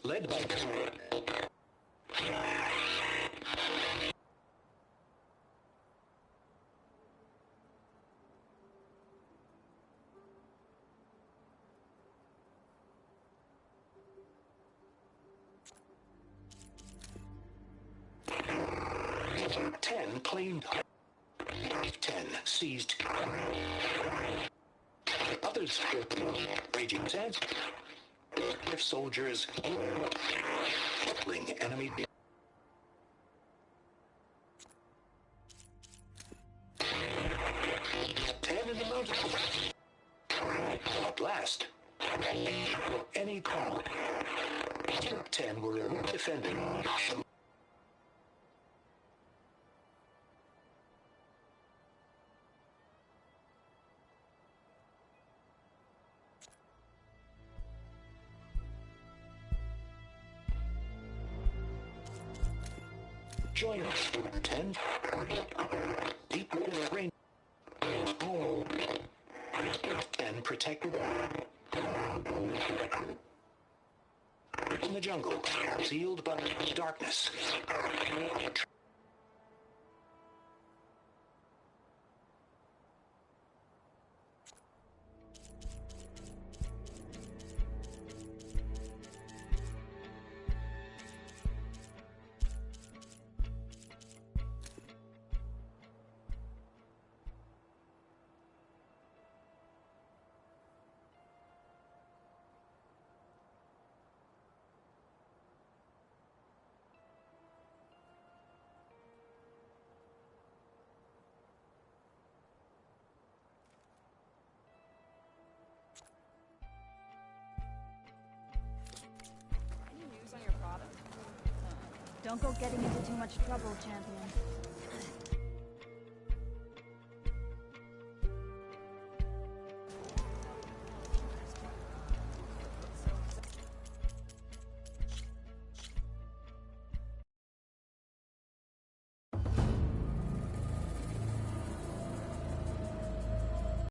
led by Ten claimed. 10 seized. Others raging sands. If soldiers battling enemy. 10 in the mountains. At last, any call. 10 were defending. Join us, 10. Deep rain. 10 protected. In the jungle, sealed by darkness. Don't go getting into too much trouble, champion.